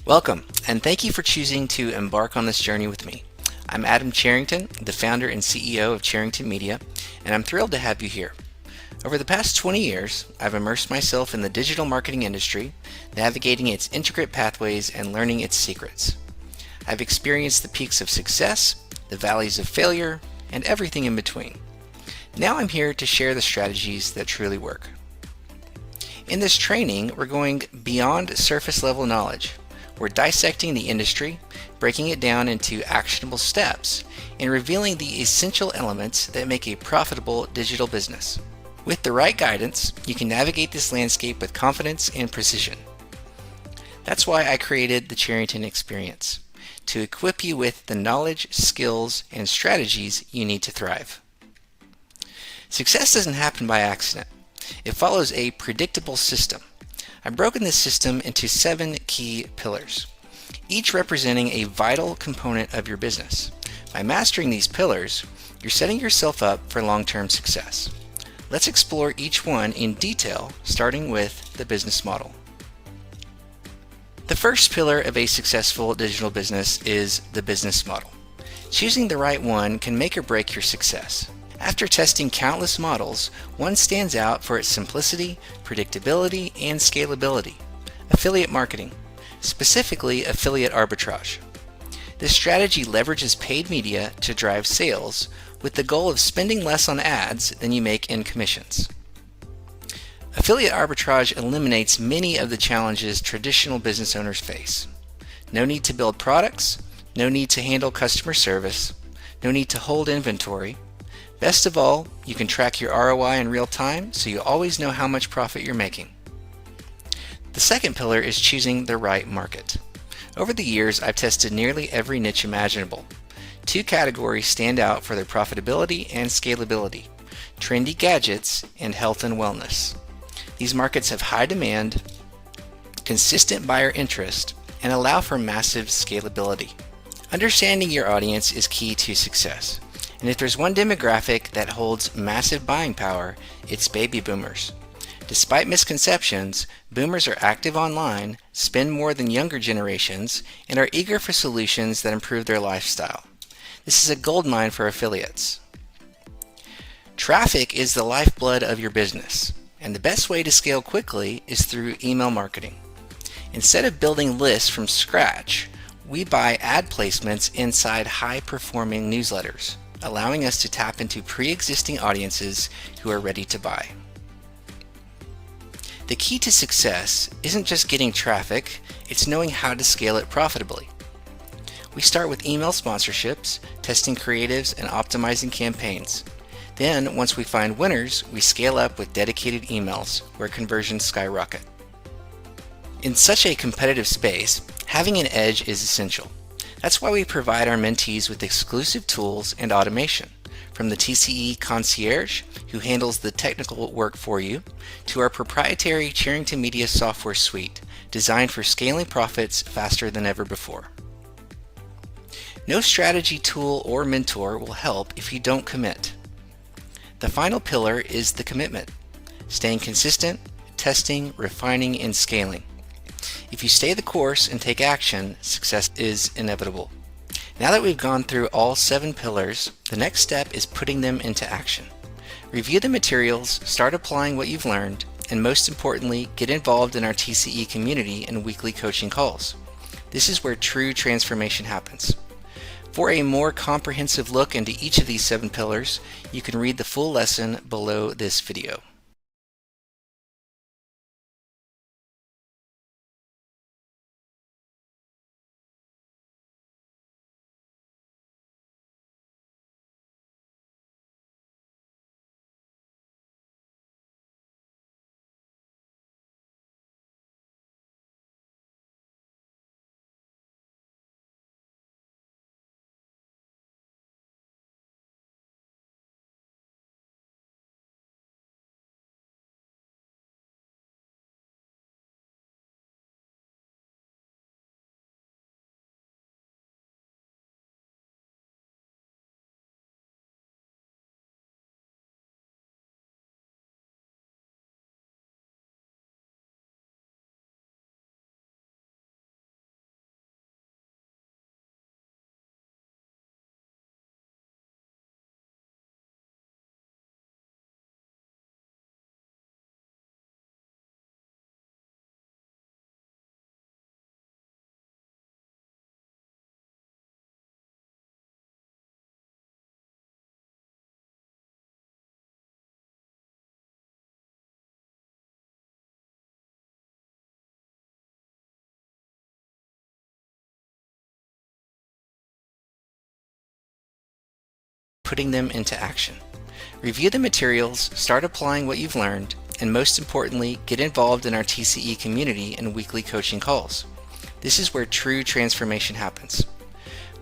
Welcome, and thank you for choosing to embark on this journey with me. I'm Adam Charrington, the founder and CEO of Charrington Media, and I'm thrilled to have you here. Over the past 20 years, I've immersed myself in the digital marketing industry, navigating its intricate pathways and learning its secrets. I've experienced the peaks of success, the valleys of failure, and everything in between. Now I'm here to share the strategies that truly work. In this training, we're going beyond surface level knowledge. We're dissecting the industry, breaking it down into actionable steps, and revealing the essential elements that make a profitable digital business. With the right guidance, you can navigate this landscape with confidence and precision. That's why I created the Charrington Experience, to equip you with the knowledge, skills, and strategies you need to thrive. Success doesn't happen by accident. It follows a predictable system. I've broken this system into 7 key pillars, each representing a vital component of your business. By mastering these pillars, you're setting yourself up for long-term success. Let's explore each one in detail, starting with the business model. The first pillar of a successful digital business is the business model. Choosing the right one can make or break your success. After testing countless models, one stands out for its simplicity, predictability, and scalability: affiliate marketing, specifically affiliate arbitrage. This strategy leverages paid media to drive sales with the goal of spending less on ads than you make in commissions. Affiliate arbitrage eliminates many of the challenges traditional business owners face. No need to build products, no need to handle customer service, no need to hold inventory. Best of all, you can track your ROI in real time, so you always know how much profit you're making. The second pillar is choosing the right market. Over the years, I've tested nearly every niche imaginable. 2 categories stand out for their profitability and scalability: trendy gadgets and health and wellness. These markets have high demand, consistent buyer interest, and allow for massive scalability. Understanding your audience is key to success. And if there's one demographic that holds massive buying power, it's baby boomers. Despite misconceptions, boomers are active online, spend more than younger generations, and are eager for solutions that improve their lifestyle. This is a goldmine for affiliates. Traffic is the lifeblood of your business, and the best way to scale quickly is through email marketing. Instead of building lists from scratch, we buy ad placements inside high-performing newsletters, allowing us to tap into pre-existing audiences who are ready to buy. The key to success isn't just getting traffic, it's knowing how to scale it profitably. We start with email sponsorships, testing creatives, and optimizing campaigns. Then, once we find winners, we scale up with dedicated emails, where conversions skyrocket. In such a competitive space, having an edge is essential. That's why we provide our mentees with exclusive tools and automation, from the TCE concierge, who handles the technical work for you, to our proprietary Charrington Media software suite, designed for scaling profits faster than ever before. No strategy tool or mentor will help if you don't commit. The final pillar is the commitment: staying consistent, testing, refining, and scaling. If you stay the course and take action, success is inevitable. Now that we've gone through all 7 pillars, the next step is putting them into action. Review the materials, start applying what you've learned, and most importantly, get involved in our TCE community and weekly coaching calls. This is where true transformation happens. For a more comprehensive look into each of these 7 pillars, you can read the full lesson below this video. putting them into action. Review the materials, start applying what you've learned, and most importantly, get involved in our TCE community and weekly coaching calls. This is where true transformation happens.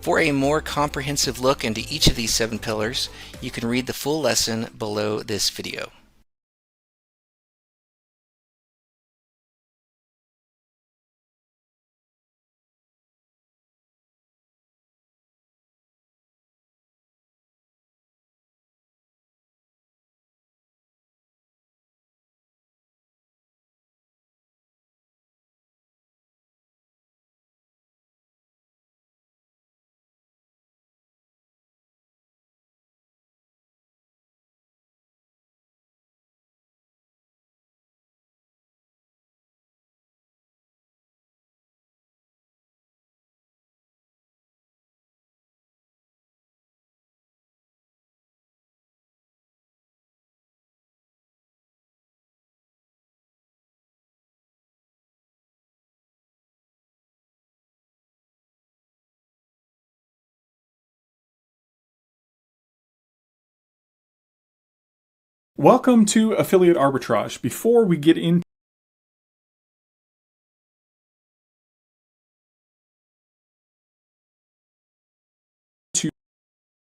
For a more comprehensive look into each of these 7 pillars, you can read the full lesson below this video. Welcome to Affiliate Arbitrage. Before we get into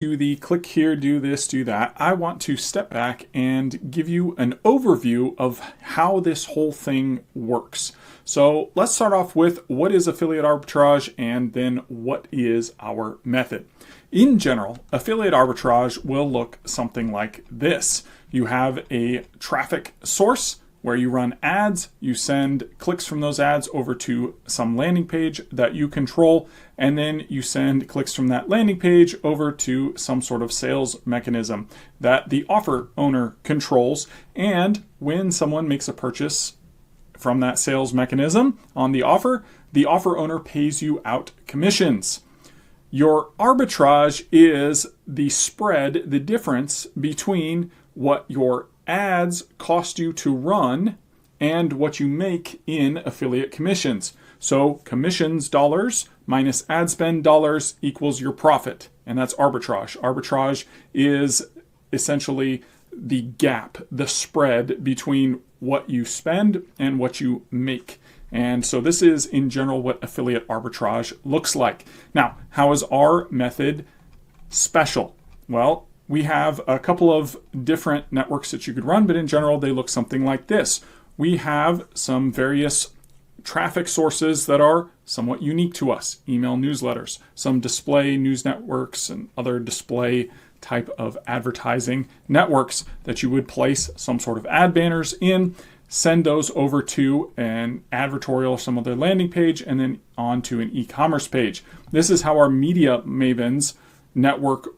the click here, do this, do that, I want to step back and give you an overview of how this whole thing works. So let's start off with what is affiliate arbitrage and then what is our method. In general, affiliate arbitrage will look something like this. You have a traffic source where you run ads, you send clicks from those ads over to some landing page that you control, and then you send clicks from that landing page over to some sort of sales mechanism that the offer owner controls. And when someone makes a purchase from that sales mechanism on the offer owner pays you out commissions. Your arbitrage is the spread, the difference between what your ads cost you to run and what you make in affiliate commissions. So commissions dollars minus ad spend dollars equals your profit, and that's arbitrage. Arbitrage is essentially the gap, the spread between what you spend and what you make. And so this is in general what affiliate arbitrage looks like. Now, how is our method special? Well, we have a couple of different networks that you could run, but in general, they look something like this. We have some various traffic sources that are somewhat unique to us, email newsletters, some display news networks and other display type of advertising networks that you would place some sort of ad banners in, send those over to an advertorial or some other landing page, and then on to an e-commerce page. This is how our Media Mavens network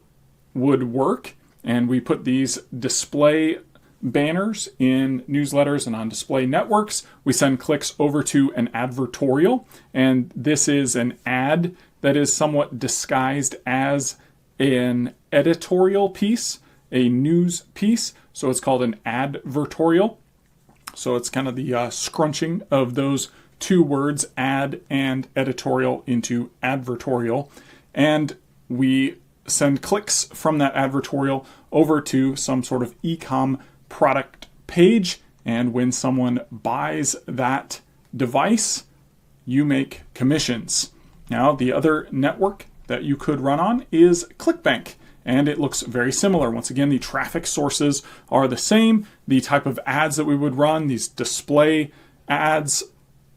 would work, and we put these display banners in newsletters and on display networks. We send clicks over to an advertorial, and this is an ad that is somewhat disguised as an editorial piece, a news piece, so it's called an advertorial. So it's kind of the scrunching of those two words, ad and editorial, into advertorial, and we send clicks from that advertorial over to some sort of e-com product page, and when someone buys that device, you make commissions. Now, the other network that you could run on is ClickBank, and it looks very similar. Once again, the traffic sources are the same. The type of ads that we would run, these display ads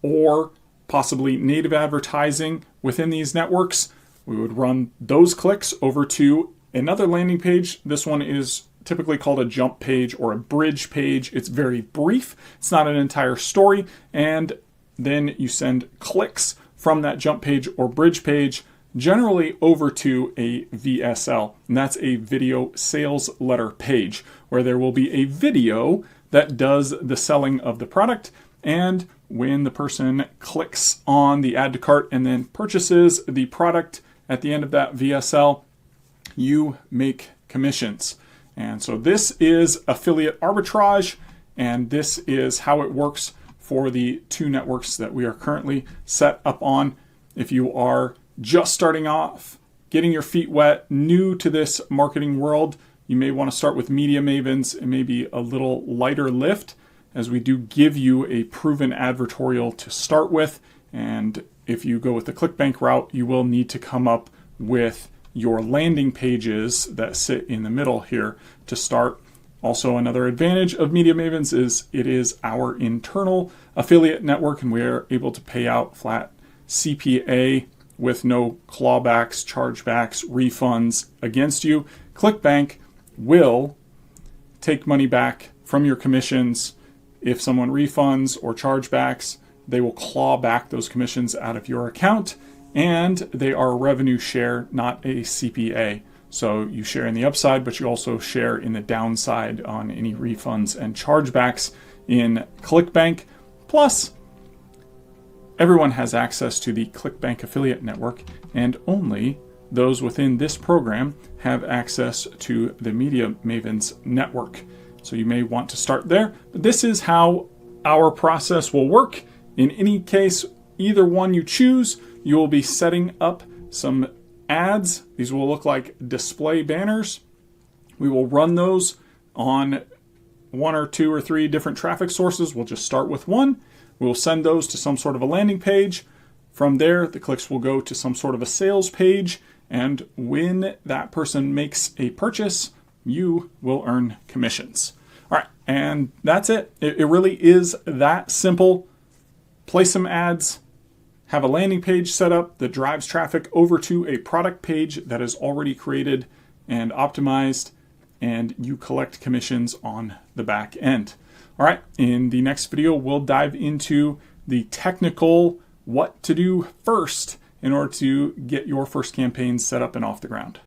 or possibly native advertising within these networks, we would run those clicks over to another landing page. This one is typically called a jump page or a bridge page. It's very brief. It's not an entire story. And then you send clicks from that jump page or bridge page generally over to a VSL. And that's a video sales letter page where there will be a video that does the selling of the product. And when the person clicks on the add to cart and then purchases the product at the end of that VSL, you make commissions. And so this is affiliate arbitrage, and this is how it works for the two networks that we are currently set up on. If you are just starting off, getting your feet wet, new to this marketing world, you may want to start with Media Mavens. It may be a little lighter lift, as we do give you a proven advertorial to start with. And if you go with the ClickBank route, you will need to come up with your landing pages that sit in the middle here to start. Also, another advantage of Media Mavens is it is our internal affiliate network, and we are able to pay out flat CPA with no clawbacks, chargebacks, refunds against you. ClickBank will take money back from your commissions. If someone refunds or chargebacks, they will claw back those commissions out of your account, and they are a revenue share, not a CPA. So you share in the upside, but you also share in the downside on any refunds and chargebacks in ClickBank. Plus, everyone has access to the ClickBank affiliate network, and only those within this program have access to the Media Mavens network. So you may want to start there. But this is how our process will work. In any case, either one you choose, you will be setting up some ads. These will look like display banners. We will run those on 1 or 2 or 3 different traffic sources. We'll just start with one. We'll send those to some sort of a landing page. From there, the clicks will go to some sort of a sales page. And when that person makes a purchase, you will earn commissions. All right, and that's it. It really is that simple. Place some ads, have a landing page set up that drives traffic over to a product page that is already created and optimized, and you collect commissions on the back end. All right, in the next video, we'll dive into the technical what to do first in order to get your first campaign set up and off the ground.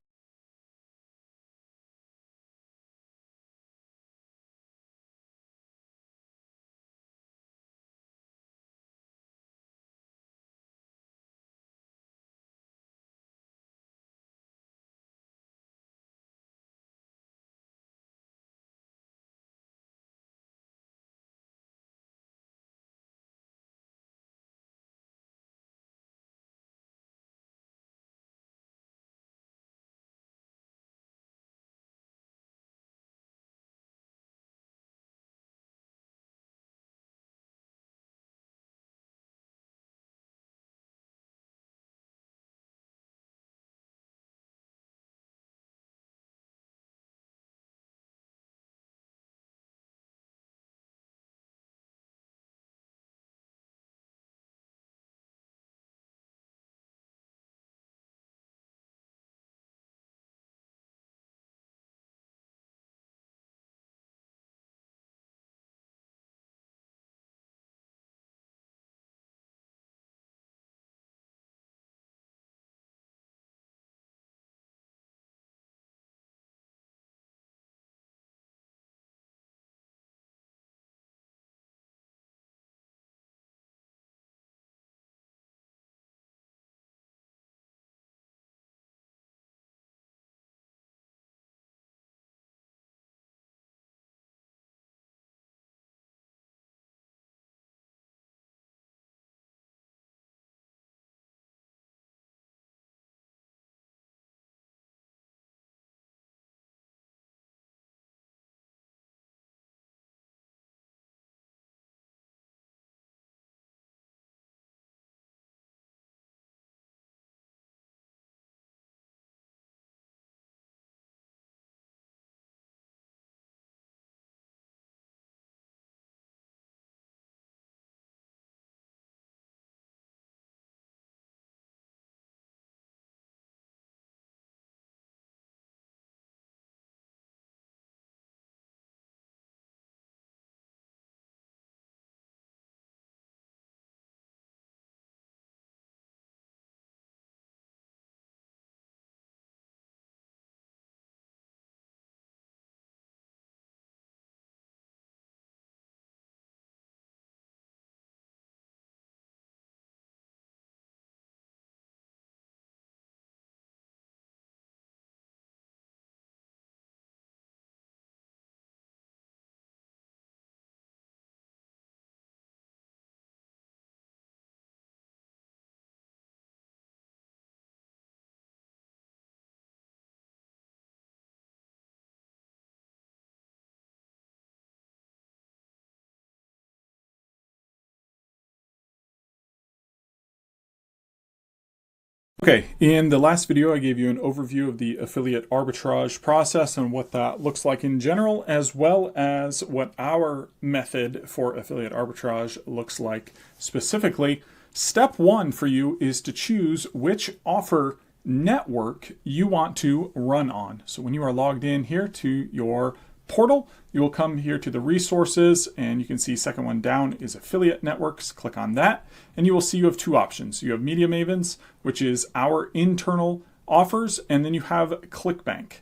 Okay, in the last video, I gave you an overview of the affiliate arbitrage process and what that looks like in general, as well as what our method for affiliate arbitrage looks like specifically. Step one for you is to choose which offer network you want to run on. So when you are logged in here to your portal, you will come here to the resources, and you can see second one down is affiliate networks. Click on that, and you will see you have two options. You have Media Mavens, which is our internal offers, and then you have ClickBank.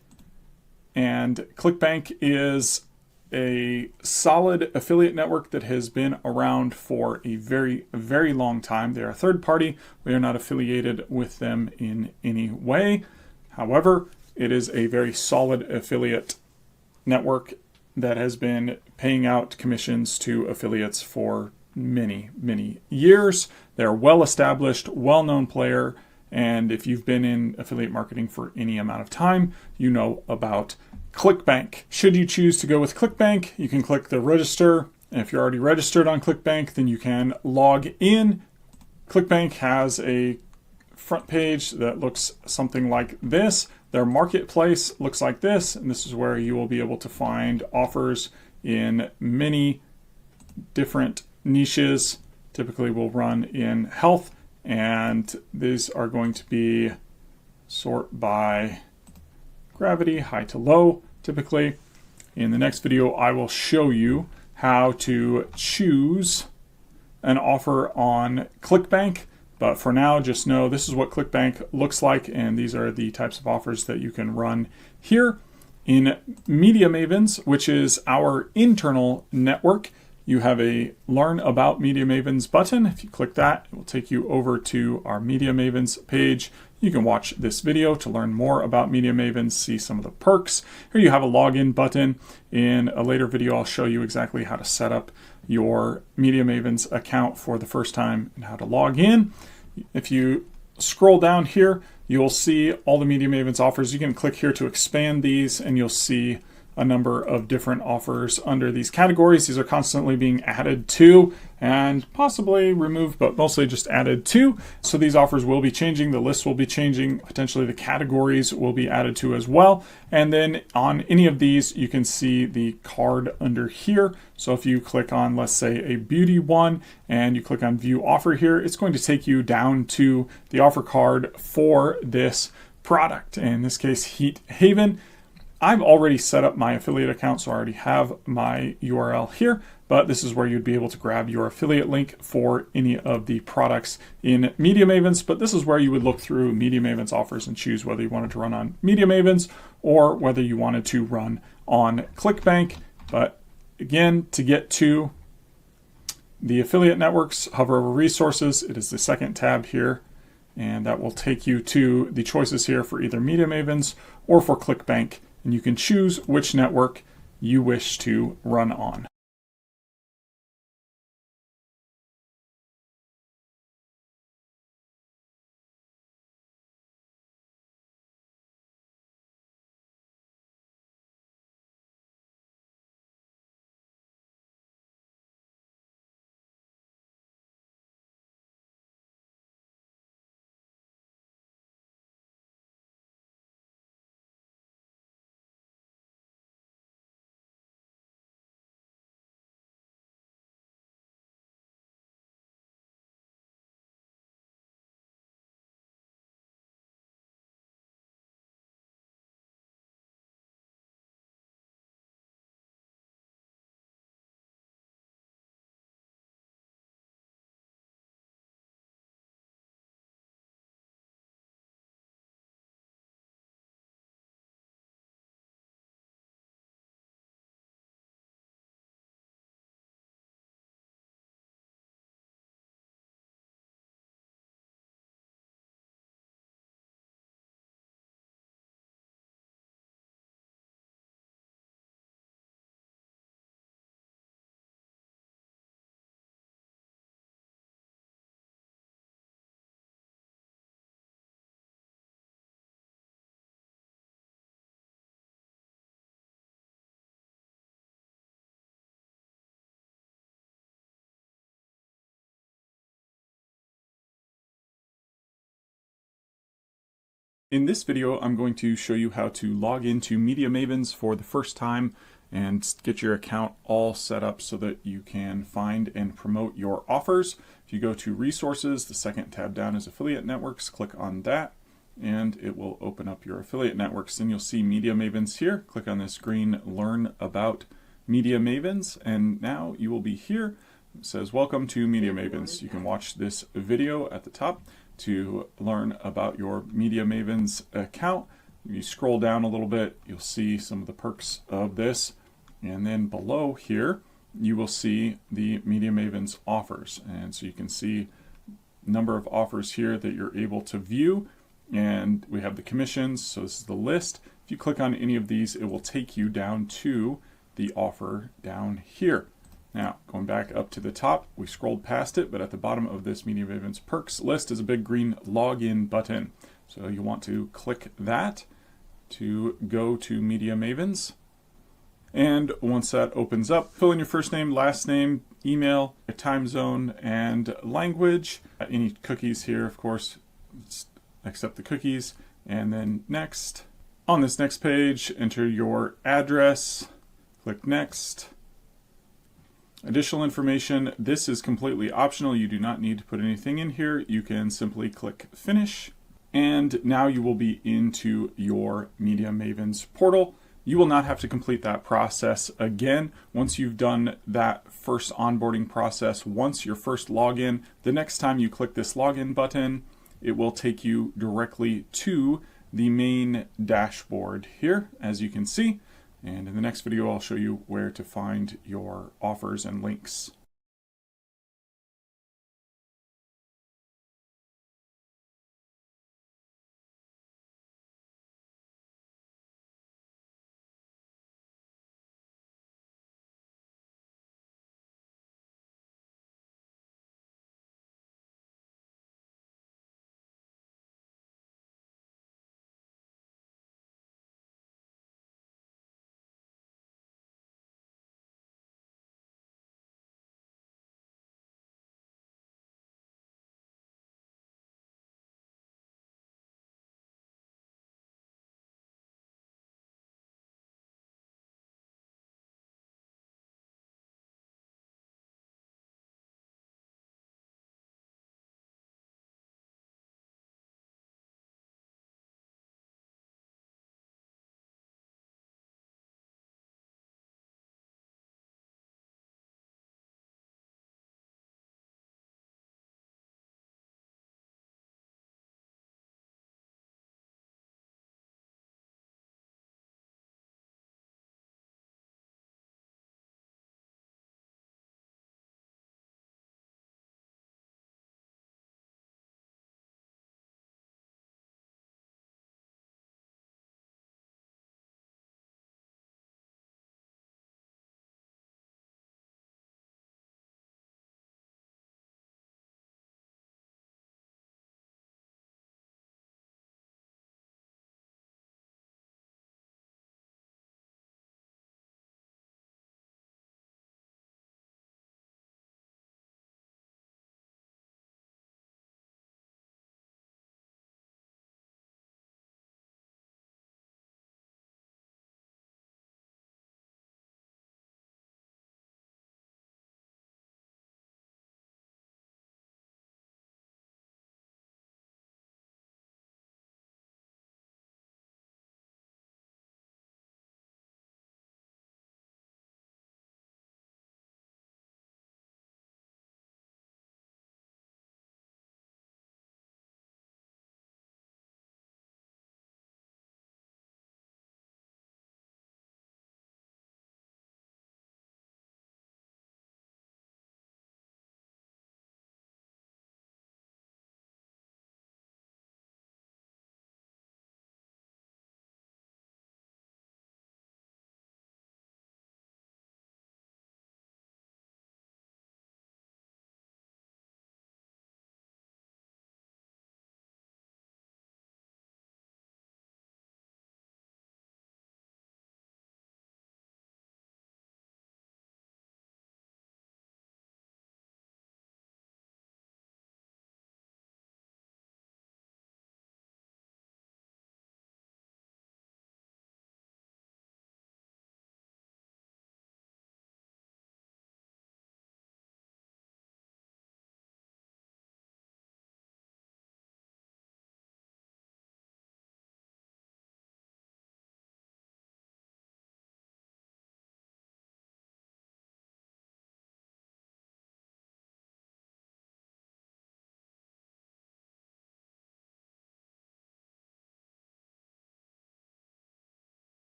And ClickBank is a solid affiliate network that has been around for a very, very long time. They are a third party. We are not affiliated with them in any way. However, it is a very solid affiliate network that has been paying out commissions to affiliates for many, many years. They're a well-established, well-known player, and if you've been in affiliate marketing for any amount of time, you know about ClickBank. Should you choose to go with ClickBank, you can click the register. And if you're already registered on ClickBank, then you can log in. ClickBank has a front page that looks something like this. Their marketplace looks like this, and this is where you will be able to find offers in many different niches. Typically will run in health, and these are going to be sort by gravity, high to low, typically. In the next video, I will show you how to choose an offer on ClickBank. But for now, just know this is what ClickBank looks like, and these are the types of offers that you can run here. In Media Mavens, which is our internal network, you have a Learn About Media Mavens button. If you click that, it will take you over to our Media Mavens page. You can watch this video to learn more about Media Mavens, see some of the perks. Here you have a login button. In a later video, I'll show you exactly how to set up your Media Mavens account for the first time and how to log in. If you scroll down here, you'll see all the Media Mavens offers. You can click here to expand these, and you'll see a number of different offers under these categories. These are constantly being added to and possibly removed, but mostly just added to. So these offers will be changing. The list will be changing. Potentially the categories will be added to as well. And then on any of these, you can see the card under here. So if you click on, let's say, a beauty one, and you click on view offer here, it's going to take you down to the offer card for this product. In this case, Heat Haven. I've already set up my affiliate account, so I already have my URL here, but this is where you'd be able to grab your affiliate link for any of the products in Media Mavens. But this is where you would look through Media Mavens offers and choose whether you wanted to run on Media Mavens or whether you wanted to run on ClickBank. But again, to get to the affiliate networks, hover over resources. It is the second tab here, and that will take you to the choices here for either Media Mavens or for ClickBank. And you can choose which network you wish to run on. In this video, I'm going to show you how to log into Media Mavens for the first time and get your account all set up so that you can find and promote your offers. If you go to Resources, the second tab down is Affiliate Networks, click on that and it will open up your affiliate networks. Then you'll see Media Mavens here. Click on this green Learn About Media Mavens and now you will be here. It says Welcome to Media Mavens. You can watch this video at the top to learn about your Media Mavens account. If you scroll down a little bit, you'll see some of the perks of this. And then below here, you will see the Media Mavens offers. And so you can see a number of offers here that you're able to view. And we have the commissions, so this is the list. If you click on any of these, it will take you down to the offer down here. Now, going back up to the top, we scrolled past it, but at the bottom of this Media Mavens perks list is a big green login button. So you want to click that to go to Media Mavens. And once that opens up, fill in your first name, last name, email, time zone, and language. Any cookies here, of course, accept the cookies. And then next. On this next page, enter your address, click next. Additional information, this is completely optional. You do not need to put anything in here. You can simply click finish. And now you will be into your Media Mavens portal. You will not have to complete that process again. Once you've done that first onboarding process, once your first login, the next time you click this login button, it will take you directly to the main dashboard here, as you can see. And in the next video, I'll show you where to find your offers and links.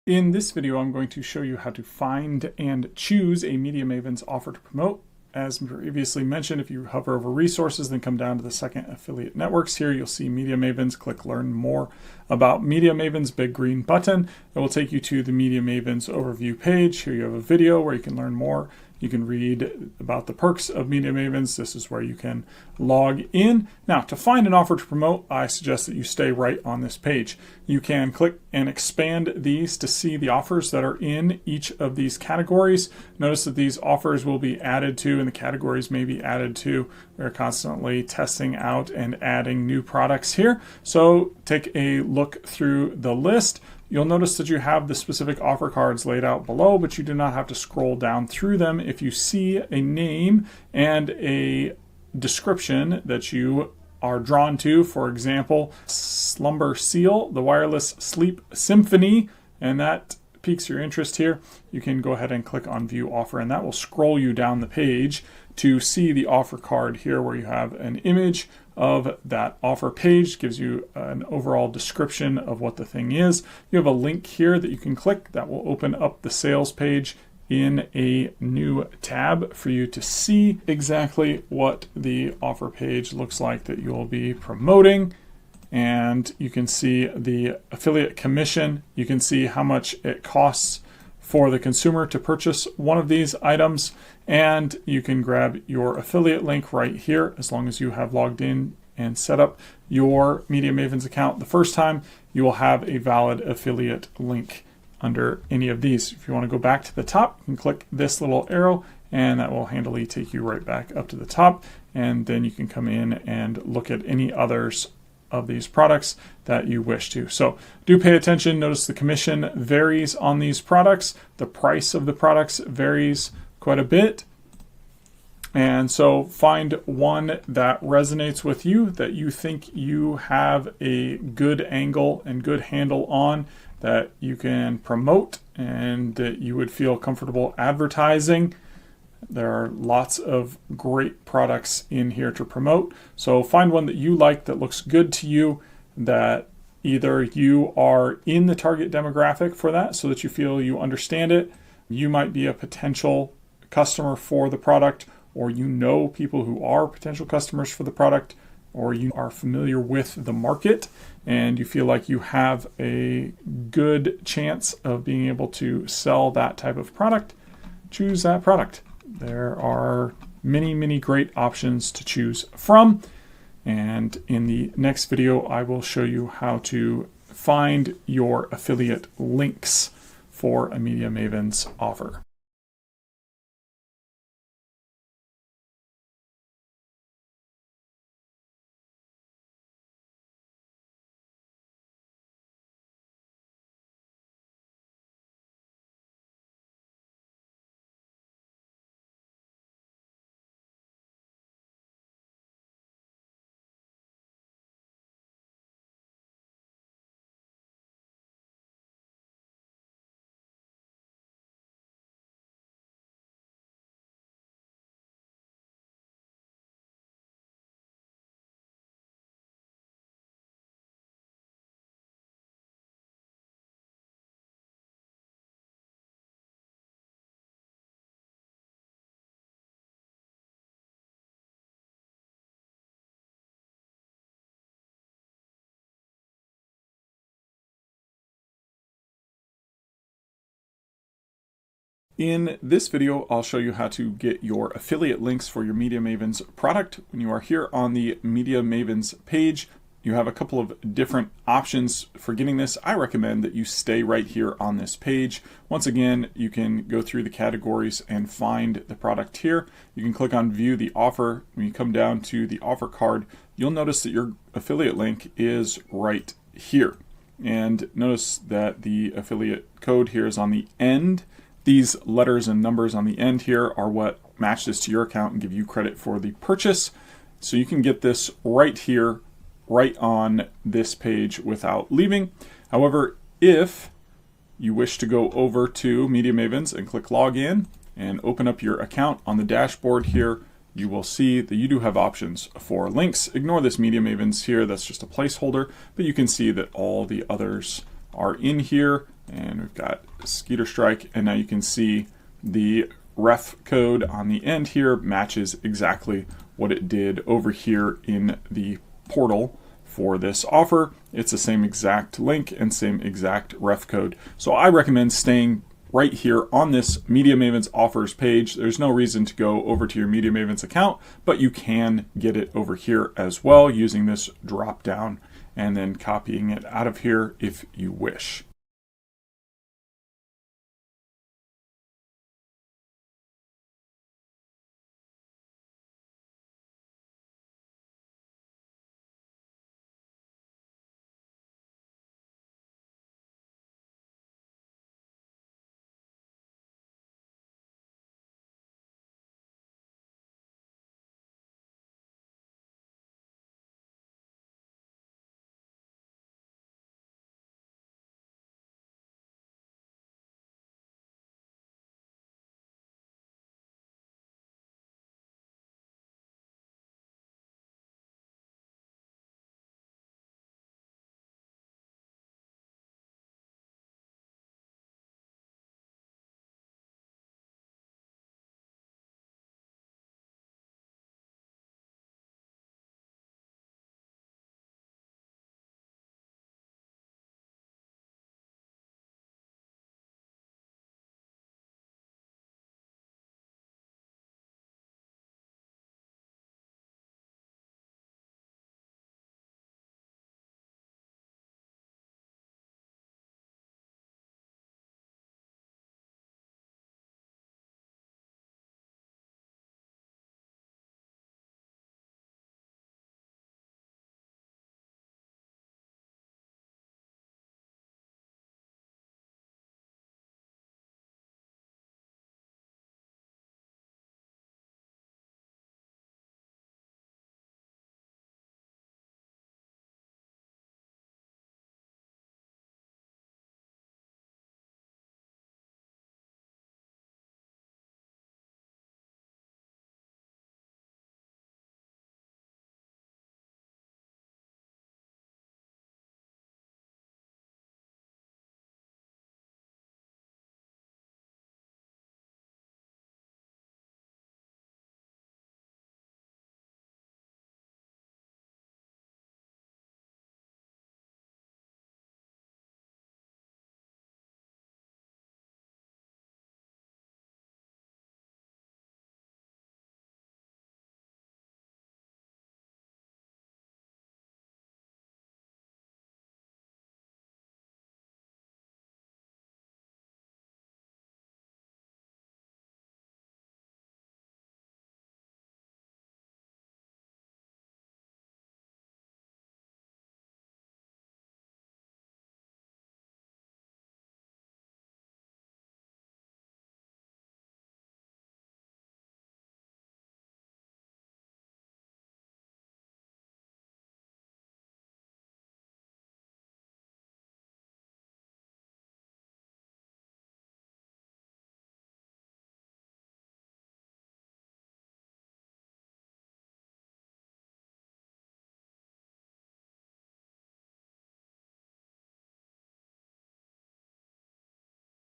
In this video, I'm going to show you how to find and choose a Media Maven's offer to promote. As previously mentioned, if you hover over resources, then come down to the second affiliate networks here, you'll see Media Mavens. Click learn more about Media Mavens, big green button. It will take you to the Media Mavens overview page. Here you have a video where you can learn more. You can read about the perks of Media Mavens. This is where you can log in. Now, to find an offer to promote, I suggest that you stay right on this page. You can click and expand these to see the offers that are in each of these categories. Notice that these offers will be added to and the categories may be added to. We're constantly testing out and adding new products here. So take a look through the list. You'll notice that you have the specific offer cards laid out below, but you do not have to scroll down through them. If you see a name and a description that you are drawn to, for example, Slumber Seal, the wireless sleep symphony, and that piques your interest here, you can go ahead and click on View Offer, and that will scroll you down the page to see the offer card here where you have an image of that offer page, gives you an overall description of what the thing is. You have a link here that you can click that will open up the sales page in a new tab for you to see exactly what the offer page looks like that you'll be promoting. And you can see the affiliate commission. You can see how much it costs for the consumer to purchase one of these items, and you can grab your affiliate link right here as long as you have logged in and set up your Media Mavens account the first time. You will have a valid affiliate link under any of these. If you want to go back to the top, you can click this little arrow and that will handily take you right back up to the top, and then you can come in and look at any others of these products that you wish to. So do pay attention. Notice the commission varies on these products. The price of the products varies quite a bit. And so find one that resonates with you, that you think you have a good angle and good handle on, that you can promote and that you would feel comfortable advertising. There are lots of great products in here to promote. So find one that you like, that looks good to you, that either you are in the target demographic for that so that you feel you understand it. You might be a potential customer for the product, or you know people who are potential customers for the product, or you are familiar with the market and you feel like you have a good chance of being able to sell that type of product. Choose that product. There are many, many great options to choose from. And in the next video, I will show you how to find your affiliate links for a Media Mavens offer. In this video, I'll show you how to get your affiliate links for your Media Mavens product. When you are here on the Media Mavens page, you have a couple of different options for getting this. I recommend that you stay right here on this page. Once again, you can go through the categories and find the product here. You can click on View the Offer. When you come down to the offer card, you'll notice that your affiliate link is right here. And notice that the affiliate code here is on the end. These letters and numbers on the end here are what match this to your account and give you credit for the purchase. So you can get this right here, right on this page without leaving. However, if you wish to go over to Media Mavens and click Login and open up your account on the dashboard here, you will see that you do have options for links. Ignore this Media Mavens here, that's just a placeholder, but you can see that all the others are in here, and we've got Skeeter Strike, and now you can see the ref code on the end here matches exactly what it did over here in the portal for this offer. It's the same exact link and same exact ref code. So I recommend staying right here on this Media Mavens offers page. There's no reason to go over to your Media Mavens account, but you can get it over here as well using this drop down and then copying it out of here if you wish.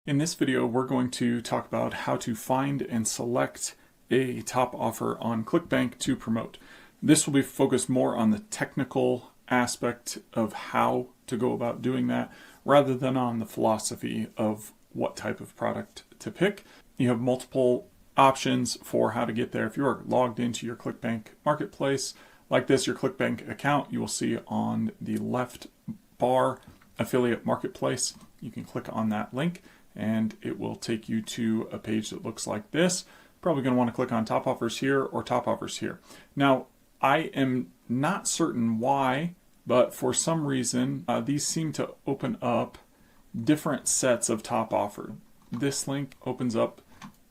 In this video, we're going to talk about how to find and select a top offer on ClickBank to promote. This will be focused more on the technical aspect of how to go about doing that rather than on the philosophy of what type of product to pick. You have multiple options for how to get there. If you are logged into your ClickBank marketplace like this, your ClickBank account, you will see on the left bar affiliate marketplace. You can click on that link and it will take you to a page that looks like this. Probably going to want to click on top offers here or top offers here. Now, I am not certain why, but for some reason, these seem to open up different sets of top offer. This link opens up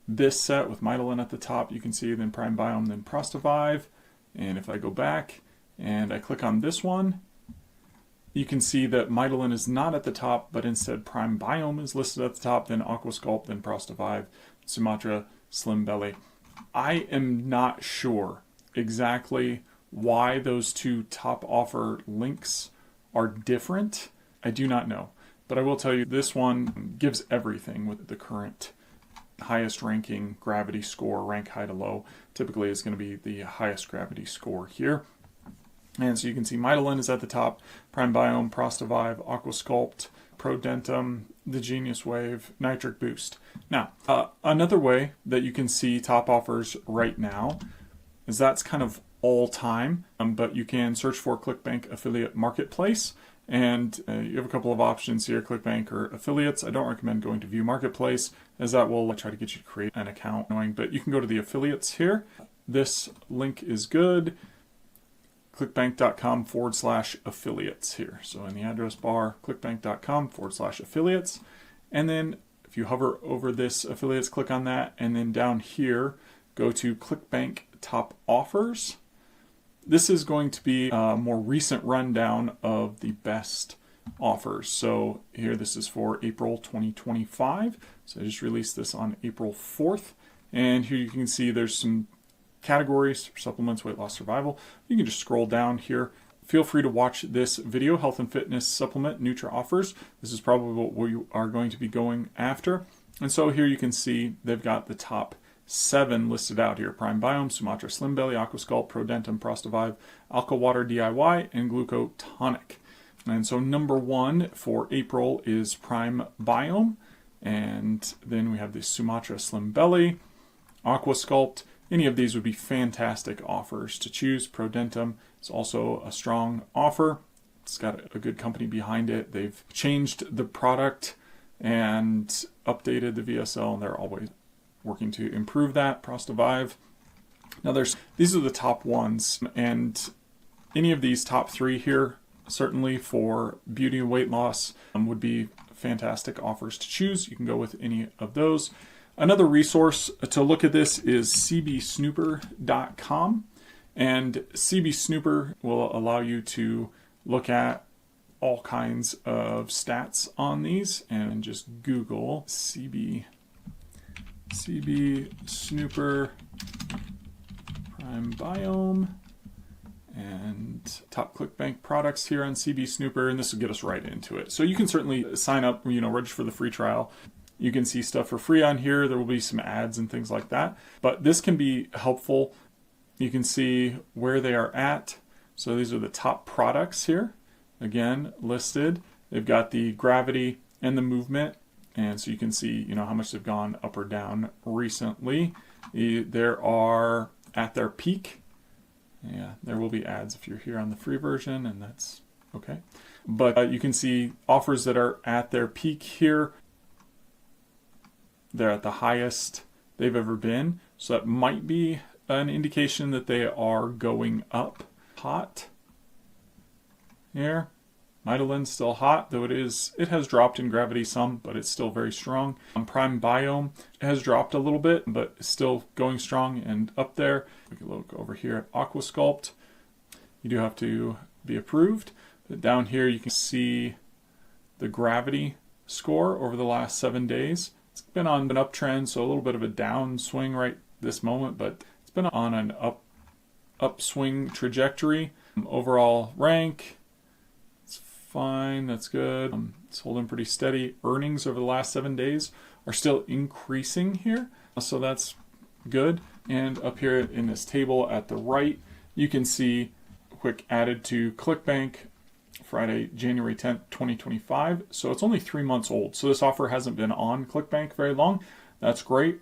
this set with Midolin at the top. You can see then Prime Biome, then Prostavive. And if I go back and I click on this one, you can see that Midolin is not at the top, but instead Prime Biome is listed at the top, then Aquasculpt, then Prostavive, Sumatra, Slim Belly. I am not sure exactly why those two top offer links are different. I do not know. But I will tell you, this one gives everything with the current highest ranking gravity score, rank high to low, typically is going to be the highest gravity score here. And so you can see Midolin is at the top, Prime Biome, Prostavive, Aquasculpt, Prodentum, the Genius Wave, Nitric Boost. Now, another way that you can see top offers right now is that's kind of all time, but you can search for ClickBank Affiliate Marketplace, and you have a couple of options here, ClickBank or affiliates. I don't recommend going to View Marketplace, as that will try to get you to create an account, but you can go to the affiliates here. This link is good. clickbank.com/affiliates here. So in the address bar, clickbank.com/affiliates. And then if you hover over this affiliates, click on that. And then down here, go to ClickBank Top Offers. This is going to be a more recent rundown of the best offers. So here, this is for April 2025. So I just released this on April 4th. And here you can see there's some categories, supplements, weight loss, survival. You can just scroll down here. Feel free to watch this video, health and fitness supplement, Nutra offers. This is probably what we are going to be going after. And so here you can see they've got the top 7 listed out here: Prime Biome, Sumatra Slim Belly, Aquasculpt, Prodentum, Prostavive, Alka Water DIY, and Glucotonic. And so number 1 for April is Prime Biome. And then we have the Sumatra Slim Belly, Aquasculpt. Any of these would be fantastic offers to choose. Prodentum is also a strong offer. It's got a good company behind it. They've changed the product and updated the VSL, and they're always working to improve that. Prostavive. Now these are the top ones, and any of these top 3 here, certainly for beauty and weight loss, would be fantastic offers to choose. You can go with any of those. Another resource to look at this is cbsnooper.com, and CB Snooper will allow you to look at all kinds of stats on these, and just Google CB Snooper Prime Biome and top ClickBank products here on CB Snooper, and this will get us right into it. So you can certainly sign up, register for the free trial. You can see stuff for free on here. There will be some ads and things like that, but this can be helpful. You can see where they are at. So these are the top products here, again, listed. They've got the gravity and the movement, and so you can see, how much they've gone up or down recently. There are at their peak. Yeah, there will be ads if you're here on the free version, and that's okay. But you can see offers that are at their peak here. They're at the highest they've ever been. So that might be an indication that they are going up hot here. Midolin's still hot, though it has dropped in gravity some, but it's still very strong. Prime Biome has dropped a little bit, but it's still going strong and up there. We can look over here at Aquasculpt. You do have to be approved. But down here you can see the gravity score over the last 7 days. It's been on an uptrend, so a little bit of a downswing right this moment, but it's been on an upswing trajectory. Overall rank, it's fine, that's good. It's holding pretty steady. Earnings over the last 7 days are still increasing here, so that's good. And up here in this table at the right, you can see quick added to ClickBank Friday, January 10th, 2025. So it's only 3 months old. So this offer hasn't been on ClickBank very long. That's great.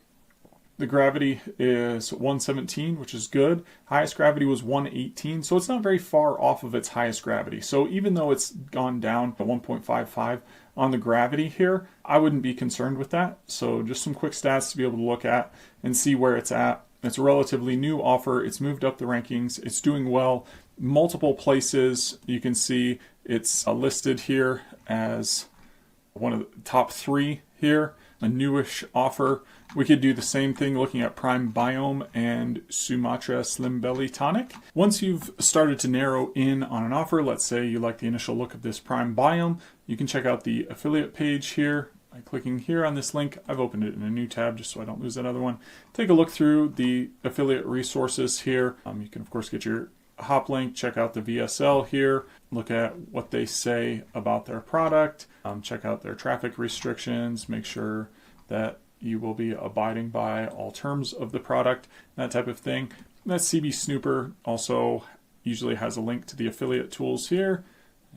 The gravity is 117, which is good. Highest gravity was 118, so it's not very far off of its highest gravity. So even though it's gone down to 1.55 on the gravity here, I wouldn't be concerned with that. So just some quick stats to be able to look at and see where it's at. It's a relatively new offer. It's moved up the rankings. It's doing well. Multiple places. You can see it's listed here as one of the top 3 here, a newish offer. We could do the same thing looking at Prime Biome and Sumatra Slim Belly Tonic. Once you've started to narrow in on an offer, let's say you like the initial look of this Prime Biome, you can check out the affiliate page here by clicking here on this link. I've opened it in a new tab just so I don't lose that other one. Take a look through the affiliate resources here. You can of course get your hop link, check out the VSL here, look at what they say about their product, check out their traffic restrictions, make sure that you will be abiding by all terms of the product, that type of thing. That CB Snooper also usually has a link to the affiliate tools here.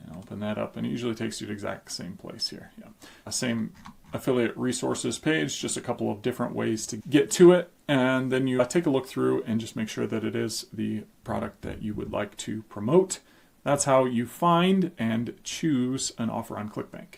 And open that up, and it usually takes you to the exact same place here. Yeah. Same affiliate resources page, just a couple of different ways to get to it. And then you take a look through and just make sure that it is the product that you would like to promote. That's how you find and choose an offer on ClickBank.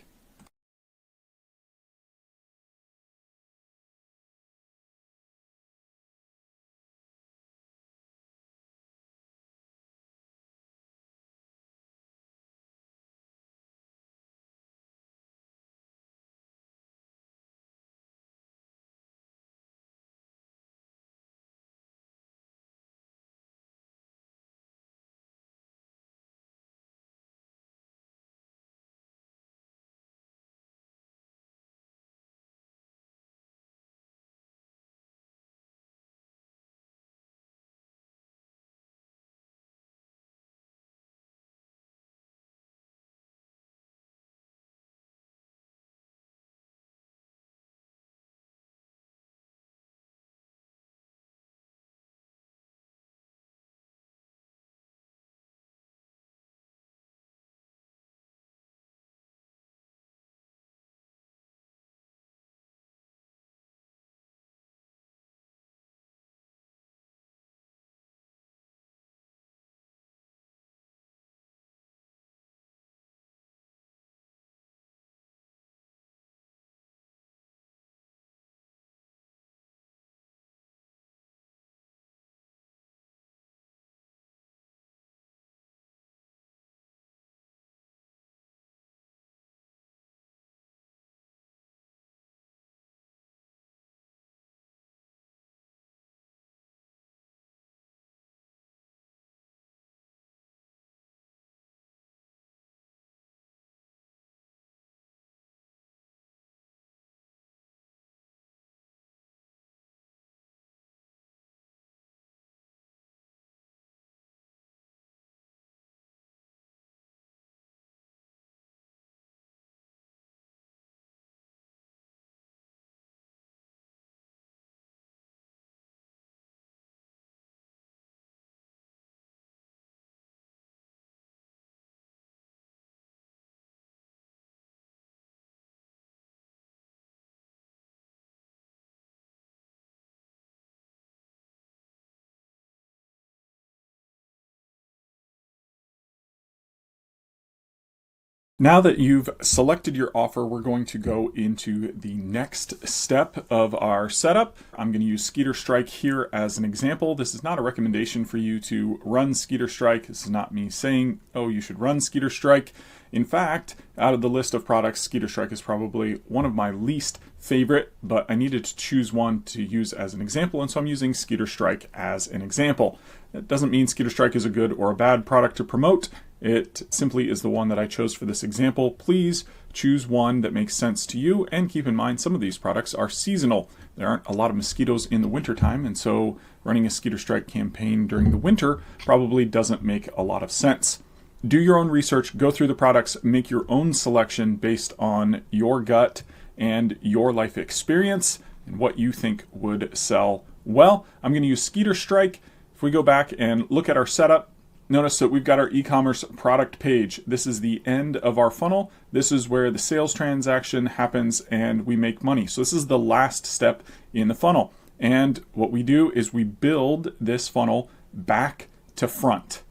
Now that you've selected your offer, we're going to go into the next step of our setup. I'm going to use Skeeter Strike here as an example. This is not a recommendation for you to run Skeeter Strike. This is not me saying, oh, you should run Skeeter Strike. In fact, out of the list of products, Skeeter Strike is probably one of my least favorite, but I needed to choose one to use as an example, and so I'm using Skeeter Strike as an example. That doesn't mean Skeeter Strike is a good or a bad product to promote. It simply is the one that I chose for this example. Please choose one that makes sense to you, and keep in mind some of these products are seasonal. There aren't a lot of mosquitoes in the wintertime, and so running a Skeeter Strike campaign during the winter probably doesn't make a lot of sense. Do your own research, go through the products, make your own selection based on your gut and your life experience and what you think would sell well. I'm going to use Skeeter Strike. If we go back and look at our setup, notice that we've got our e-commerce product page. This is the end of our funnel. This is where the sales transaction happens and we make money. So this is the last step in the funnel. And what we do is we build this funnel back to front.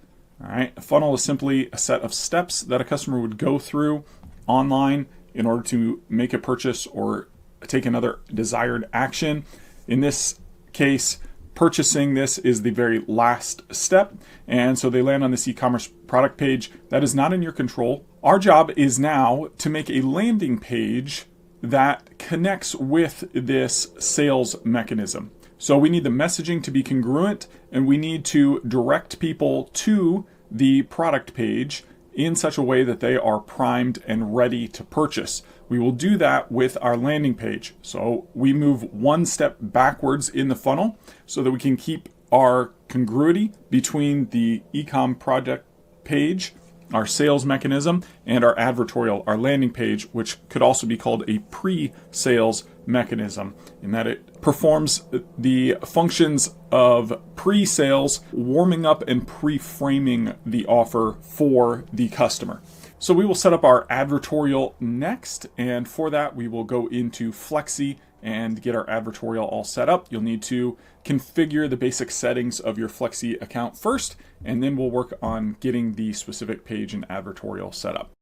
All right. A funnel is simply a set of steps that a customer would go through online in order to make a purchase or take another desired action. In this case, purchasing this is the very last step. And so they land on this e-commerce product page. That is not in your control. Our job is now to make a landing page that connects with this sales mechanism. So we need the messaging to be congruent, and we need to direct people to the product page in such a way that they are primed and ready to purchase. We will do that with our landing page. So we move one step backwards in the funnel so that we can keep our congruity between the ecom project page, our sales mechanism, and our advertorial, our landing page, which could also be called a pre-sales mechanism, in that it performs the functions of pre-sales, warming up and pre-framing the offer for the customer. So we will set up our advertorial next, and for that we will go into Flexi and get our advertorial all set up. You'll need to configure the basic settings of your Flexi account first, and then we'll work on getting the specific page and advertorial set up.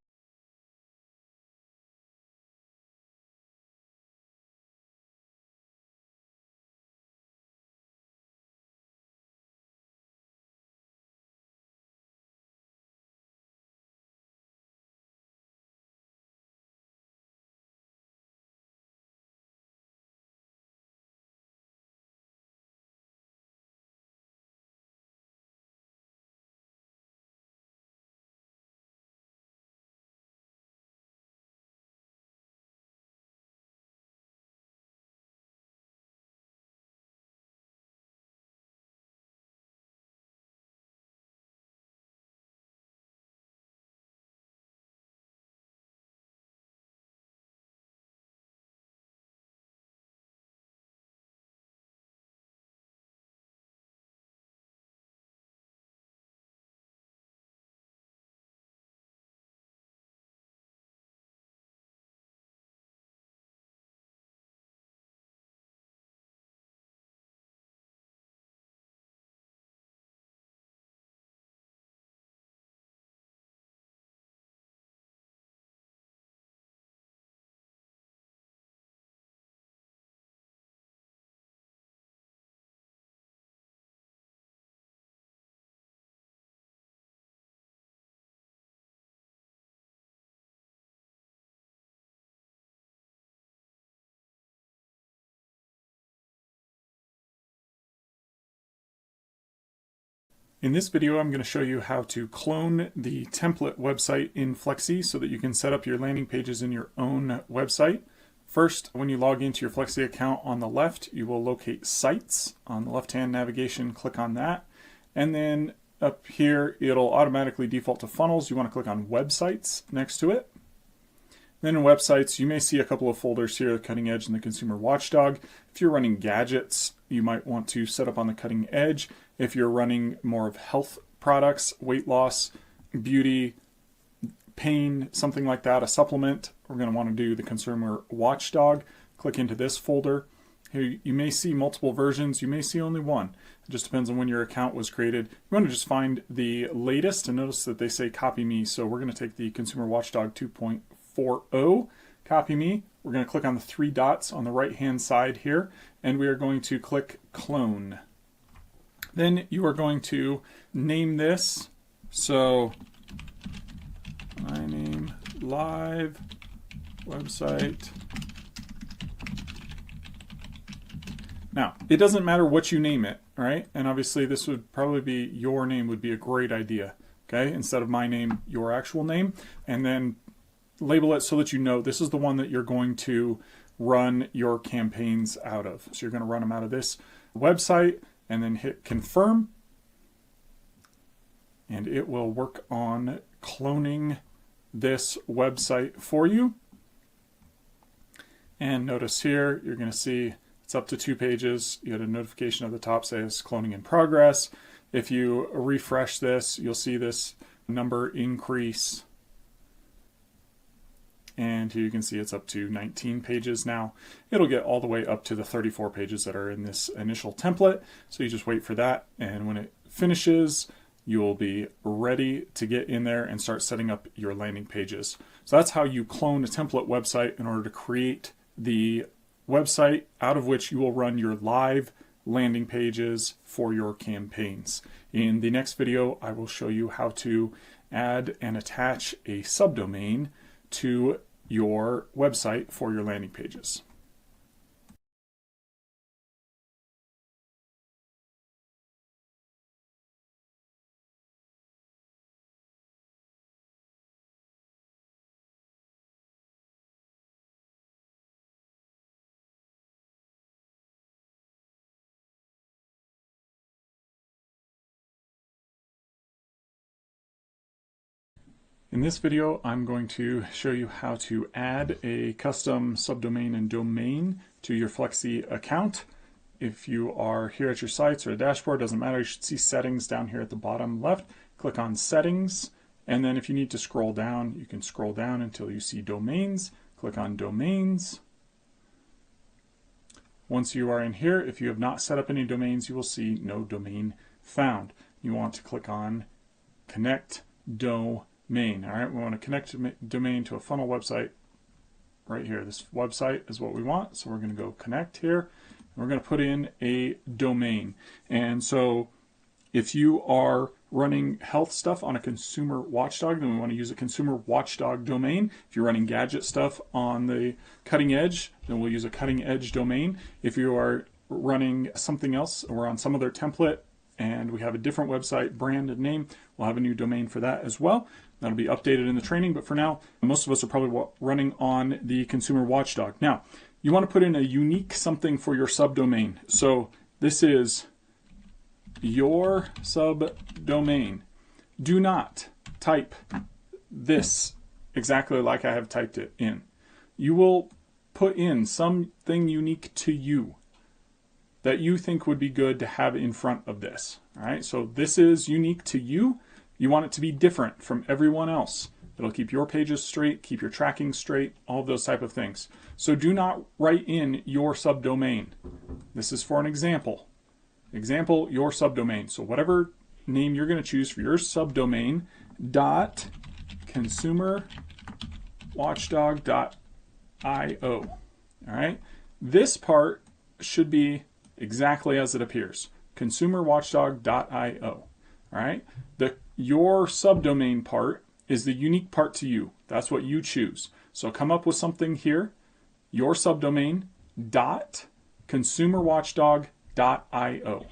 In this video, I'm going to show you how to clone the template website in Flexi so that you can set up your landing pages in your own website. First, when you log into your Flexi account on the left, you will locate Sites. On the left-hand navigation, click on that. And then up here, it'll automatically default to Funnels. You want to click on Websites next to it. Then in Websites, you may see a couple of folders here, Cutting Edge and the Consumer Watchdog. If you're running gadgets, you might want to set up on the Cutting Edge. If you're running more of health products, weight loss, beauty, pain, something like that, a supplement, we're going to want to do the Consumer Watchdog. Click into this folder. Here you may see multiple versions, you may see only one. It just depends on when your account was created. You want to just find the latest, and notice that they say copy me, so we're going to take the Consumer Watchdog 2.40, copy me. We're going to click on the three dots on the right hand side here, and we are going to click clone. Then you are going to name this, so my name live website. Now, it doesn't matter what you name it, right? And obviously this would probably be your name would be a great idea, okay? Instead of my name, your actual name, and then label it so that you know this is the one that you're going to run your campaigns out of. So you're going to run them out of this website, and then hit confirm, and it will work on cloning this website for you. And notice here, you're going to see it's up to 2 pages. You get a notification at the top says cloning in progress. If you refresh this, you'll see this number increase. And here you can see it's up to 19 pages now. It'll get all the way up to the 34 pages that are in this initial template. So you just wait for that, and when it finishes, you'll be ready to get in there and start setting up your landing pages. So that's how you clone a template website in order to create the website out of which you will run your live landing pages for your campaigns. In the next video, I will show you how to add and attach a subdomain to your website for your landing pages. In this video, I'm going to show you how to add a custom subdomain and domain to your Flexi account. If you are here at your sites or a dashboard, doesn't matter, you should see settings down here at the bottom left. Click on settings, and then if you need to scroll down, you can scroll down until you see domains. Click on domains. Once you are in here, if you have not set up any domains, you will see no domain found. You want to click on connect domain. All right, we want to connect domain to a funnel website right here. This website is what we want, so we're going to go connect here. We're going to put in a domain. And so if you are running health stuff on a consumer watchdog, then we want to use a consumer watchdog domain. If you're running gadget stuff on the cutting edge, then we'll use a cutting edge domain. If you are running something else or on some other template and we have a different website brand and name, we'll have a new domain for that as well. That'll be updated in the training, but for now, most of us are probably running on the consumer watchdog. Now, you want to put in a unique something for your subdomain. So this is your subdomain. Do not type this exactly like I have typed it in. You will put in something unique to you that you think would be good to have in front of this. All right, so this is unique to you. You want it to be different from everyone else. It'll keep your pages straight, keep your tracking straight, all of those type of things. So do not write in your subdomain. This is for an example. Example, your subdomain. So whatever name you're going to choose for your subdomain, .consumerwatchdog.io. All right. This part should be exactly as it appears. consumerwatchdog.io. All right. Your subdomain part is the unique part to you. That's what you choose. So come up with something here. Your subdomain .consumerwatchdog.io. All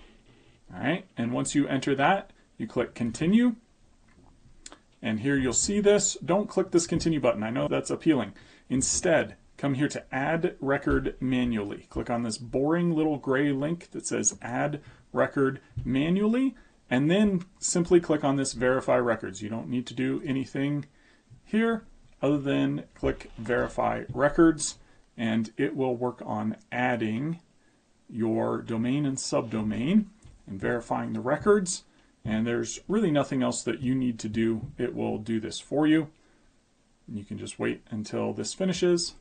right. And once you enter that, you click continue. And here you'll see this. Don't click this continue button. I know that's appealing. Instead, come here to add record manually. Click on this boring little gray link that says add record manually. And then simply click on this verify records. You don't need to do anything here other than click verify records, and it will work on adding your domain and subdomain and verifying the records. And there's really nothing else that you need to do. It will do this for you. And you can just wait until this finishes.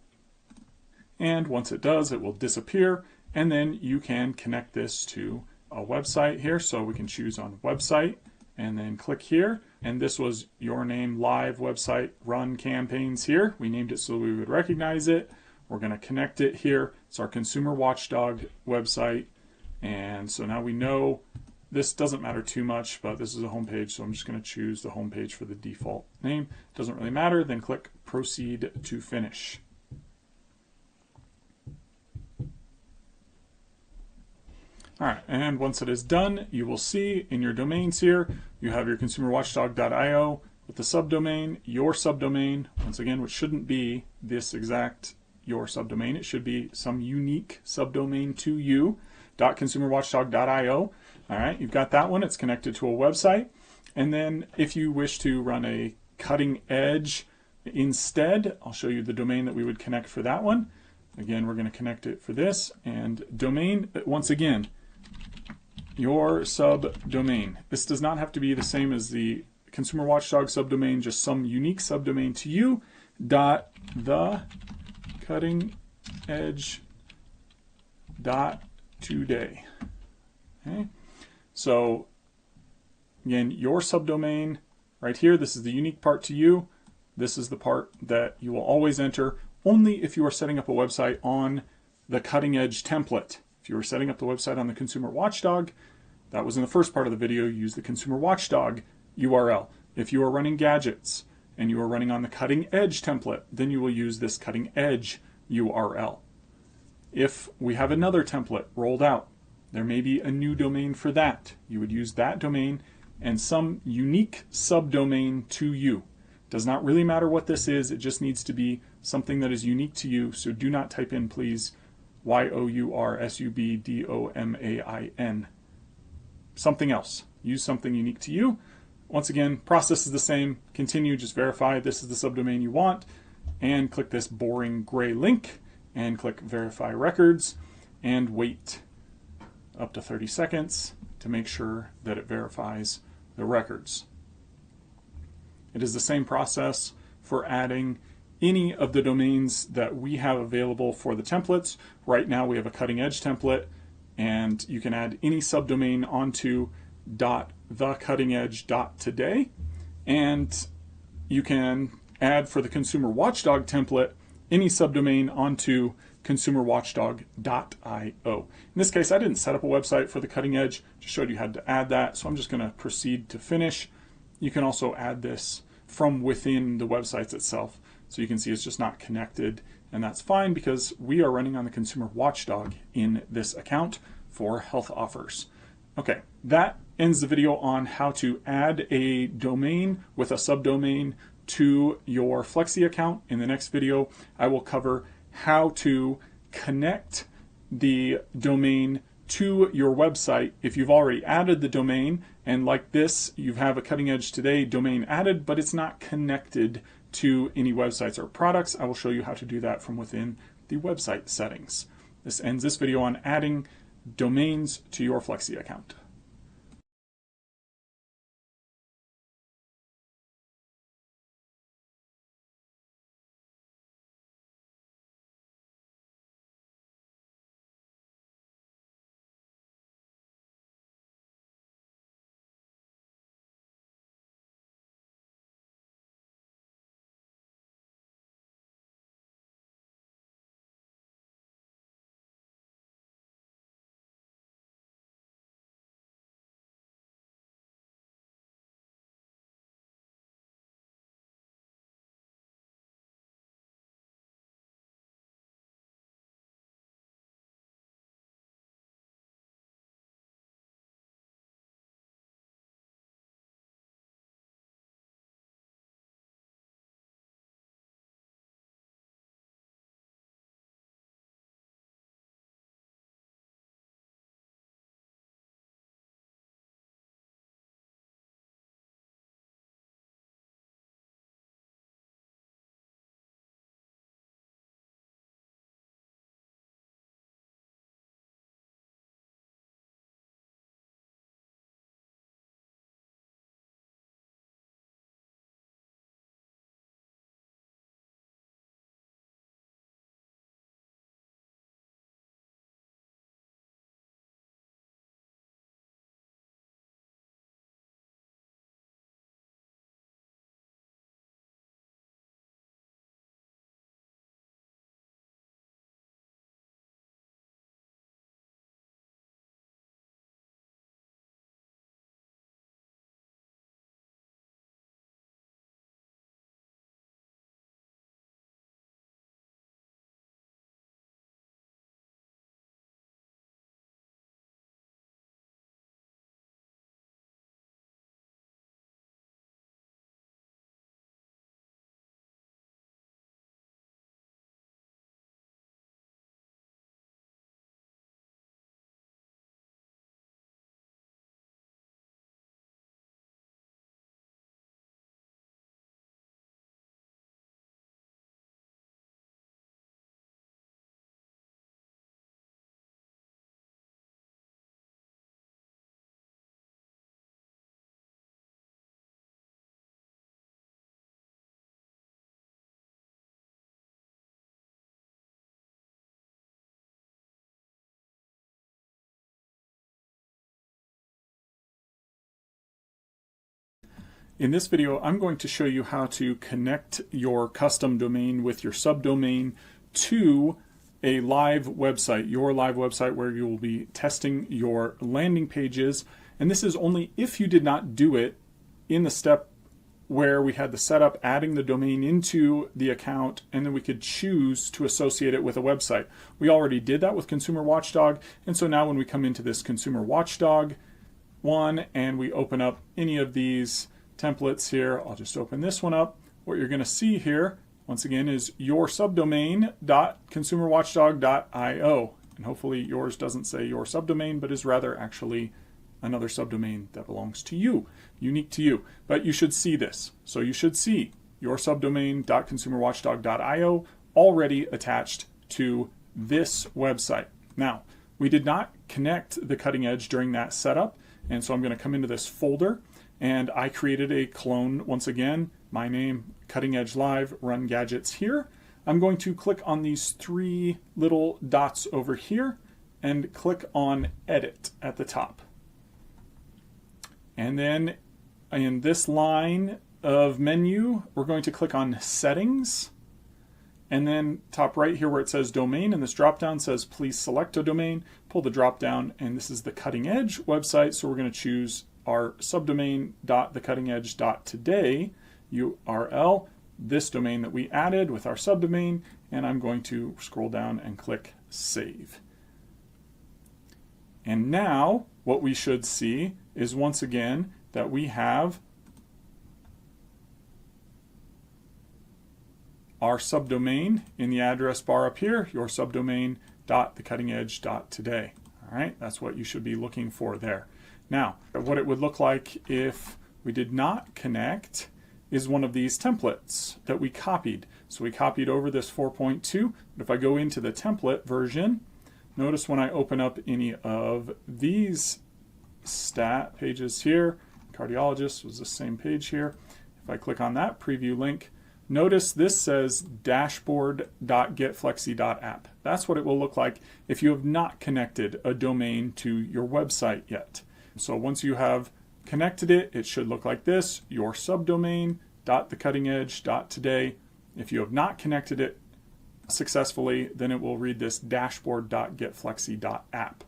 And once it does, it will disappear. And then you can connect this to a website here. So we can choose on website and then click here. And this was your name live website run campaigns here. We named it so we would recognize it. We're going to connect it here. It's our consumer watchdog website. And so now we know this doesn't matter too much, but this is a home page. So I'm just going to choose the home page for the default name. Doesn't really matter. Then click proceed to finish. All right, and once it is done, you will see in your domains here, you have your consumerwatchdog.io with the subdomain, your subdomain, once again, which shouldn't be this exact your subdomain. It should be some unique subdomain to you, .consumerwatchdog.io. All right, you've got that one. It's connected to a website. And then if you wish to run a cutting edge instead, I'll show you the domain that we would connect for that one. Again, we're going to connect it for this. And domain, once again, your subdomain. This does not have to be the same as the consumer watchdog subdomain, just some unique subdomain to you. The cutting edge today. Okay. So again, your subdomain right here. This is the unique part to you. This is the part that you will always enter only if you are setting up a website on the cutting edge template. If you were setting up the website on the consumer watchdog, that was in the first part of the video, use the consumer watchdog URL. If you are running gadgets and you are running on the cutting edge template, then you will use this cutting edge URL. If we have another template rolled out, there may be a new domain for that. You would use that domain and some unique subdomain to you. Does not really matter what this is, it just needs to be something that is unique to you. So do not type in, please, YOURSUBDOMAIN. Something else. Use something unique to you. Once again, process is the same. Continue, just verify this is the subdomain you want, and click this boring gray link, and click Verify Records, and wait up to 30 seconds to make sure that it verifies the records. It is the same process for adding any of the domains that we have available for the templates. Right now we have a cutting edge template, and you can add any subdomain onto .thecuttingedge.today, and you can add for the Consumer Watchdog template any subdomain onto consumerwatchdog.io. In this case, I didn't set up a website for the cutting edge, just showed you how to add that, so I'm just going to proceed to finish. You can also add this from within the websites itself, so you can see it's just not connected, and that's fine because we are running on the Consumer Watchdog in this account for health offers. Okay, that ends the video on how to add a domain with a subdomain to your Flexi account. In the next video, I will cover how to connect the domain to your website if you've already added the domain, and like this, you have a Cutting Edge Today domain added, but it's not connected to any websites or products. I will show you how to do that from within the website settings. This ends this video on adding domains to your Flexi account. In this video, I'm going to show you how to connect your custom domain with your subdomain to a live website, your live website where you will be testing your landing pages. And this is only if you did not do it in the step where we had the setup, adding the domain into the account, and then we could choose to associate it with a website. We already did that with Consumer Watchdog, and so now when we come into this Consumer Watchdog one and we open up any of these templates here, I'll just open this one up. What you're going to see here, once again, is your subdomain.consumerwatchdog.io. And hopefully yours doesn't say your subdomain, but is rather actually another subdomain that belongs to you, unique to you. But you should see this. So you should see your subdomain.consumerwatchdog.io already attached to this website. Now, we did not connect the cutting edge during that setup, and so I'm going to come into this folder, and I created a clone once again, my name, Cutting Edge Live, Run Gadgets here. I'm going to click on these three little dots over here and click on Edit at the top. And then in this line of menu, we're going to click on Settings. And then top right here where it says Domain, and this drop down says please select a domain. Pull the drop down, and this is the Cutting Edge website, so we're going to choose our subdomain.thecuttingedge.today URL, this domain that we added with our subdomain, and I'm going to scroll down and click Save. And now what we should see is once again that we have our subdomain in the address bar up here, your subdomain.thecuttingedge.today. All right, that's what you should be looking for there. Now, what it would look like if we did not connect is one of these templates that we copied. So we copied over this 4.2, but if I go into the template version, notice when I open up any of these stat pages here, cardiologist was the same page here. If I click on that preview link, notice this says dashboard.getflexi.app. That's what it will look like if you have not connected a domain to your website yet. So once you have connected it, it should look like this, your subdomain.thecuttingedge.today. If you have not connected it successfully, then it will read this dashboard.getflexi.app,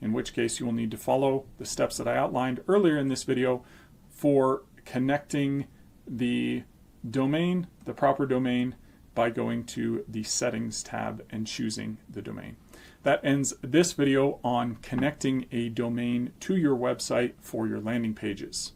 in which case you will need to follow the steps that I outlined earlier in this video for connecting the domain, the proper domain, by going to the Settings tab and choosing the domain. That ends this video on connecting a domain to your website for your landing pages.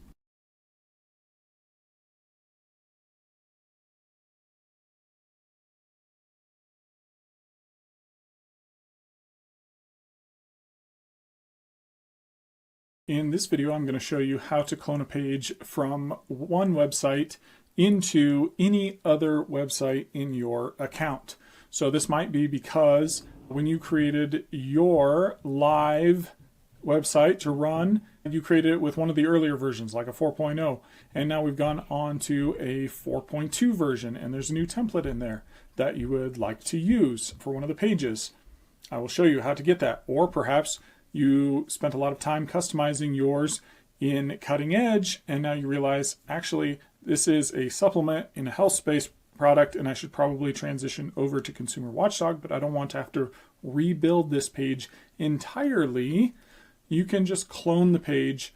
In this video, I'm going to show you how to clone a page from one website into any other website in your account. So this might be because when you created your live website to run, you created it with one of the earlier versions, like a 4.0, and now we've gone on to a 4.2 version, and there's a new template in there that you would like to use for one of the pages. I will show you how to get that, or perhaps you spent a lot of time customizing yours in Cutting Edge, and now you realize, actually, this is a supplement in a health space product, and I should probably transition over to Consumer Watchdog, but I don't want to have to rebuild this page entirely. You can just clone the page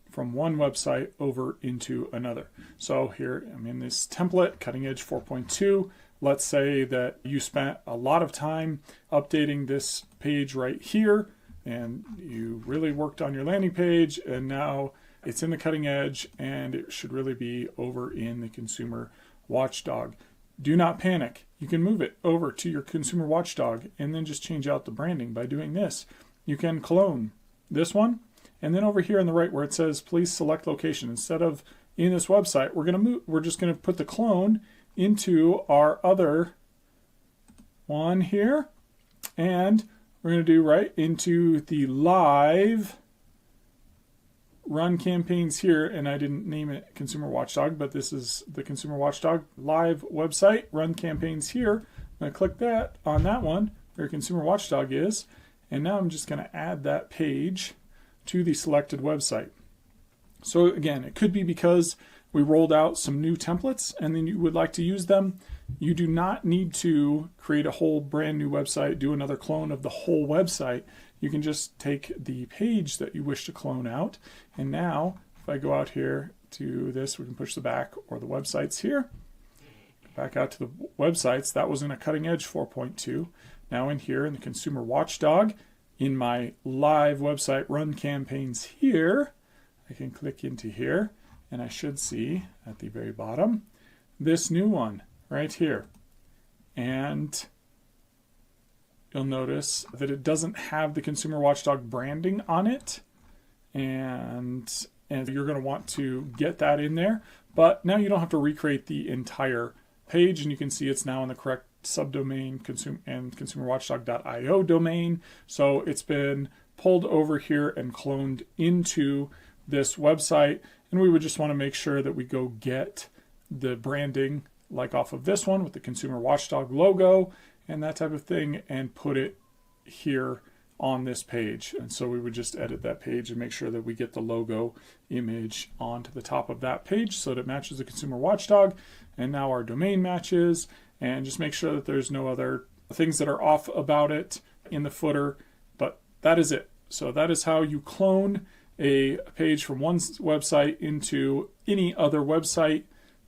from one website over into another. So here I'm in this template, Cutting Edge 4.2. Let's say that you spent a lot of time updating this page right here, and you really worked on your landing page, and now it's in the Cutting Edge, and it should really be over in the Consumer Watchdog. Do not panic. You can move it over to your Consumer Watchdog and then just change out the branding by doing this. You can clone this one, and then over here on the right where it says please select location, instead of in this website, we're just going to put the clone into our other one here, and we're going to do right into the live run campaigns here, and I didn't name it Consumer Watchdog, but this is the Consumer Watchdog live website, run campaigns here. I'm going to click that on that one where Consumer Watchdog is, and now I'm just going to add that page to the selected website. So again, it could be because we rolled out some new templates and then you would like to use them. You do not need to create a whole brand new website, do another clone of the whole website. You can just take the page that you wish to clone out. And now, if I go out here to this, we can push the back or the websites here. Back out to the websites. That was in a Cutting Edge 4.2. Now in here in the Consumer Watchdog, in my live website run campaigns here, I can click into here, and I should see at the very bottom this new one right here. And you'll notice that it doesn't have the Consumer Watchdog branding on it. and you're going to want to get that in there. But now you don't have to recreate the entire page, and you can see it's now in the correct subdomain consumerwatchdog.io domain. So it's been pulled over here and cloned into this website, and we would just want to make sure that we go get the branding like off of this one with the Consumer Watchdog logo and that type of thing, and put it here on this page. And so we would just edit that page and make sure that we get the logo image onto the top of that page so that it matches the Consumer Watchdog. And now our domain matches, and just make sure that there's no other things that are off about it in the footer. But that is it. So that is how you clone a page from one website into any other website.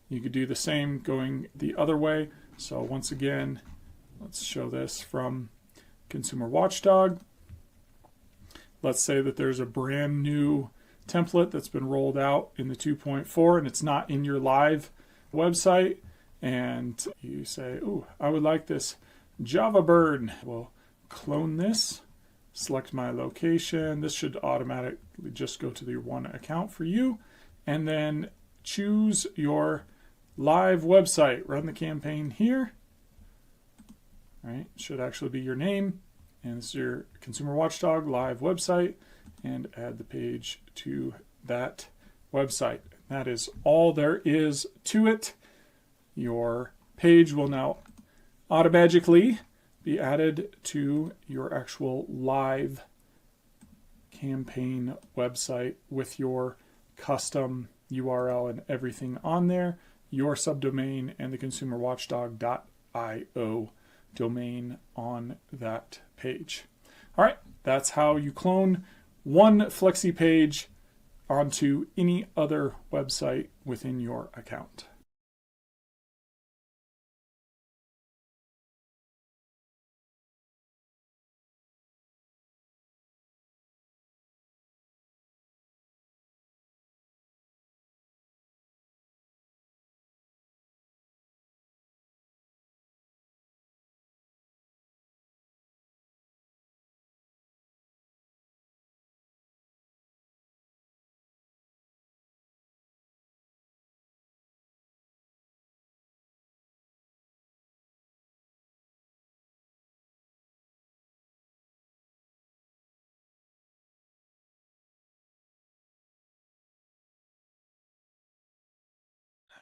You could do the same going the other way. So once again, let's show this from Consumer Watchdog. Let's say that there's a brand new template that's been rolled out in the 2.4 and it's not in your live website. And you say, ooh, I would like this Java bird. We'll clone this, select my location. This should automatically just go to the one account for you. And then choose your live website. Run the campaign here. All right, should actually be your name. And this is your Consumer Watchdog live website, and add the page to that website. That is all there is to it. Your page will now automatically be added to your actual live campaign website with your custom URL and everything on there, your subdomain, and the consumerwatchdog.io domain on that page. All right, that's how you clone one Flexi page onto any other website within your account.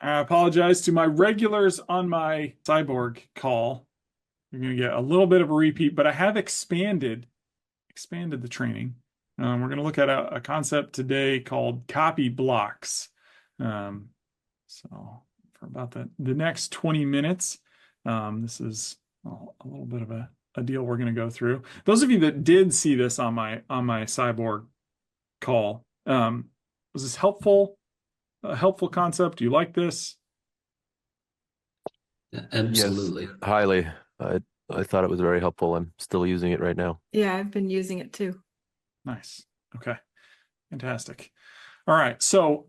I apologize to my regulars on my Cyborg call. You're going to get a little bit of a repeat, but I have expanded the training. We're going to look at a concept today called copy blocks. So for about the next 20 minutes, this is a little bit of a deal we're going to go through. Those of you that did see this on my Cyborg call, was this helpful? A helpful concept? Do you like this? Absolutely. Yes, highly. I thought it was very helpful. I'm still using it right now. Yeah, I've been using it too. Nice. Okay. Fantastic. All right. So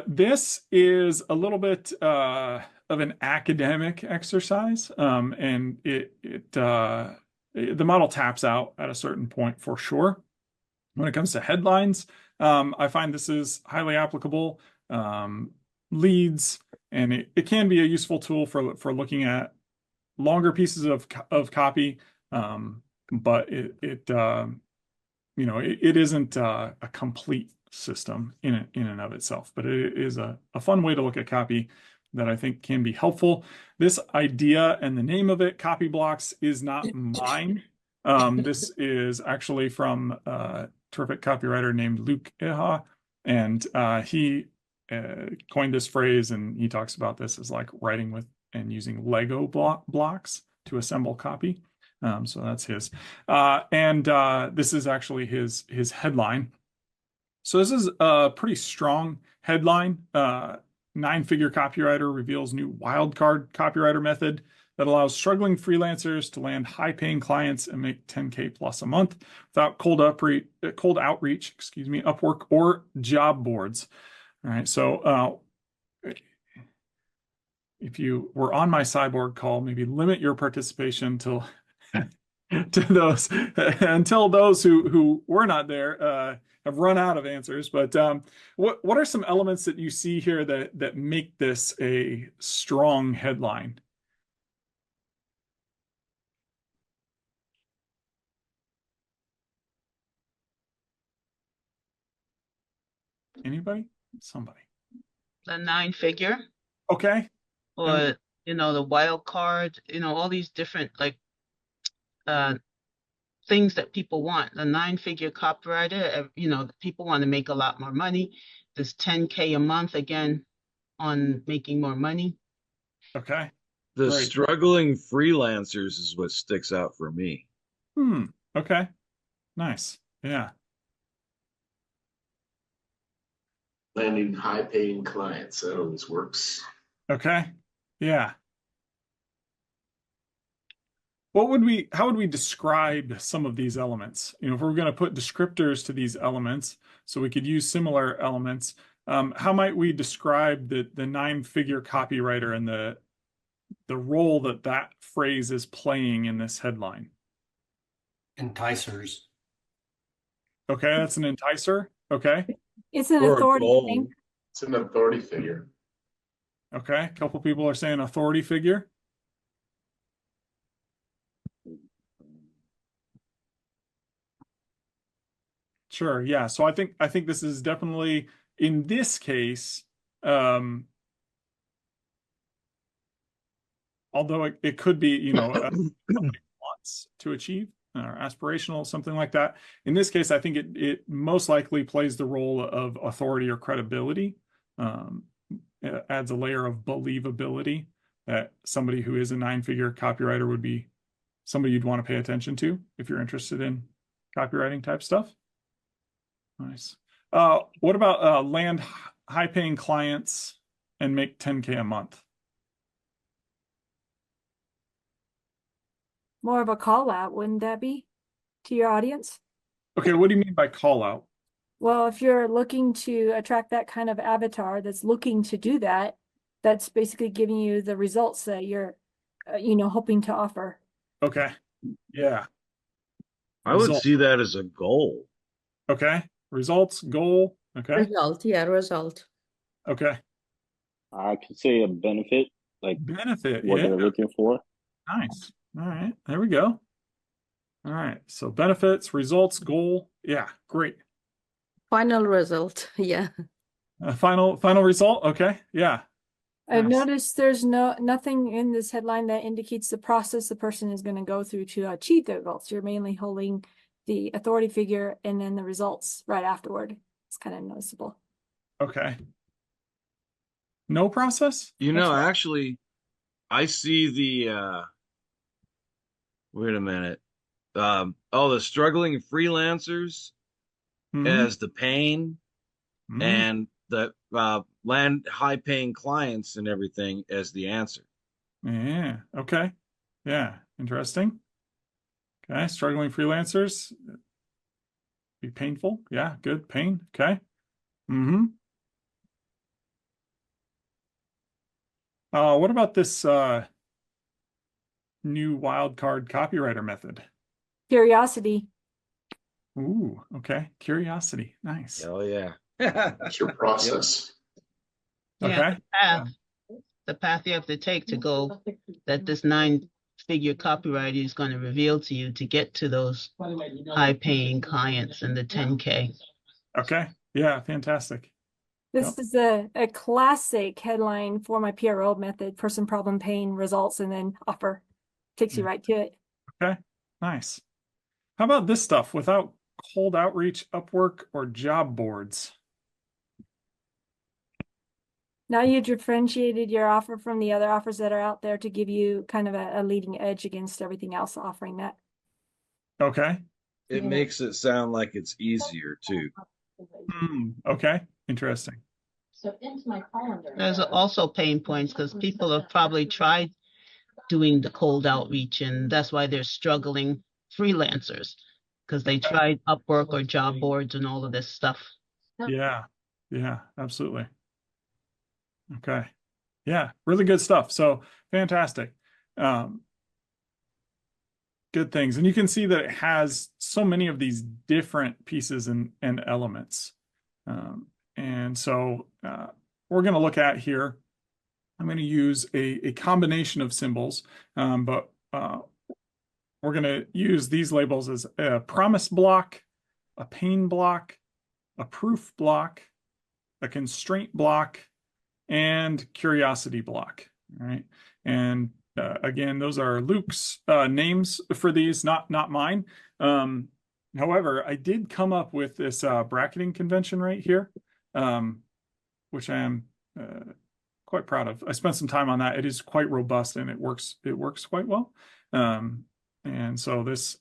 this is a little bit of an academic exercise, and the model taps out at a certain point for sure. When it comes to headlines, I find this is highly applicable. Leads, and it can be a useful tool for looking at longer pieces of copy, but it isn't a complete system in and of itself, but it is a fun way to look at copy that I think can be helpful. This idea and the name of it, copy blocks, is not mine. This is actually from a terrific copywriter named Luke Eha, and he coined this phrase, and he talks about this as like writing with and using Lego blocks to assemble copy. So that's his. And this is actually his headline. So this is a pretty strong headline. Nine-figure copywriter reveals new wildcard copywriter method that allows struggling freelancers to land high-paying clients and make 10K plus a month without cold outreach, Upwork or job boards. All right, so if you were on my Cyborg call, maybe limit your participation to those until those who were not there I've run out of answers, but what are some elements that you see here that make this a strong headline? Anybody? Somebody. The 9-figure, Okay. or the wild card, all these different uh things that people want. The 9-figure copywriter, people want to make a lot more money. This 10K a month again on making more money. Okay. The Great. struggling freelancers is what sticks out for me. Okay. Nice. Yeah. Landing high-paying clients. That always works. Okay. Yeah. How would we describe some of these elements? If we're going to put descriptors to these elements, so we could use similar elements, how might we describe the 9-figure copywriter and the role that phrase is playing in this headline? Enticers. Okay, that's an enticer. Okay. It's an Or a authority goal. thing. It's an authority figure. Okay. A couple people are saying authority figure. Sure. Yeah. So I think this is definitely in this case, although it could be, somebody wants to achieve or aspirational, something like that. In this case, I think it most likely plays the role of authority or credibility. It adds a layer of believability that somebody who is a 9-figure copywriter would be somebody you'd want to pay attention to if you're interested in copywriting type stuff. Nice. What about land high-paying clients and make 10K a month? More of a call out, wouldn't that be, to your audience? Okay, what do you mean by call out? Well, if you're looking to attract that kind of avatar that's looking to do that, that's basically giving you the results that you're, hoping to offer. Okay. Yeah. I would Result. see that as a goal. Okay. Results, goal. Okay. Result, yeah, result. Okay. I could say a benefit, like Benefit. what Yeah. they're looking for. Nice. All right. There we go. All right. So benefits, results, goal. Yeah. Great. Final result, yeah. Final result. Okay. Yeah. I've Nice. noticed there's nothing in this headline that indicates the process the person is going to go through to achieve the results. You're mainly holding the authority figure and then the results right afterward. It's kind of noticeable. Okay. No process? Actually, I see the wait a minute. The struggling freelancers as the pain and the land high paying clients and everything as the answer. Yeah. Okay. Yeah. Interesting. Okay. Struggling freelancers. Be painful. Yeah. Good. Pain. Okay. What about this new wildcard copywriter method? Curiosity. Ooh, okay. Curiosity. Nice. Oh yeah. That's your process. Okay. The path you have to take to go that this 9-figure copywriter is going to reveal to you to get to those high-paying clients in the 10K. Okay. Yeah, fantastic. This is a classic headline for my PRO method: person, problem, pain, results, and then offer. Takes you right to it. Okay. Nice. How about this stuff without cold outreach, Upwork, or job boards? Now you differentiated your offer from the other offers that are out there to give you kind of a leading edge against everything else offering that. Okay. It makes it sound like it's easier too. Okay. Interesting. So into my calendar. There's also pain points because people have probably tried doing the cold outreach, and that's why they're struggling freelancers, because they tried Upwork or job boards and all of this stuff. Yeah. Yeah, absolutely. Okay. Yeah, really good stuff. So fantastic. good things. And you can see that it has so many of these different pieces and elements. And so we're going to look at here, I'm going to use a combination of symbols, but we're going to use these labels as a promise block, a pain block, a proof block, a constraint block, and curiosity block. All right. And again, those are Luke's names for these, not mine. However, I did come up with this bracketing convention right here, which I am quite proud of. I spent some time on that. It is quite robust and it works quite well. And so this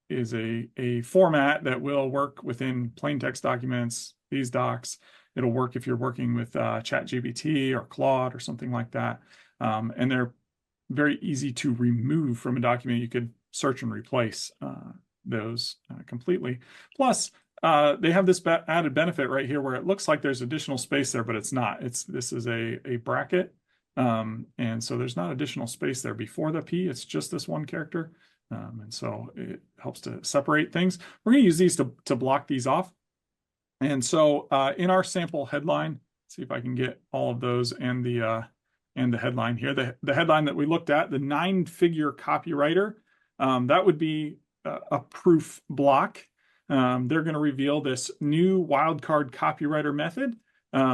is a format that will work within plain text documents, these docs. It'll work if you're working with ChatGPT or Claude or something like that. And they're very easy to remove from a document. You could search and replace those completely. Plus, they have this added benefit right here where it looks like there's additional space there, but it's not. This is a bracket. And so there's not additional space there before the P. It's just this one character. And so it helps to separate things. We're going to use these to block these off. And so in our sample headline, see if I can get all of those and the headline here. The headline that we looked at, the 9-figure copywriter, that would be a proof block. They're going to reveal this new wildcard copywriter method,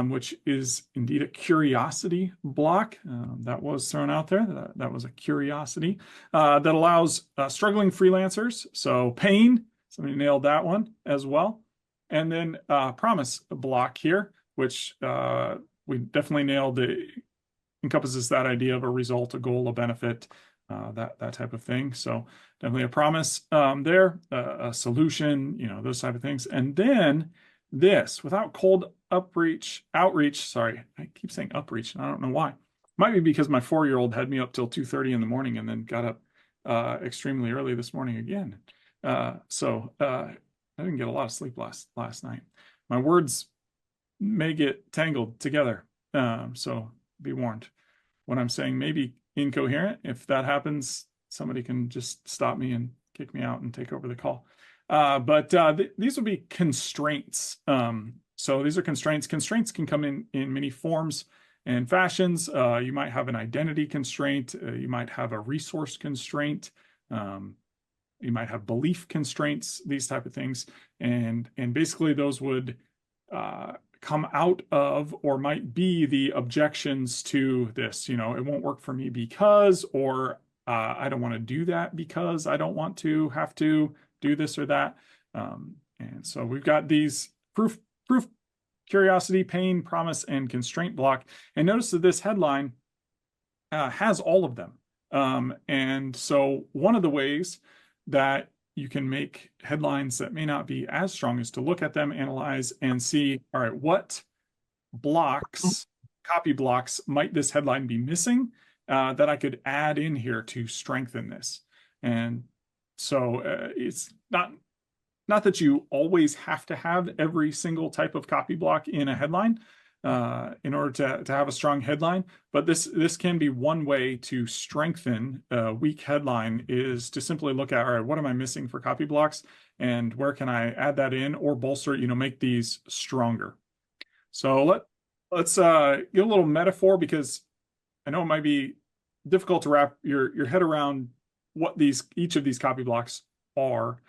which is indeed a curiosity block. That was thrown out there. That was a curiosity that allows struggling freelancers. So pain, somebody nailed that one as well. And then promise block here, which we definitely nailed. It encompasses that idea of a result, a goal, a benefit, that type of thing. So definitely a promise there, a solution, those type of things. And then this, without cold outreach, sorry, I keep saying outreach, and I don't know why. Might be because my 4-year-old had me up till 2:30 in the morning and then got up extremely early this morning again. So I didn't get a lot of sleep last night. My words may get tangled together, so be warned. When I'm saying maybe incoherent, if that happens, somebody can just stop me and kick me out and take over the call. But these will be constraints. So these are constraints. Constraints can come in many forms and fashions. You might have an identity constraint. You might have a resource constraint. You might have belief constraints, these type of things. And basically those would come out of or might be the objections to this. It won't work for me because, or I don't want to do that because I don't want to have to do this or that. And so we've got these proof, curiosity, pain, promise, and constraint block. And notice that this headline has all of them. And so one of the ways that you can make headlines that may not be as strong is to look at them, analyze, and see, all right, what blocks, copy blocks, might this headline be missing that I could add in here to strengthen this? And so it's not that you always have to have every single type of copy block in a headline in order to have a strong headline, but this can be one way to strengthen a weak headline, is to simply look at, all right, what am I missing for copy blocks and where can I add that in or bolster, make these stronger. So let's get a little metaphor, because I know it might be difficult to wrap your head around what each of these copy blocks are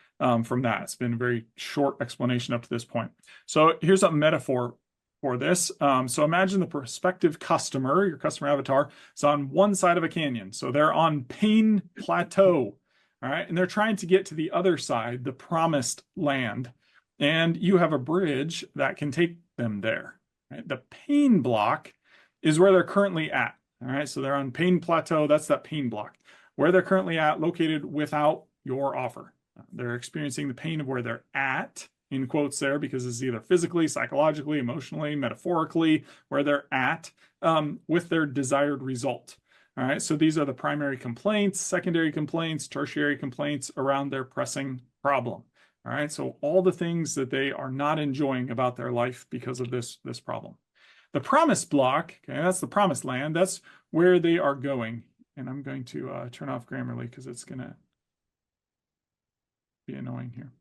from that. It's been a very short explanation up to this point. So here's a metaphor for this. So imagine the prospective customer, your customer avatar, is on one side of a canyon. So they're on Pain Plateau, all right? And they're trying to get to the other side, the promised land. And you have a bridge that can take them there. Right? The pain block is where they're currently at, all right? So they're on Pain Plateau, that's that pain block. Where they're currently at, located without your offer. They're experiencing the pain of where they're at, in quotes there, because it's either physically, psychologically, emotionally, metaphorically, where they're at with their desired result. All right, so these are the primary complaints, secondary complaints, tertiary complaints around their pressing problem. All right, so all the things that they are not enjoying about their life because of this problem. The promise block, okay, that's the promised land. That's where they are going. And I'm going to turn off Grammarly because it's going to be annoying here.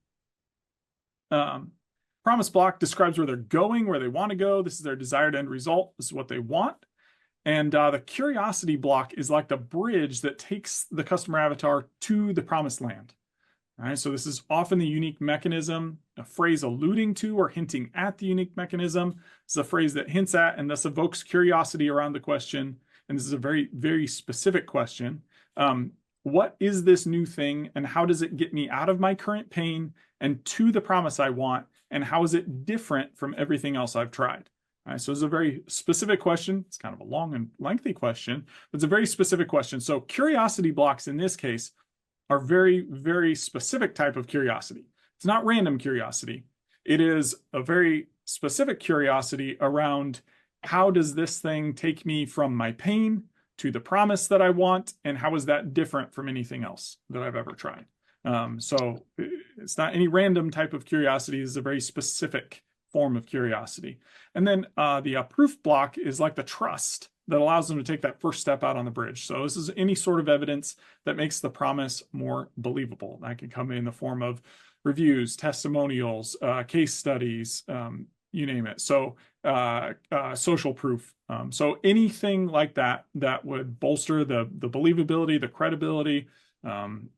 Promise block describes where they're going, where they want to go. This is their desired end result. This is what they want. And the curiosity block is like the bridge that takes the customer avatar to the promised land. All right, so this is often the unique mechanism, a phrase alluding to or hinting at the unique mechanism. It's a phrase that hints at and thus evokes curiosity around the question. And this is a very, very specific question. What is this new thing and how does it get me out of my current pain and to the promise I want? And how is it different from everything else I've tried? All right, so it's a very specific question. It's kind of a long and lengthy question, but it's a very specific question. So curiosity blocks in this case are very, very specific type of curiosity. It's not random curiosity. It is a very specific curiosity around how does this thing take me from my pain to the promise that I want, and how is that different from anything else that I've ever tried? So it's not any random type of curiosity. It's a very specific form of curiosity. And then the proof block is like the trust that allows them to take that first step out on the bridge. So this is any sort of evidence that makes the promise more believable. That can come in the form of reviews, testimonials, case studies, you name it. So social proof. So anything like that that would bolster the believability, the credibility,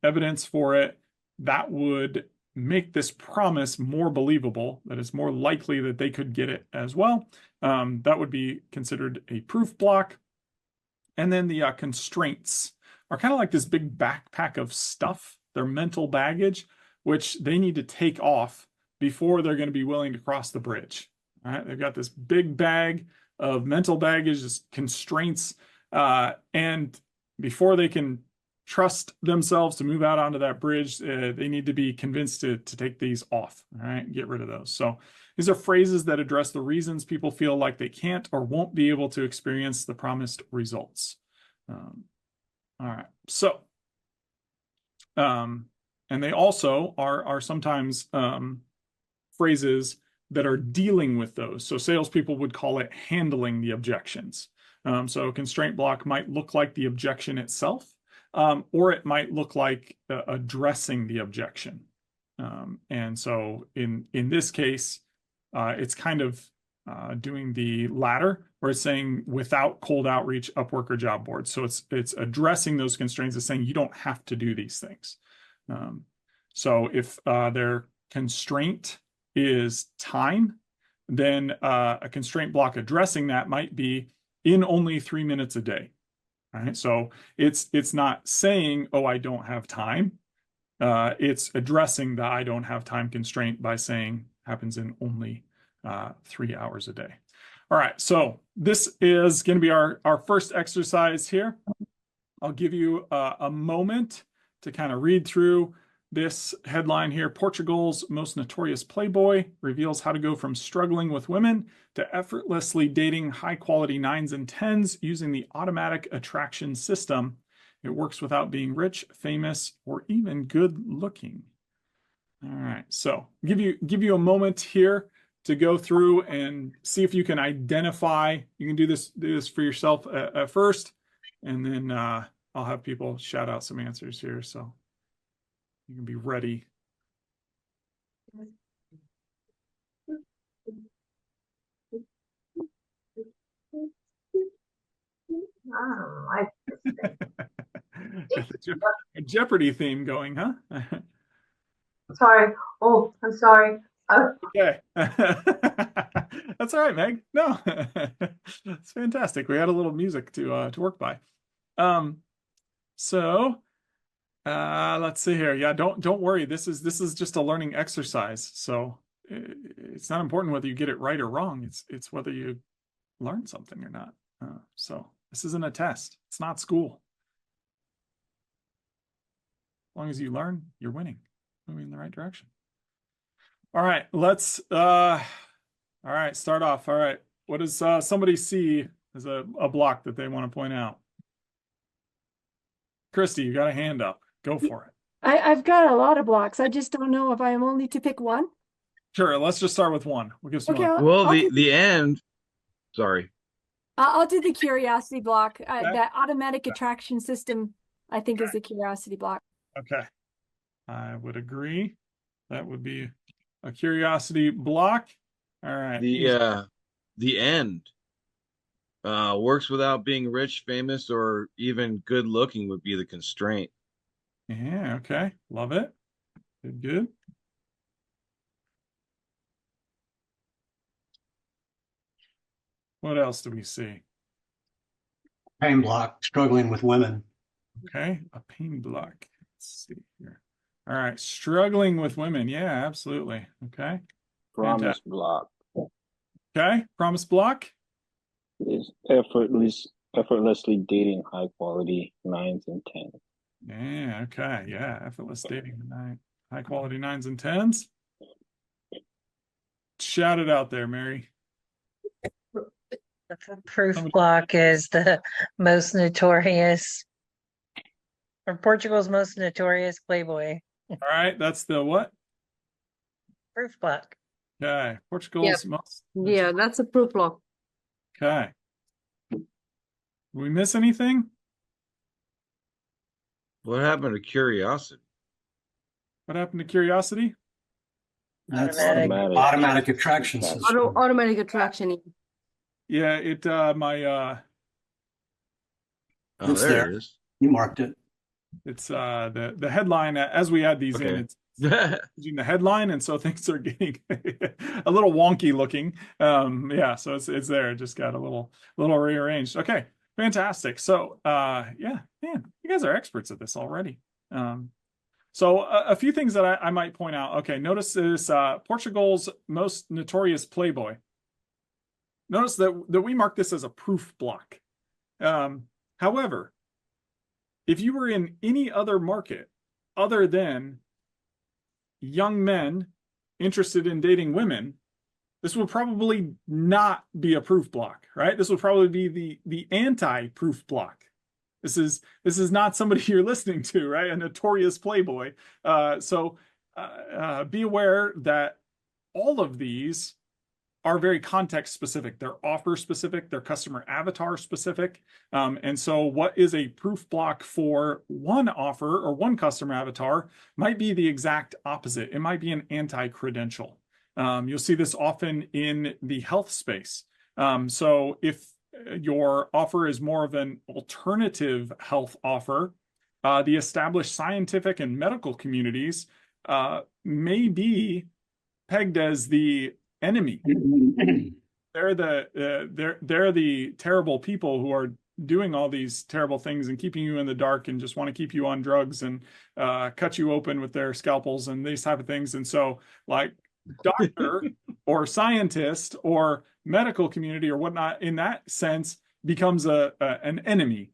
evidence for it, that would make this promise more believable, that it's more likely that they could get it as well. That would be considered a proof block. And then the constraints are kind of like this big backpack of stuff, their mental baggage, which they need to take off before they're going to be willing to cross the bridge. All right, they've got this big bag of mental baggage, just constraints, and before they can trust themselves to move out onto that bridge, they need to be convinced to take these off. All right, get rid of those. So these are phrases that address the reasons people feel like they can't or won't be able to experience the promised results. All right, so and they also are sometimes phrases that are dealing with those. So salespeople would call it handling the objections. So a constraint block might look like the objection itself, or it might look like addressing the objection. And so in this case, it's kind of doing the latter, where it's saying without cold outreach, Upwork, or job boards. So it's addressing those constraints. It's saying you don't have to do these things. So if their constraint is time, then a constraint block addressing that might be in only 3 minutes a day. All right, so it's not saying, oh, I don't have time. It's addressing the I don't have time constraint by saying happens in only 3 hours a day. All right, so this is going to be our first exercise here. I'll give you a moment to kind of read through this headline here. Portugal's most notorious playboy reveals how to go from struggling with women to effortlessly dating high-quality 9s and 10s using the automatic attraction system. It works without being rich, famous, or even good-looking. All right, so give you a moment here to go through and see if you can identify. You can do this for yourself at first, and then I'll have people shout out some answers here, so you can be ready. I Got the Jeopardy theme going, huh? sorry. Oh, I'm sorry. Okay. That's all right, Meg. No, it's fantastic. We had a little music to work by. So let's see here. Yeah, don't worry. This is just a learning exercise. So it's not important whether you get it right or wrong. It's whether you learn something or not. So this isn't a test. It's not school. As long as you learn, you're winning, moving in the right direction. All right, let's all right, start off. All right, what does somebody see as a block that they want to point out? Christy, you got a hand up. Go for it. I've got a lot of blocks. I just don't know if I am only to pick one. Sure, let's just start with one. We'll give some. Okay, Well, the end. Sorry. I'll do the curiosity block. That automatic attraction system, I think, is the curiosity block. Okay. I would agree. That would be a curiosity block. All right. The end. Works without being rich, famous, or even good looking would be the constraint. Yeah, okay. Love it. Good, good. What else do we see? Pain block, struggling with women. Okay, a pain block. Let's see here. All right, struggling with women. Yeah, absolutely. Okay. Promise block Okay, promise block. is effortlessly dating high quality 9s and 10s. Yeah, okay. Yeah, effortless dating high quality 9s and 10s. Shout it out there, Mary. The proof Somebody- block is the most notorious, or Portugal's most notorious playboy. All right, that's the what? Proof block. Okay, Portugal's Yeah. most. Yeah, that's a proof block. Okay. Did we miss anything? What happened to curiosity? What happened to curiosity? That's Automatic. automatic attraction system. Automatic attraction. Yeah, it my Oh, It's there there. it is. You marked it. it's the headline as we add these in, Okay. it's using the headline, and so things are getting a little wonky looking. Yeah, so it's there. It just got a little rearranged. Okay, fantastic. So yeah, man, you guys are experts at this already. So a few things that I might point out. Okay, notice this Portugal's most notorious playboy. Notice that we mark this as a proof block. However, if you were in any other market other than young men interested in dating women, this would probably not be a proof block, right? This would probably be the anti-proof block. This is not somebody you're listening to, right? A notorious playboy. So be aware that all of these are very context specific. They're offer specific, they're customer avatar specific. And so what is a proof block for one offer or one customer avatar might be the exact opposite. It might be an anti-credential. You'll see this often in the health space. So if your offer is more of an alternative health offer, the established scientific and medical communities may be pegged as the enemy. They're the terrible people who are doing all these terrible things and keeping you in the dark and just want to keep you on drugs and cut you open with their scalpels and these type of things. And so, like, doctor or scientist or medical community or whatnot in that sense becomes an enemy,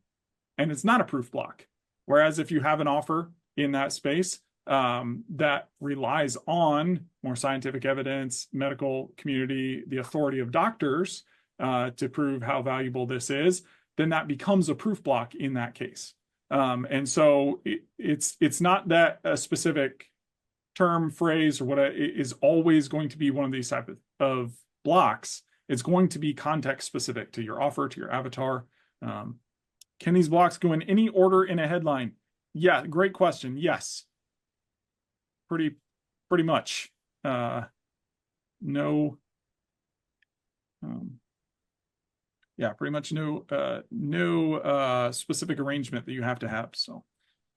and it's not a proof block. Whereas if you have an offer in that space that relies on more scientific evidence, medical community, the authority of doctors to prove how valuable this is, then that becomes a proof block in that case. And so it's not that a specific term, phrase, or what is always going to be one of these type of blocks. It's going to be context specific to your offer, to your avatar. Can these blocks go in any order in a headline? Yeah, great question. Yes. Pretty much. No. Yeah, pretty much no specific arrangement that you have to have. So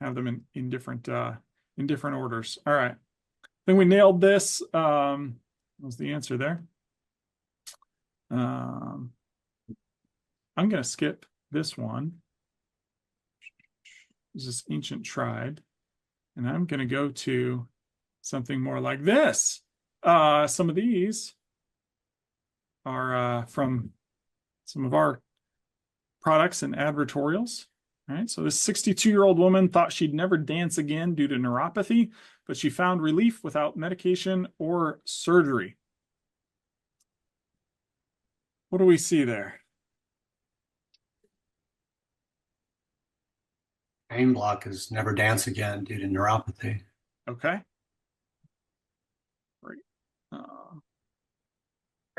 have them in different orders. All right. I think we nailed this. What was the answer there? I'm going to skip this one. This is ancient tribe. And I'm going to go to something more like this. Some of these are from some of our products and advertorials. All right, so this 62-year-old woman thought she'd never dance again due to neuropathy, but she found relief without medication or surgery. What do we see there? Pain block is never dance again due to neuropathy. Okay. Great.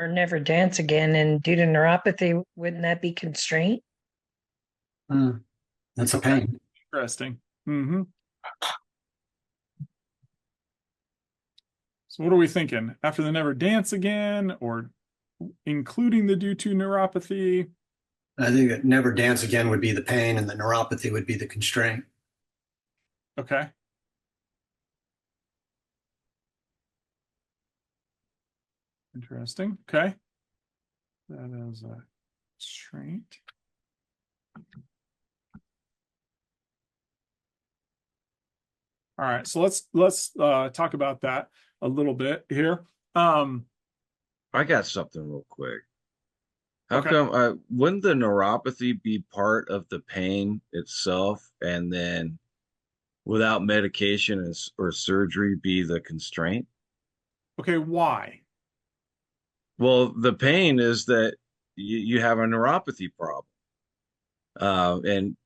Or never dance again, and due to neuropathy, wouldn't that be constraint? That's a pain. Interesting. Mm-hmm. So what are we thinking? After the never dance again, or including the due to neuropathy? I think that never dance again would be the pain and the neuropathy would be the constraint. Okay. Interesting. Okay. That is a constraint. All right, so let's talk about that a little bit here. I got something real quick. How Okay. come wouldn't the neuropathy be part of the pain itself, and then without medication or surgery be the constraint? Okay, why? Well, the pain is that you have a neuropathy problem. And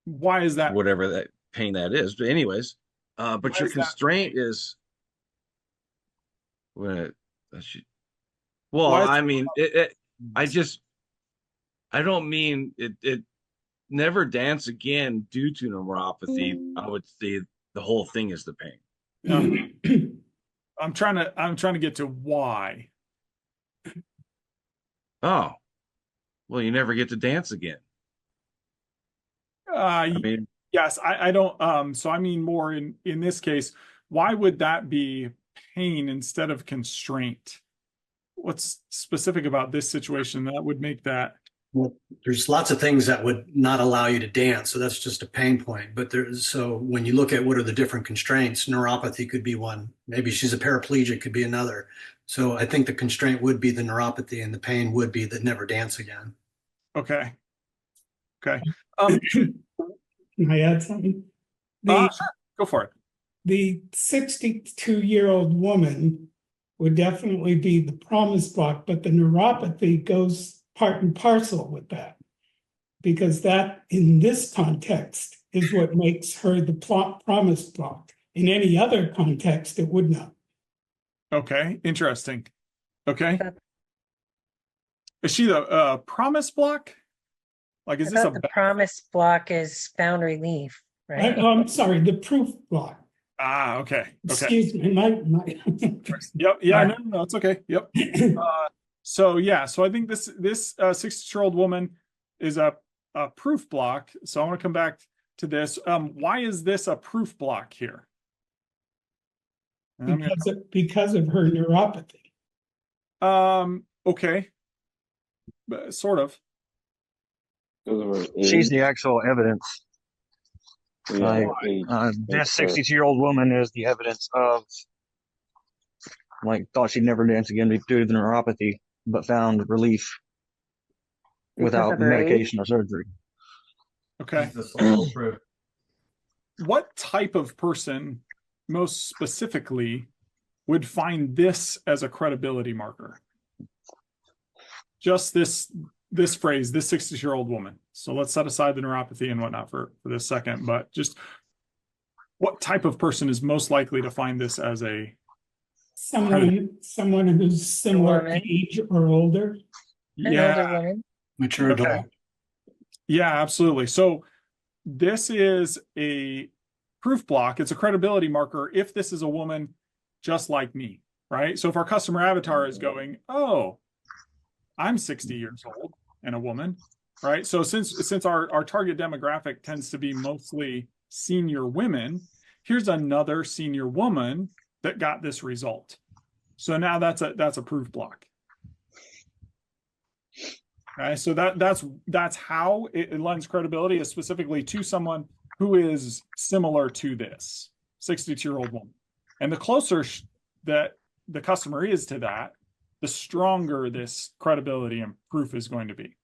Why is that? whatever that pain that is. But anyways, Why but your is that? constraint is when well, Why is I mean, I don't mean it never dance again due to neuropathy. I would say the whole thing is the pain. I'm trying to get to why. Oh, well, you never get to dance again. I mean, Yes, I don't so I mean more in this case, why would that be pain instead of constraint? What's specific about this situation that would make that? Well, there's lots of things that would not allow you to dance, so that's just a pain point. But so when you look at what are the different constraints, neuropathy could be one. Maybe she's a paraplegic, could be another. So I think the constraint would be the neuropathy, and the pain would be the never dance again. Okay. Okay. Can I add something? Sure. Go for it. The 62-year-old woman would definitely be the promise block, but the neuropathy goes part and parcel with that, because that, in this context, is what makes her the promise block. In any other context, it would not. Okay, interesting. Okay. Is she the promise block? Like, is this the promise block is found relief, right? I'm sorry, the proof block. Okay. Okay. Excuse me, my Yep. Yeah. No, it's okay. Yep. So I think this 60-year-old woman is a proof block. So I want to come back to this. Why is this a proof block here? Because of her neuropathy. Okay. Sort of. She's the actual evidence. Yeah, This 62-year-old woman is the evidence of, thought she'd never dance again due to the neuropathy, but found relief without medication or surgery. Okay. What type of person most specifically would find this as a credibility marker? Just this phrase, this 60-year-old woman. So let's set aside the neuropathy and whatnot for this second, but just what type of person is most likely to find this as a someone who's similar age or older? Yeah. Mature adult. Yeah, absolutely. So this is a proof block. It's a credibility marker if this is a woman just like me, right? So if our customer avatar is going, oh, I'm 60 years old and a woman, right? So since our target demographic tends to be mostly senior women, here's another senior woman that got this result. So now that's a proof block. Okay, so that's how it lends credibility, is specifically to someone who is similar to this 62-year-old woman. And the closer that the customer is to that, the stronger this credibility and proof is going to be.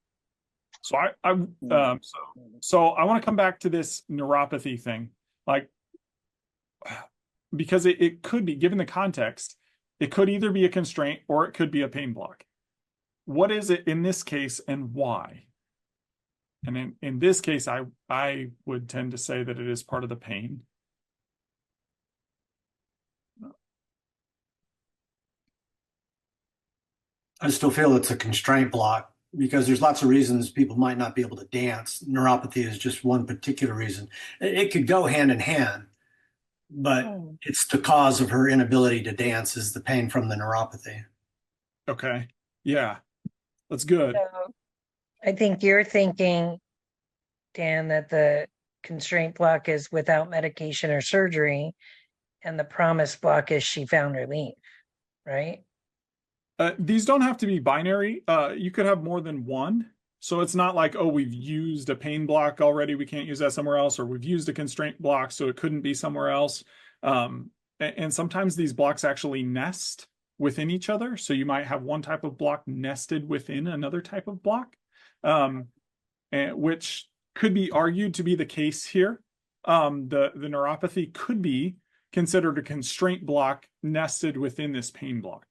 So I want to come back to this neuropathy thing, because it could be, given the context, it could either be a constraint or it could be a pain block. What is it in this case and why? And in this case, I would tend to say that it is part of the pain. I still feel it's a constraint block because there's lots of reasons people might not be able to dance. Neuropathy is just one particular reason. It could go hand in hand. but it's the cause of her inability to dance is the pain from the neuropathy. Okay. Yeah, that's good. So I think you're thinking, Dan, that the constraint block is without medication or surgery, and the promise block is she found relief, right? These don't have to be binary. You could have more than one. So it's not like, oh, we've used a pain block already, we can't use that somewhere else, or we've used a constraint block, so it couldn't be somewhere else. And sometimes these blocks actually nest within each other. So you might have one type of block nested within another type of block, which could be argued to be the case here. The neuropathy could be considered a constraint block nested within this pain block.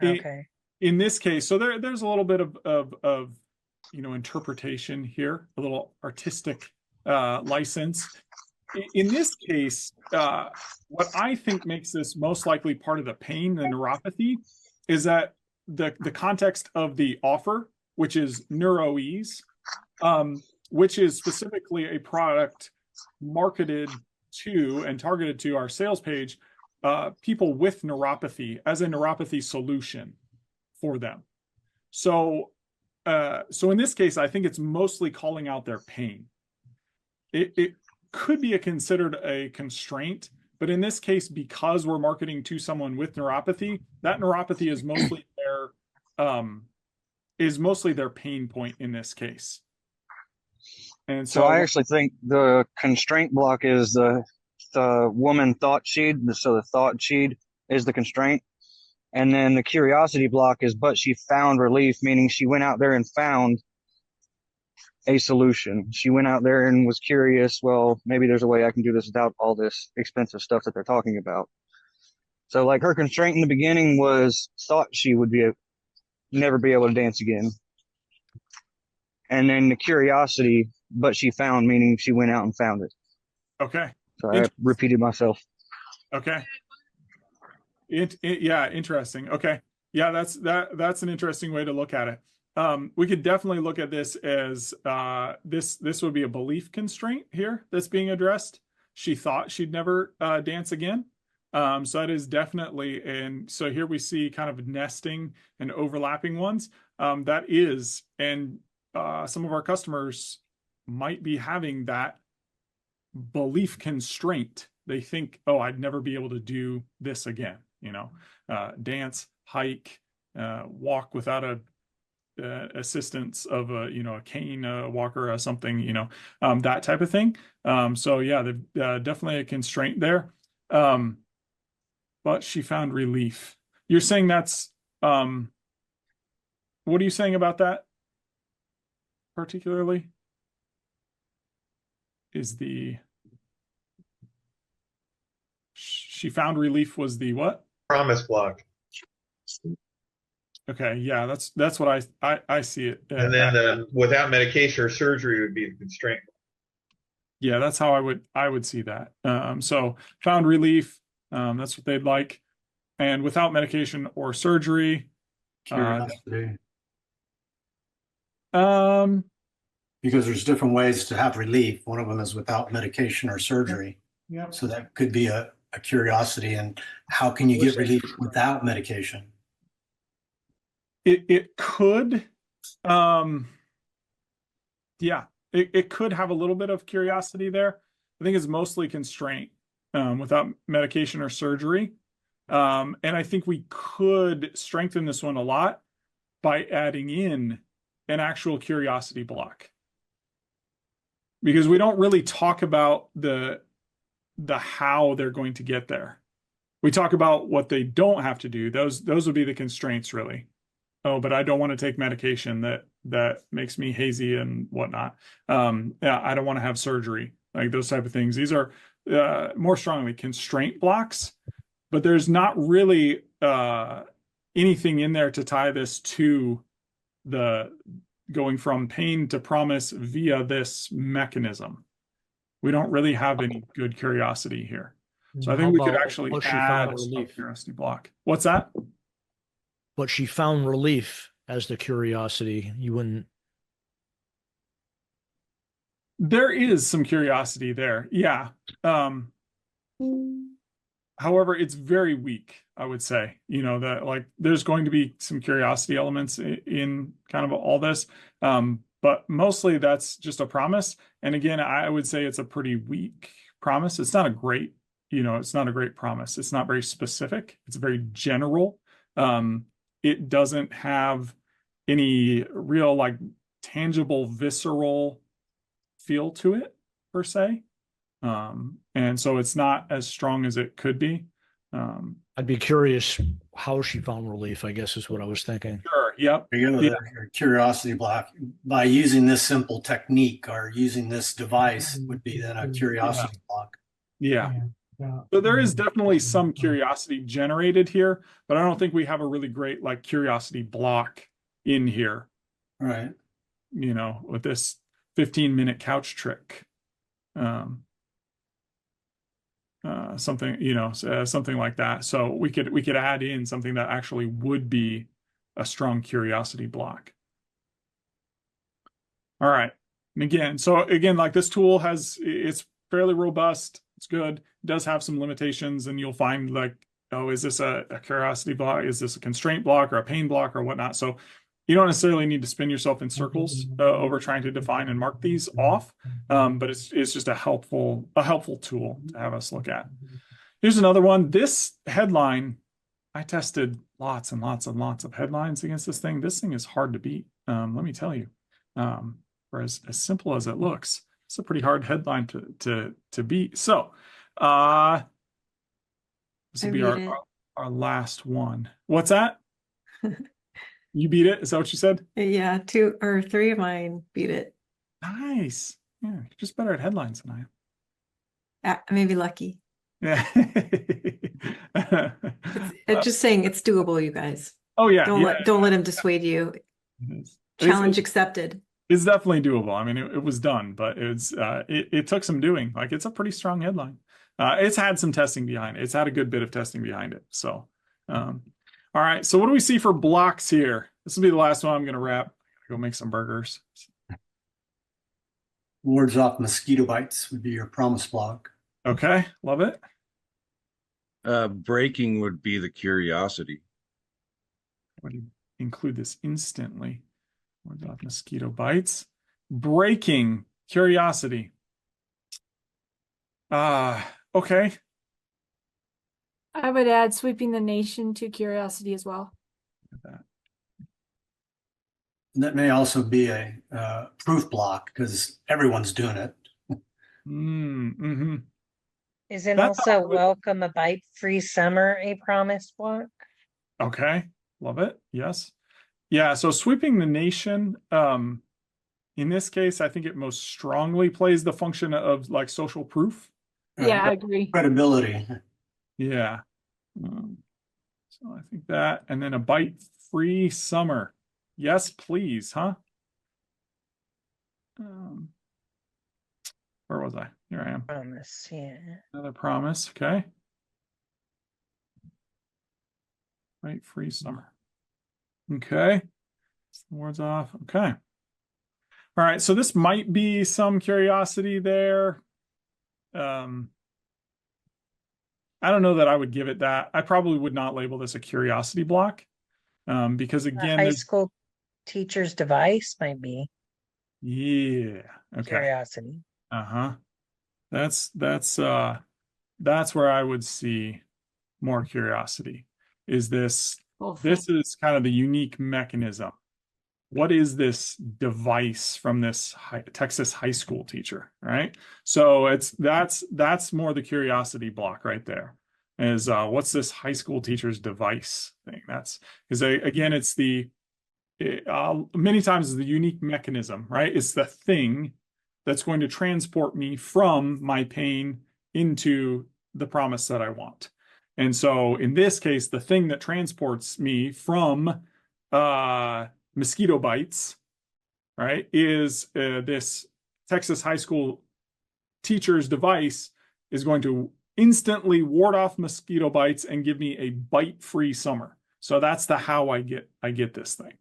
Okay. In this case, so there's a little bit of interpretation here, a little artistic license. In this case, what I think makes this most likely part of the pain, the neuropathy, is that the context of the offer, which is NeuroEase, which is specifically a product marketed to and targeted to our sales page, people with neuropathy as a neuropathy solution for them. So in this case, I think it's mostly calling out their pain. It could be considered a constraint, but in this case, because we're marketing to someone with neuropathy, that neuropathy is mostly their pain point in this case. And So I actually think the constraint block is the woman thought she'd, so the thought she'd is the constraint. And then the curiosity block is, but she found relief, meaning she went out there and found a solution. She went out there and was curious, well, maybe there's a way I can do this without all this expensive stuff that they're talking about. So like her constraint in the beginning was thought she would never be able to dance again. And then the curiosity, but she found, meaning she went out and found it. Okay. So I repeated myself. Okay. Yeah, interesting. Okay. Yeah, that's an interesting way to look at it. We could definitely look at this as this would be a belief constraint here that's being addressed. She thought she'd never dance again. So that is definitely, and so here we see kind of nesting and overlapping ones. That is, and some of our customers might be having that belief constraint. They think, oh, I'd never be able to do this again. Dance, hike, walk without a assistance of a cane walker or something, that type of thing. So yeah, definitely a constraint there. But she found relief. You're saying that's what are you saying about that particularly? Is she found relief was the what? Promise block. Okay, yeah, that's what I see it. And then without medication or surgery would be the constraint. Yeah, that's how I would see that. So found relief, that's what they'd like, and without medication or surgery. Curiosity. Because there's different ways to have relief. One of them is without medication or surgery. Yeah. So that could be a curiosity, and how can you get relief without medication? It could, yeah, it could have a little bit of curiosity there. I think it's mostly constraint without medication or surgery. And I think we could strengthen this one a lot by adding in an actual curiosity block. Because we don't really talk about the how they're going to get there. We talk about what they don't have to do. Those would be the constraints, really. Oh, but I don't want to take medication that makes me hazy and whatnot. Yeah, I don't want to have surgery, like those type of things. These are more strongly constraint blocks, but there's not really anything in there to tie this to the going from pain to promise via this mechanism. We don't really have any good curiosity here. So I think we could actually add a curiosity block. What's that? But she found relief as the curiosity. You wouldn't. There is some curiosity there. Yeah. However, it's very weak, I would say. You know, that like there's going to be some curiosity elements in kind of all this. But mostly that's just a promise. And again, I would say it's a pretty weak promise. It's not a great, you know, it's not a great promise. It's not very specific. It's very general. It doesn't have any real like tangible, visceral feel to it per se. And so it's not as strong as it could be. I'd be curious how she found relief, I guess is what I was thinking. Sure. Yep. Your curiosity block by using this simple technique or using this device would be then a curiosity block. Yeah. So there is definitely some curiosity generated here, but I don't think we have a really great like curiosity block in here. Right. You know, with this 15-minute couch trick. Something, you know, something like that. So we could add in something that actually would be a strong curiosity block. All right. And again, like this tool it's fairly robust. It's good. It does have some limitations, and you'll find like, oh, is this a curiosity block? Is this a constraint block or a pain block or whatnot? So you don't necessarily need to spin yourself in circles over trying to define and mark these off, but it's just a helpful tool to have us look at. Here's another one. This headline, I tested lots and lots and lots of headlines against this thing. This thing is hard to beat. Let me tell you. For as simple as it looks, it's a pretty hard headline to beat. So this will be our last one. What's that? You beat it? Is that what you said? Yeah, 2 or 3 of mine beat it. Nice. Yeah, you're just better at headlines than I am. Maybe lucky. Yeah. It's just saying it's doable, you guys. Oh yeah. Don't let him dissuade you. Challenge accepted. It's definitely doable. I mean, it was done, but it took some doing. Like it's a pretty strong headline. It's had some testing behind it. It's had a good bit of testing behind it. So, all right. So what do we see for blocks here? This will be the last one I'm going to wrap. Go make some burgers. Wards off mosquito bites would be your promise block. Okay. Love it. Breaking would be the curiosity. I would include this instantly. Wards off mosquito bites. Breaking curiosity. Okay. I would add sweeping the nation to curiosity as well. And that may also be a proof block because everyone's doing it. Mm-hmm. Is it also welcome a bite-free summer a promise block? Okay, love it. Yes. Yeah, so sweeping the nation, in this case, I think it most strongly plays the function of like social proof. Yeah, I agree. Credibility. Yeah. So I think that, and then a bite-free summer. Yes, please, huh? Where was I? Here I am. Promise, yeah. Another promise, okay. Bite-free summer. Okay. Words off. Okay. All right, so this might be some curiosity there. I don't know that I would give it that. I probably would not label this a curiosity block because again, high school teacher's device might be. Yeah. Okay. Curiosity. Uh-huh. That's where I would see more curiosity. Is this is kind of the unique mechanism. What is this device from this Texas high school teacher, right? So that's more the curiosity block right there. Is what's this high school teacher's device thing? That's because again, it's many times is the unique mechanism, right? It's the thing that's going to transport me from my pain into the promise that I want. And so in this case, the thing that transports me from mosquito bites, right, is this Texas high school teacher's device is going to instantly ward off mosquito bites and give me a bite-free summer. So that's the how I get this thing.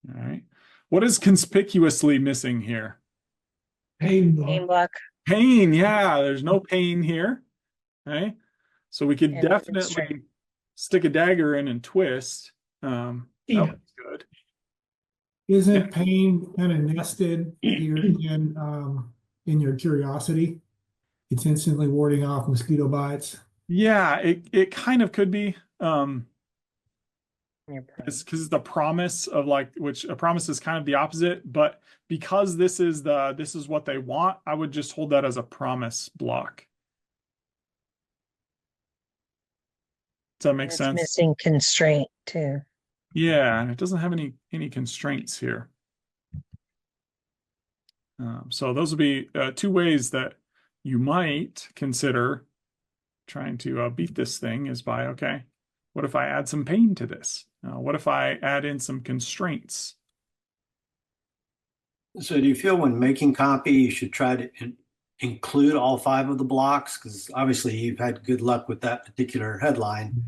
All right. What is conspicuously missing here? Pain block. Pain block. Pain, yeah, there's no pain here. Okay. So we could And definitely constraint. stick a dagger in and twist. That Yeah. was good. Isn't pain kind of nested here in your curiosity? It's instantly warding off mosquito bites. Yeah, it kind of could be. Your It's because the promise of like, which a promise is kind of the opposite, but because this is what they want, I would just hold that as a promise block. Does that make It's sense? missing constraint too. Yeah, and it doesn't have any constraints here. So those would be two ways that you might consider trying to beat this thing is by, okay, what if I add some pain to this? What if I add in some constraints? So do you feel when making copy, you should try to include all 5 of the blocks? Because obviously you've had good luck with that particular headline.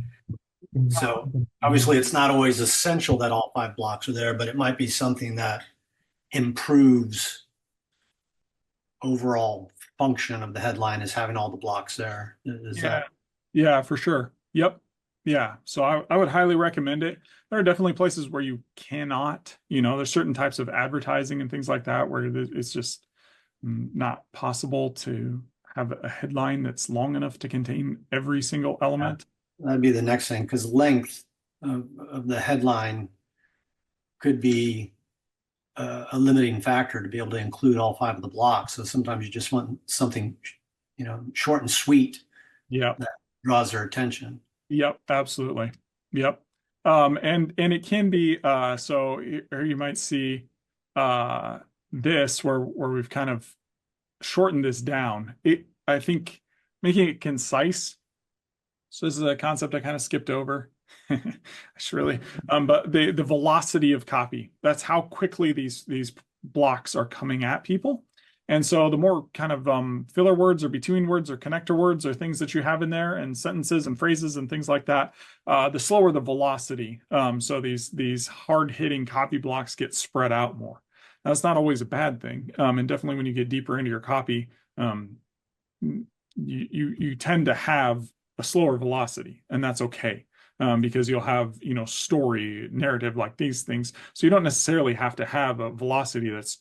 So obviously it's not always essential that all 5 blocks are there, but it might be something that improves overall function of the headline is having all the blocks there. Is that? Yeah, for sure. Yep. Yeah. So I would highly recommend it. There are definitely places where you cannot, there's certain types of advertising and things like that where it's just not possible to have a headline that's long enough to contain every single element. That'd be the next thing, because length of the headline could be a limiting factor to be able to include all 5 of the blocks. So sometimes you just want something, short and sweet. Yeah. That draws their attention. Yep, absolutely. Yep. And it can be so here you might see this where we've kind of shortened this down. I think making it concise. So this is a concept I kind of skipped over. I should really, but the velocity of copy, that's how quickly these blocks are coming at people. And so the more kind of filler words or between words or connector words or things that you have in there and sentences and phrases and things like that, the slower the velocity. So these hard-hitting copy blocks get spread out more. That's not always a bad thing. And definitely when you get deeper into your copy, you tend to have a slower velocity, and that's okay. Because you'll have, story, narrative, like these things. So you don't necessarily have to have a velocity that's,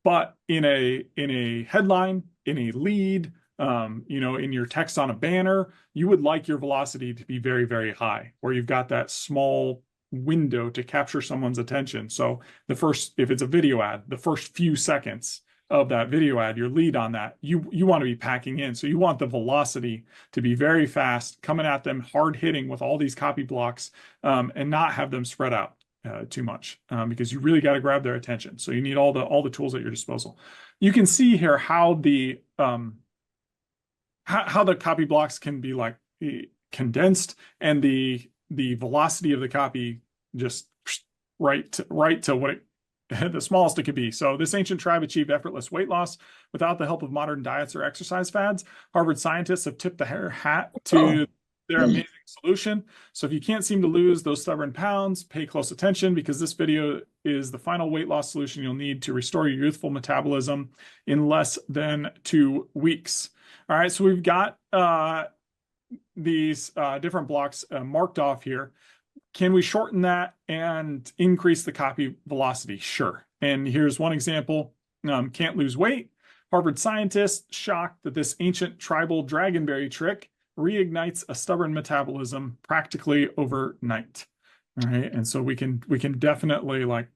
but in a headline, in a lead, in your text on a banner, you would like your velocity to be very, very high, where you've got that small window to capture someone's attention. So if it's a video ad, the first few seconds of that video ad, your lead on that, you want to be packing in. So you want the velocity to be very fast, coming at them, hard hitting with all these copy blocks, and not have them spread out too much, because you really got to grab their attention. So you need all the tools at your disposal. You can see here how the copy blocks can be like condensed, and the velocity of the copy just right to what it the smallest it could be. So this ancient tribe achieved effortless weight loss without the help of modern diets or exercise fads. Harvard scientists have tipped the hat to their amazing solution. So if you can't seem to lose those stubborn pounds, pay close attention, because this video is the final weight loss solution you'll need to restore your youthful metabolism in less than 2 weeks. All right, so we've got these different blocks marked off here. Can we shorten that and increase the copy velocity? Sure. And here's one example. Can't lose weight. Harvard scientists shocked that this ancient tribal dragonberry trick reignites a stubborn metabolism practically overnight. All right. And so we can definitely like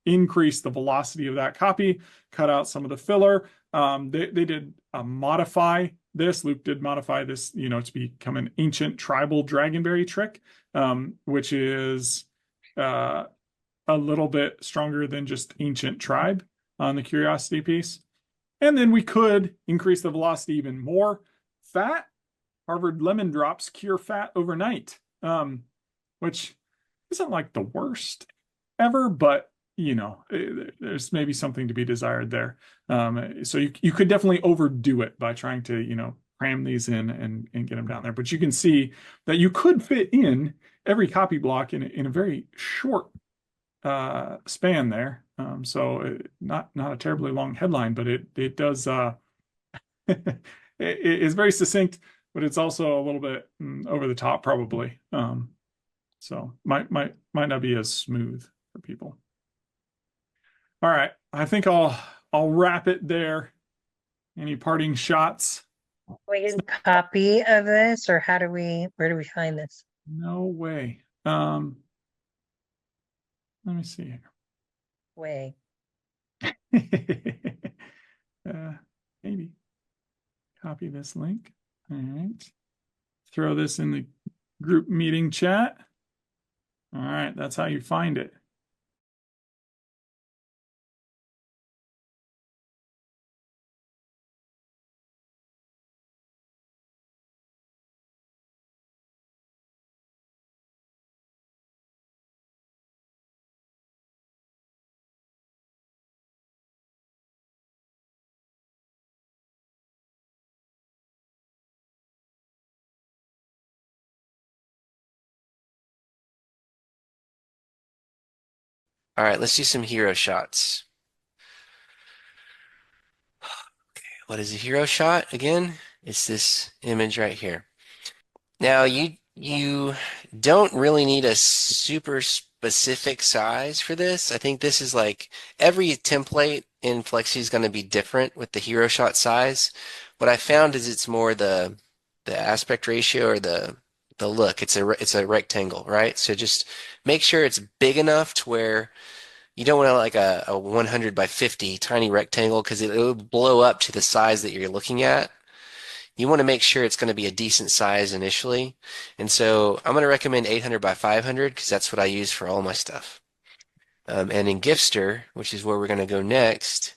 increase the velocity of that copy, cut out some of the filler. They did modify this. Luke did modify this, to become an ancient tribal dragonberry trick, which is a little bit stronger than just ancient tribe on the curiosity piece. And then we could increase the velocity even more. Fat, Harvard lemon drops cure fat overnight, which isn't like the worst ever, but there's maybe something to be desired there. So you could definitely overdo it by trying to, cram these in and get them down there. But you can see that you could fit in every copy block in a very short span there. So not a terribly long headline, but it does it's very succinct, but it's also a little bit over the top probably. So might not be as smooth for people. All right, I think I'll wrap it there. Any parting shots? We get a copy of this, or where do we find this? No way. Let me see here. Way. Maybe copy this link. All right. Throw this in the group meeting chat. All right, that's how you find it. All right, let's do some hero shots. Okay, what is a hero shot again? It's this image right here. Now you don't really need a super specific size for this. I think this is like every template in Flexi is going to be different with the hero shot size. What I found is it's more the aspect ratio or the look. It's a rectangle, right? So just make sure it's big enough to where you don't want to like a 100 by 50 tiny rectangle because it'll blow up to the size that you're looking at. You want to make sure it's going to be a decent size initially. And so I'm going to recommend 800 by 500 because that's what I use for all my stuff. And in Gifster, which is where we're going to go next,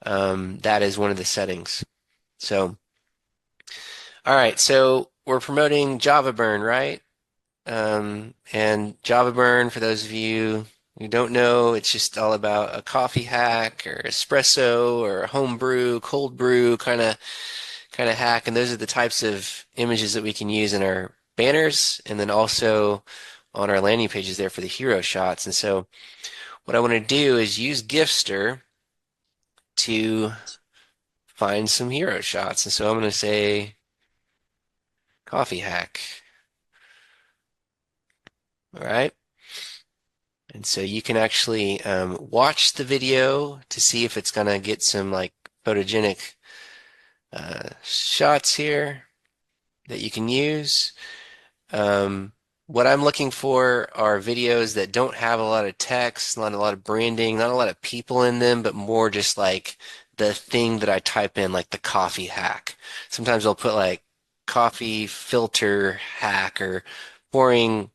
that is one of the settings. So, all right, so we're promoting Java Burn, right? And Java Burn, for those of you who don't know, it's just all about a coffee hack or espresso or a home brew, cold brew kind of hack. And those are the types of images that we can use in our banners and then also on our landing pages there for the hero shots. And so what I want to do is use Gifster to find some hero shots. And so I'm going to say coffee hack. All right. And so you can actually watch the video to see if it's going to get some like photogenic shots here that you can use. What I'm looking for are videos that don't have a lot of text, not a lot of branding, not a lot of people in them, but more just like the thing that I type in, like the coffee hack. Sometimes I'll put like coffee filter hack or pouring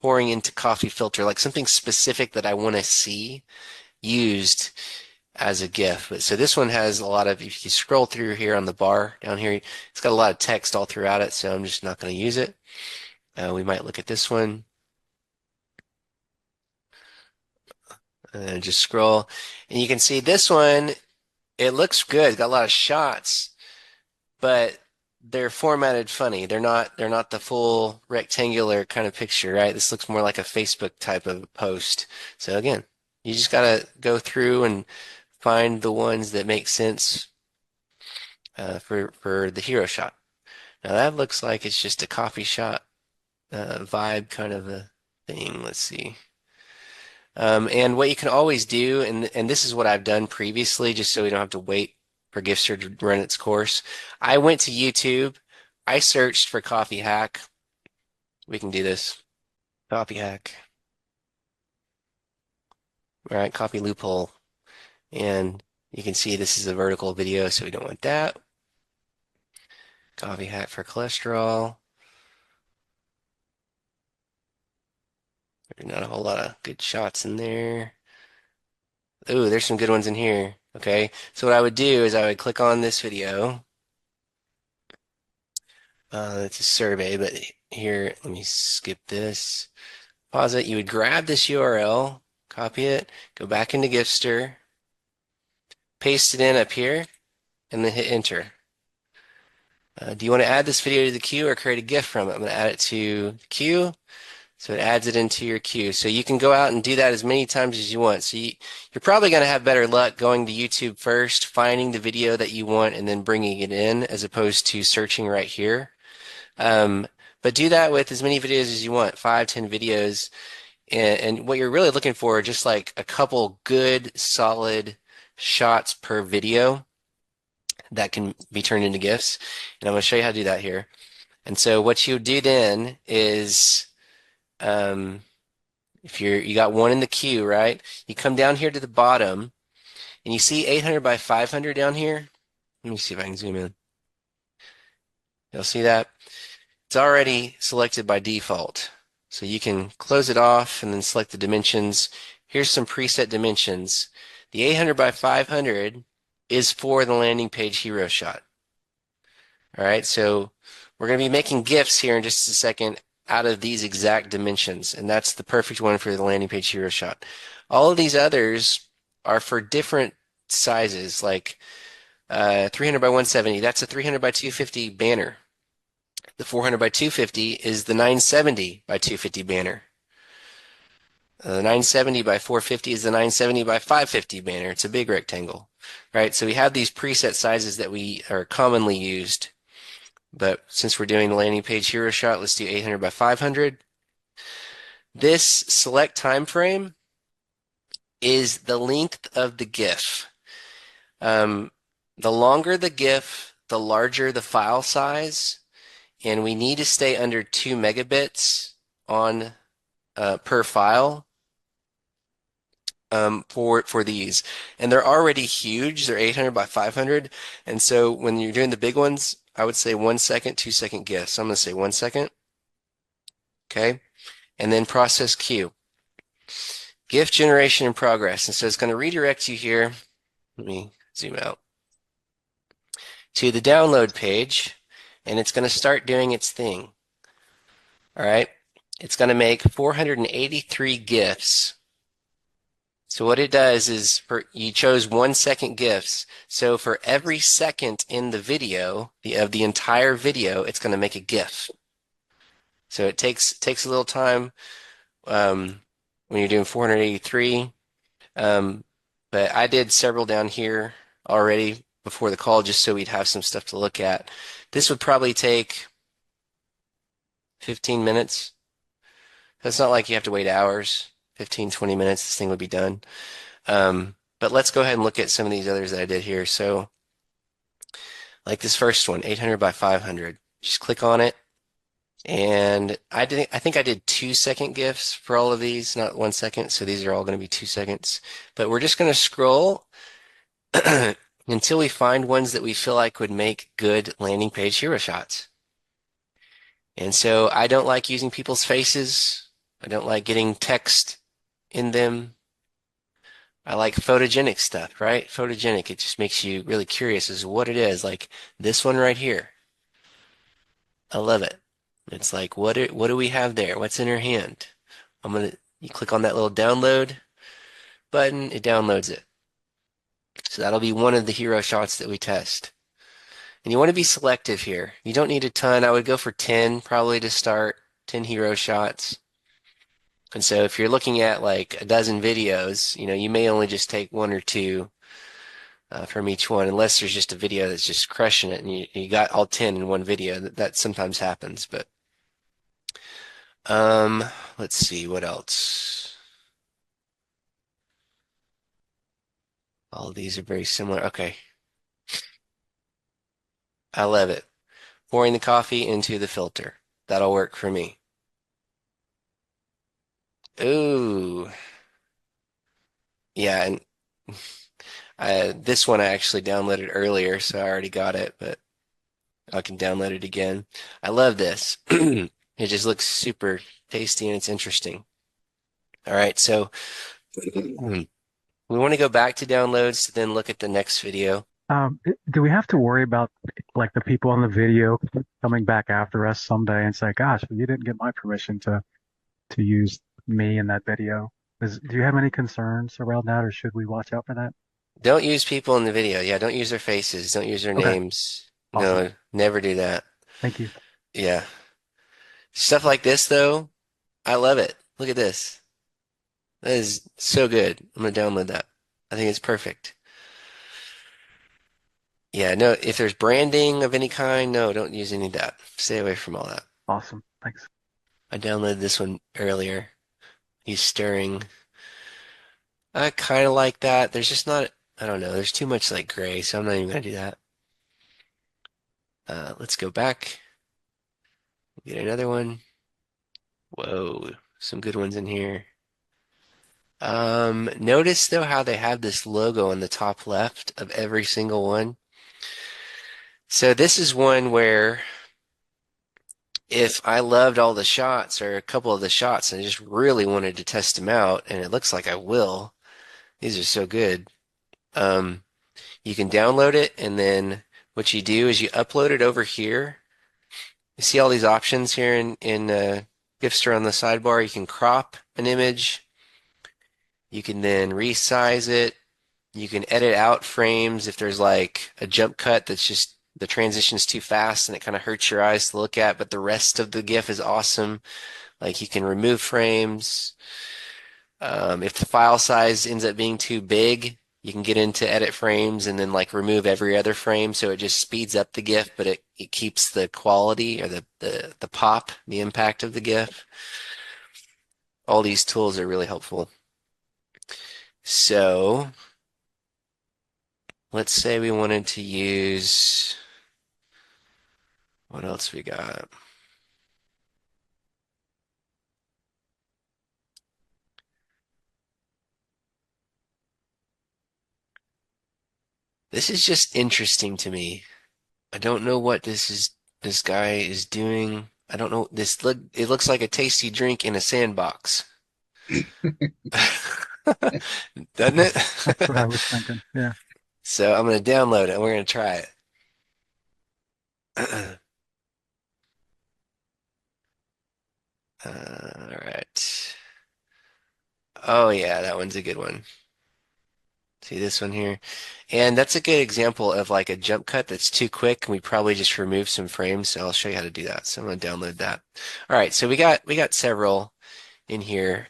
into coffee filter, like something specific that I want to see used as a GIF. But so this one has a lot of, if you scroll through here on the bar down here, it's got a lot of text all throughout it, so I'm just not going to use it. We might look at this one and just scroll. And you can see this one, it looks good. It's got a lot of shots, but they're formatted funny. They're not the full rectangular kind of picture, right? This looks more like a Facebook type of post. So again, you just gotta go through and find the ones that make sense for the hero shot. Now that looks like it's just a coffee shop vibe kind of a thing. Let's see. And what you can always do, and this is what I've done previously, just so we don't have to wait for Gifster to run its course. I went to YouTube. I searched for coffee hack. We can do this. Coffee hack. All right, coffee loophole. And you can see this is a vertical video, so we don't want that. Coffee hack for cholesterol. There's not a whole lot of good shots in there. Ooh, there's some good ones in here. Okay, so what I would do is I would click on this video. It's a survey, but here, let me skip this. Pause it. You would grab this URL, copy it, go back into Gifster, paste it in up here, and then hit enter. Do you want to add this video to the queue or create a GIF from it? I'm going to add it to the queue. So it adds it into your queue. So you can go out and do that as many times as you want. So you're probably going to have better luck going to YouTube first, finding the video that you want, and then bringing it in as opposed to searching right here. But do that with as many videos as you want, 5, 10 videos. And what you're really looking for are just like a couple good, solid shots per video that can be turned into GIFs. And I'm going to show you how to do that here. And so what you do then is, if you got one in the queue, right? You come down here to the bottom and you see 800 by 500 down here. Let me see if I can zoom in. You'll see that? It's already selected by default. So you can close it off and then select the dimensions. Here's some preset dimensions. The 800 by 500 is for the landing page hero shot. All right, so we're going to be making GIFs here in just a second out of these exact dimensions, and that's the perfect one for the landing page hero shot. All of these others are for different sizes, like 300 by 170. That's a 300 by 250 banner. The 400 by 250 is the 970 by 250 banner. The 970 by 450 is the 970 by 550 banner. It's a big rectangle, right? So we have these preset sizes that we are commonly used. But since we're doing the landing page hero shot, let's do 800 by 500. This select time frame is the length of the GIF. The longer the GIF, the larger the file size, and we need to stay under 2 megabits on per file for these. And they're already huge. They're 800 by 500. And so when you're doing the big ones, I would say 1 second, 2 second GIF. So I'm going to say 1 second. Okay. And then process queue. GIF generation in progress. And so it's going to redirect you here. Let me zoom out to the download page, and it's going to start doing its thing. All right. It's going to make 483 GIFs. So what it does is you chose 1 second GIFs. So for every second in the video, of the entire video, it's going to make a GIF. So it takes a little time when you're doing 483. But I did several down here already before the call just so we'd have some stuff to look at. This would probably take 15 minutes. It's not like you have to wait hours. 15, 20 minutes, this thing would be done. But let's go ahead and look at some of these others that I did here. So like this first one, 800 by 500. Just click on it. And I think I did 2 second GIFs for all of these, not 1 second. So these are all going to be 2 seconds. But we're just going to scroll until we find ones that we feel like would make good landing page hero shots. And so I don't like using people's faces. I don't like getting text in them. I like photogenic stuff, right? Photogenic, it just makes you really curious as to what it is. Like this one right here. I love it. It's like, what do we have there? What's in her hand? You click on that little download button, it downloads it. So that'll be one of the hero shots that we test. And you want to be selective here. You don't need a ton. I would go for 10 probably to start, 10 hero shots. And so if you're looking at like a dozen videos, you may only just take 1 or 2 from each one, unless there's just a video that's just crushing it and you got all 10 in one video. That sometimes happens, but let's see what else. All of these are very similar. Okay. I love it. Pouring the coffee into the filter. That'll work for me. Ooh. Yeah, and this one I actually downloaded earlier, so I already got it, but I can download it again. I love this. It just looks super tasty and it's interesting. All right, so we want to go back to downloads to then look at the next video. Do we have to worry about like the people on the video coming back after us someday and say, gosh, you didn't get my permission to use me in that video? Do you have any concerns around that, or should we watch out for that? Don't use people in the video. Yeah, don't use their faces. Don't use their names. Awesome. No, never do that. Thank you. Yeah. Stuff like this, though, I love it. Look at this. That is so good. I'm gonna download that. I think it's perfect. Yeah, no, if there's branding of any kind, no, don't use any of that. Stay away from all that. Awesome. Thanks. I downloaded this one earlier. He's stirring. I kind of like that. There's just not, I don't know, there's too much like gray, so I'm not even gonna do that. Let's go back. Get another one. Whoa, some good ones in here. Notice though how they have this logo on the top left of every single one. So this is one where if I loved all the shots or a couple of the shots and I just really wanted to test them out, and it looks like I will, these are so good. You can download it, and then what you do is you upload it over here. You see all these options here in Gipster on the sidebar. You can crop an image. You can then resize it. You can edit out frames if there's like a jump cut that's just the transition's too fast and it kind of hurts your eyes to look at, but the rest of the GIF is awesome. Like you can remove frames. If the file size ends up being too big, you can get into edit frames and then like remove every other frame so it just speeds up the GIF, but it keeps the quality or the pop, the impact of the GIF. All these tools are really helpful. So let's say we wanted to use, what else we got? This is just interesting to me. I don't know what this guy is doing. I don't know. It looks like a tasty drink in a sandbox. Doesn't it? That's what I was thinking. Yeah. So I'm going to download it and we're going to try it. All right. Oh yeah, that one's a good one. See this one here? And that's a good example of like a jump cut that's too quick and we probably just remove some frames. So I'll show you how to do that. So I'm going to download that. All right, so we got several in here.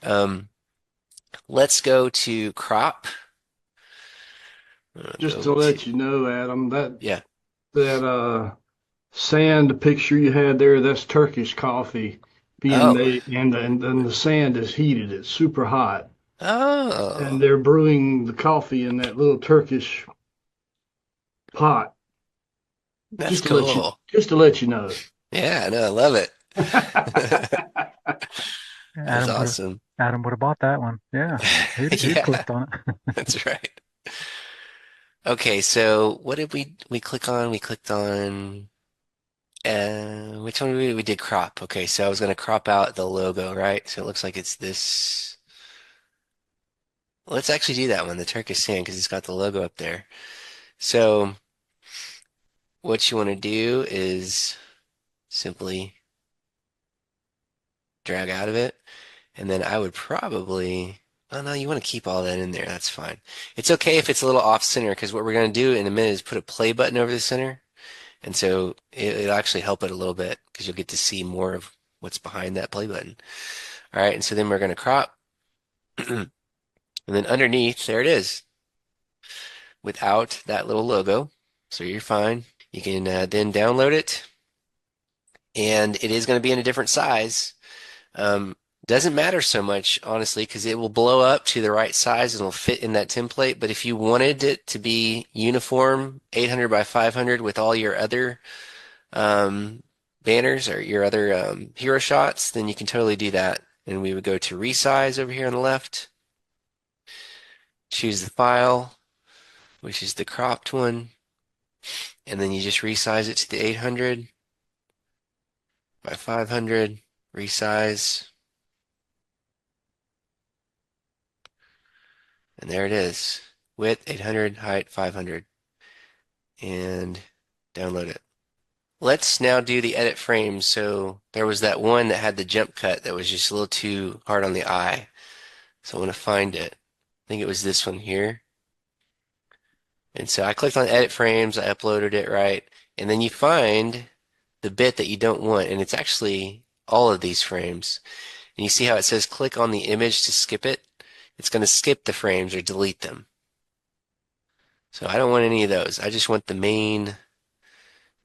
Let's go to crop. Just to let you know, Adam, yeah, that sand picture you had there, that's Turkish coffee being made, and the sand is heated. It's super hot. Oh. And they're brewing the coffee in that little Turkish pot. That's just to cool. Just to let you know. Yeah, no, I love it. That's Adam awesome. Adam would have bought that one. Yeah. He Yeah. clicked on it. That's right. Okay, so what did we click on? We clicked on which one we did crop. Okay, so I was going to crop out the logo, right? So it looks like it's this. Let's actually do that one, the Turkish sand, because it's got the logo up there. So what you want to do is simply drag out of it, and then I would probably, oh no, you want to keep all that in there. That's fine. It's okay if it's a little off center, because what we're going to do in a minute is put a play button over the center. And so it'll actually help it a little bit because you'll get to see more of what's behind that play button. All right, and so then we're going to crop. And then underneath, there it is without that little logo. So you're fine. You can then download it. And it is going to be in a different size. Doesn't matter so much, honestly, because it will blow up to the right size and it'll fit in that template. But if you wanted it to be uniform, 800 by 500 with all your other banners or your other hero shots, then you can totally do that. And we would go to resize over here on the left, choose the file, which is the cropped one, and then you just resize it to the 800 by 500, resize. And there it is. Width 800, height 500. And download it. Let's now do the edit frames. So there was that one that had the jump cut that was just a little too hard on the eye. So I want to find it. I think it was this one here. And so I clicked on edit frames, I uploaded it right, and then you find the bit that you don't want, and it's actually all of these frames. And you see how it says click on the image to skip it? It's going to skip the frames or delete them. So I don't want any of those. I just want the main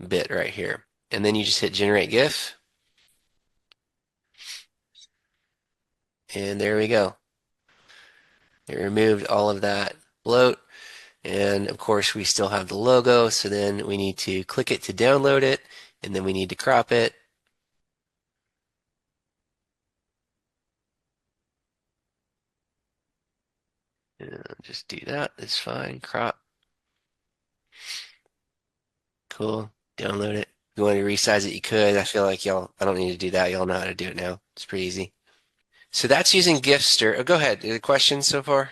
bit right here. And then you just hit generate GIF. And there we go. It removed all of that bloat. And of course, we still have the logo. So then we need to click it to download it. And then we need to crop it. And just do that. It's fine. Crop. Cool. Download it. If you want to resize it, you could. I feel like I don't need to do that. Y'all know how to do it now. It's pretty easy. So that's using Gifster. Oh, go ahead. Any questions so far?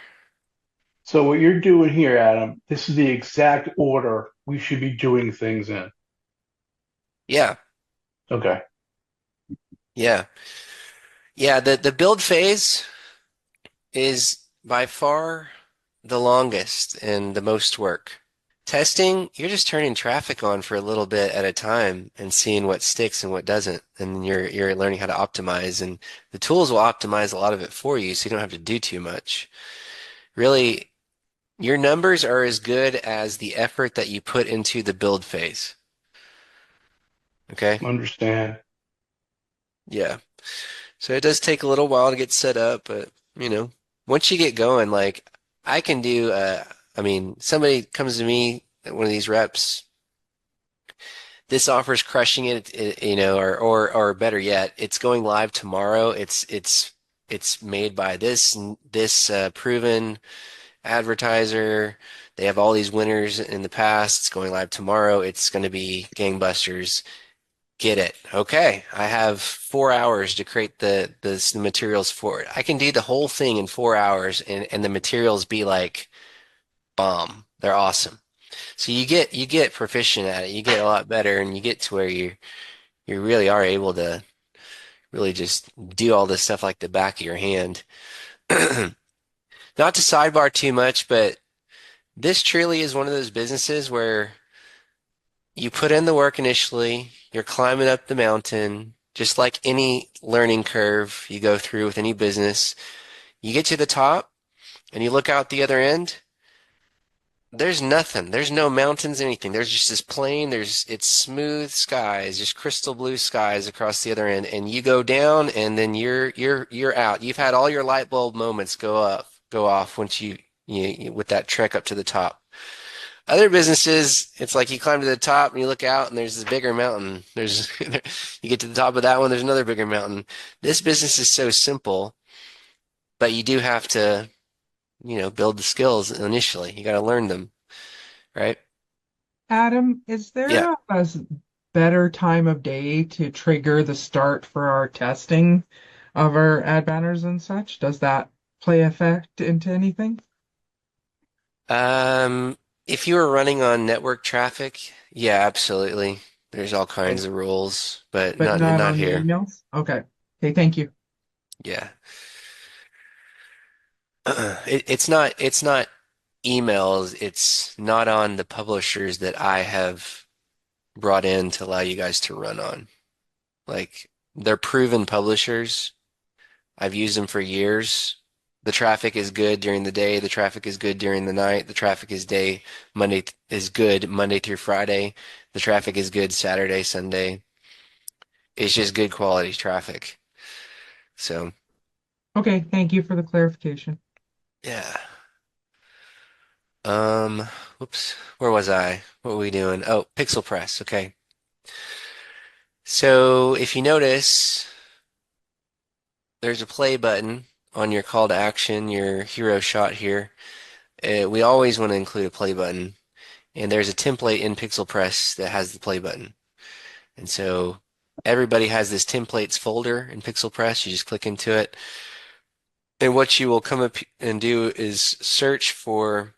So what you're doing here, Adam, this is the exact order we should be doing things in. Yeah. Okay. Yeah. Yeah. The build phase is by far the longest and the most work. Testing, you're just turning traffic on for a little bit at a time and seeing what sticks and what doesn't. And you're learning how to optimize, and the tools will optimize a lot of it for you, so you don't have to do too much. Really, your numbers are as good as the effort that you put into the build phase. Okay? Understand. Yeah. So it does take a little while to get set up, but once you get going, like I can do somebody comes to me, one of these reps, this offer's crushing or better yet, it's going live tomorrow. It's made by this proven advertiser. They have all these winners in the past. It's going live tomorrow. It's going to be gangbusters. Get it. Okay. I have 4 hours to create the materials for it. I can do the whole thing in 4 hours and the materials be like bomb. They're awesome. So you get proficient at it. You get a lot better and you get to where you really are able to really just do all this stuff like the back of your hand. Not to sidebar too much, but this truly is one of those businesses where you put in the work initially, you're climbing up the mountain, just like any learning curve you go through with any business. You get to the top and you look out the other end. There's nothing. There's no mountains, anything. There's just this plain. It's smooth skies, just crystal blue skies across the other end. And you go down and then you're out. You've had all your light bulb moments go off once you with that trek up to the top. Other businesses, it's like you climb to the top and you look out and there's this bigger mountain. You get to the top of that one, there's another bigger mountain. This business is so simple, but you do have to, build the skills initially. You got to learn them, right? Adam, is there a better time of day to trigger the start for our testing of our ad banners and such? Does that play effect into anything? If you were running on network traffic, yeah, absolutely. There's all kinds of rules, but not on the here. emails? Okay. Okay, thank you. Yeah. It's not emails. It's not on the publishers that I have brought in to allow you guys to run on. Like they're proven publishers. I've used them for years. The traffic is good during the day. The traffic is good during the night. The traffic is good Monday through Friday. The traffic is good Saturday, Sunday. It's just good quality traffic. So, Okay, thank you for the clarification. yeah. Whoops. Where was I? What were we doing? Oh, Pixel Press. Okay. So if you notice, there's a play button on your call to action, your hero shot here. We always want to include a play button, and there's a template in Pixel Press that has the play button. And so everybody has this templates folder in Pixel Press. You just click into it. And what you will come up and do is search for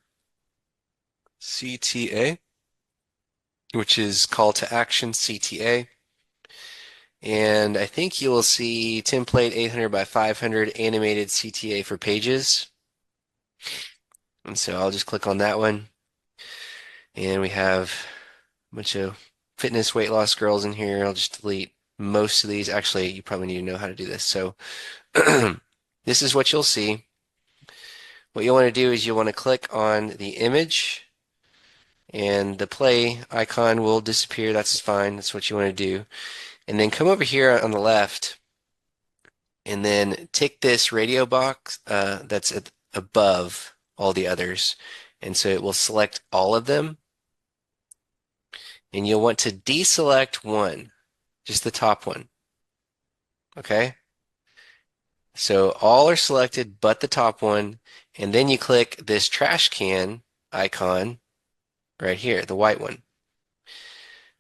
CTA, which is call to action CTA. And I think you will see template 800 by 500 animated CTA for pages. And so I'll just click on that one. And we have a bunch of fitness weight loss girls in here. I'll just delete most of these. Actually, you probably need to know how to do this. So this is what you'll see. What you'll want to do is you'll want to click on the image and the play icon will disappear. That's fine. That's what you want to do. And then come over here on the left and then tick this radio box that's above all the others. And so it will select all of them. And you'll want to deselect one, just the top one. Okay? So all are selected but the top one. And then you click this trash can icon right here, the white one.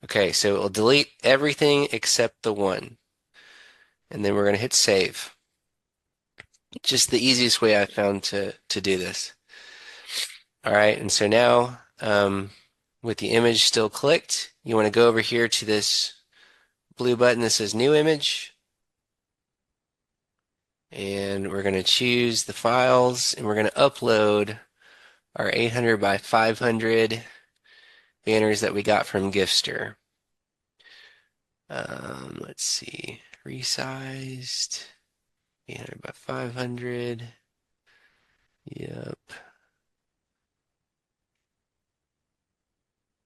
Okay, so it will delete everything except the one. And then we're going to hit save. Just the easiest way I found to do this. All right, and so now with the image still clicked, you want to go over here to this blue button that says new image. And we're going to choose the files and we're going to upload our 800 by 500 banners that we got from Giftster. Let's see, resized 800 by 500. Yep.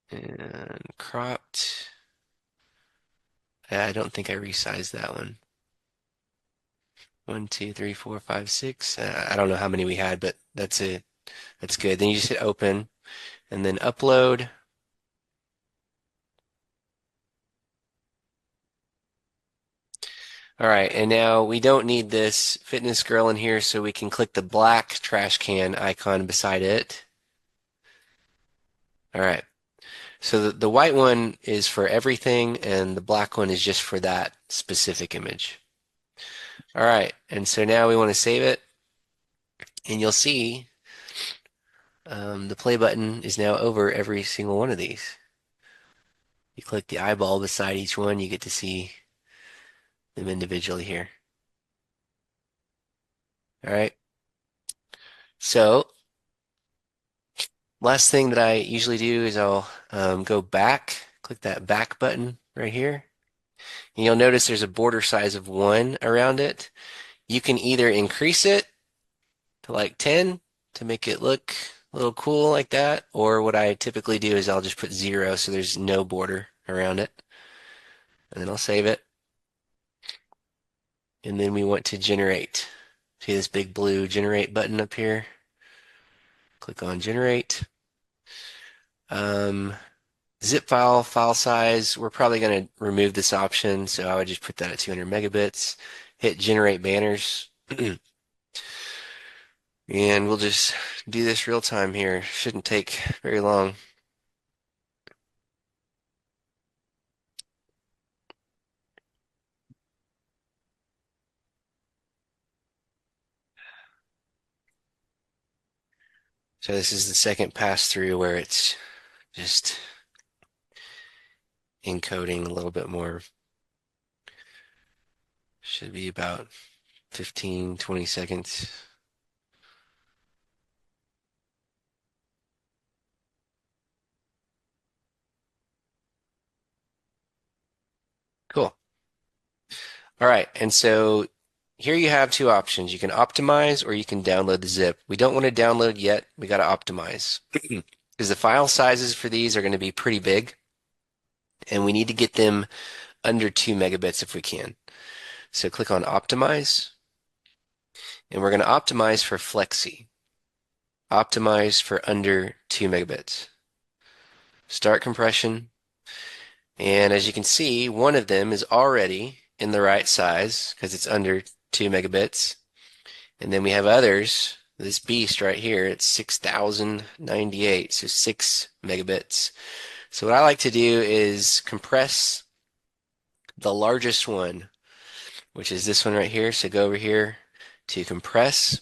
And cropped. I don't think I resized that one. 1, 2, 3, 4, 5, 6. I don't know how many we had, but that's it. That's good. Then you just hit open and then upload. All right, and now we don't need this fitness girl in here, so we can click the black trash can icon beside it. All right, so the white one is for everything, and the black one is just for that specific image. All right, and so now we want to save it, and you'll see the play button is now over every single one of these. You click the eyeball beside each one, you get to see them individually here. All right. So last thing that I usually do is I'll go back, click that back button right here. And you'll notice there's a border size of 1 around it. You can either increase it to like 10 to make it look a little cool like that, or what I typically do is I'll just put 0 so there's no border around it. And then I'll save it. And then we want to generate. See this big blue generate button up here? Click on generate. Zip file size, we're probably going to remove this option, so I would just put that at 200 megabits. Hit generate banners. And we'll just do this real time here. Shouldn't take very long. So this is the second pass through where it's just encoding a little bit more. Should be about 15, 20 seconds. Cool. All right, and so here you have 2 options. You can optimize or you can download the zip. We don't want to download yet. We got to optimize because the file sizes for these are going to be pretty big and we need to get them under 2 megabits if we can. So click on optimize and we're going to optimize for Flexi. Optimize for under 2 megabits. Start compression. And as you can see, one of them is already in the right size because it's under 2 megabits. And then we have others, this beast right here, it's 6098, so 6 megabits. So what I like to do is compress the largest one, which is this one right here. So go over here to compress.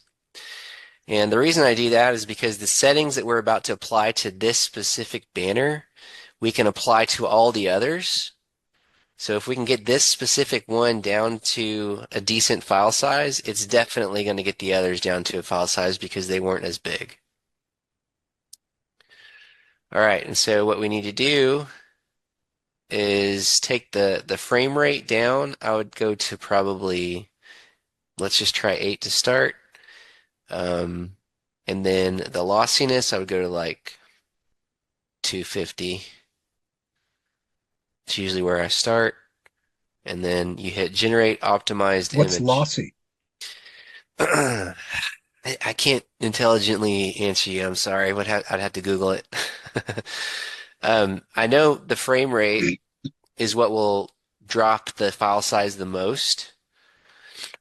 And the reason I do that is because the settings that we're about to apply to this specific banner, we can apply to all the others. So if we can get this specific one down to a decent file size, it's definitely going to get the others down to a file size because they weren't as big. All right, and so what we need to do is take the frame rate down. I would go to probably let's just try 8 to start. And then the lossiness, I would go to like 250. It's usually where I start. And then you hit generate optimized What's image. lossy? I can't intelligently answer you. I'm sorry. I'd have to Google it. I know the frame rate is what will drop the file size the most.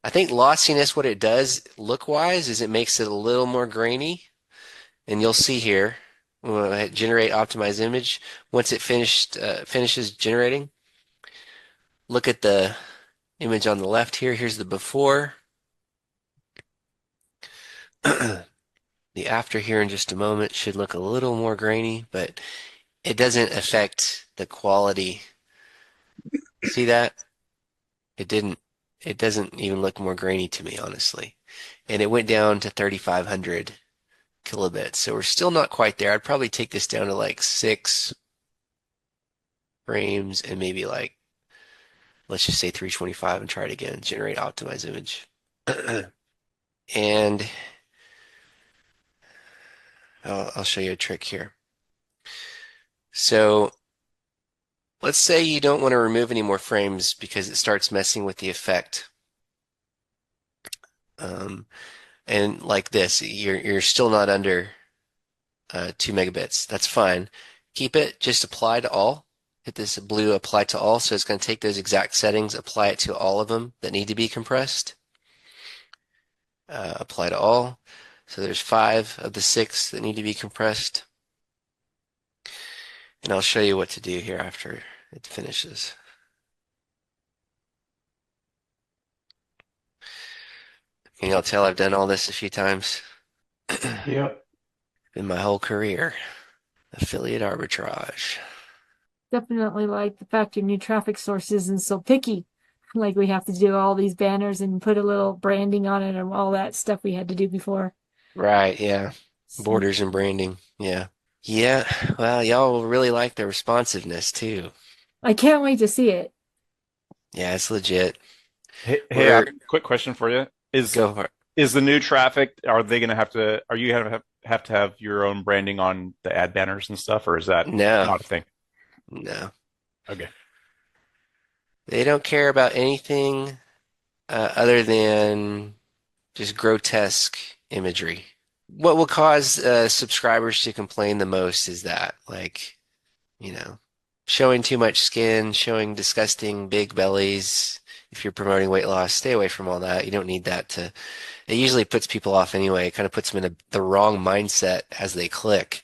I think lossiness, what it does look-wise, is it makes it a little more grainy. And you'll see here, when I hit generate optimize image, once it finishes generating, look at the image on the left here. Here's the before. The after here in just a moment should look a little more grainy, but it doesn't affect the quality. See that? It didn't. It doesn't even look more grainy to me, honestly. And it went down to 3,500 kilobits. So we're still not quite there. I'd probably take this down to like 6 frames and maybe like, let's just say 325 and try it again. Generate optimize image. And I'll show you a trick here. So let's say you don't want to remove any more frames because it starts messing with the effect. And like this, you're still not under 2 megabits. That's fine. Keep it, just apply to all. Hit this blue apply to all. So it's going to take those exact settings, apply it to all of them that need to be compressed. Apply to all. So there's 5 of the 6 that need to be compressed. And I'll show you what to do here after it finishes. Can y'all tell I've done all this a few times? Yep. In my whole career. Affiliate arbitrage. Definitely like the fact your new traffic source isn't so picky. Like we have to do all these banners and put a little branding on it and all that stuff we had to do before. Right, yeah. Borders and branding. Yeah. Yeah. Well, y'all will really like the responsiveness too. I can't wait to see it. Yeah, it's legit. Hey, I have a quick question for you. Go for it. Is the new traffic, are you going to have to have your own branding on the ad banners and stuff, or is that not a thing? No. Okay. They don't care about anything other than just grotesque imagery. What will cause subscribers to complain the most is that, like, showing too much skin, showing disgusting big bellies. If you're promoting weight loss, stay away from all that. You don't need that to. It usually puts people off anyway. It kind of puts them in the wrong mindset as they click.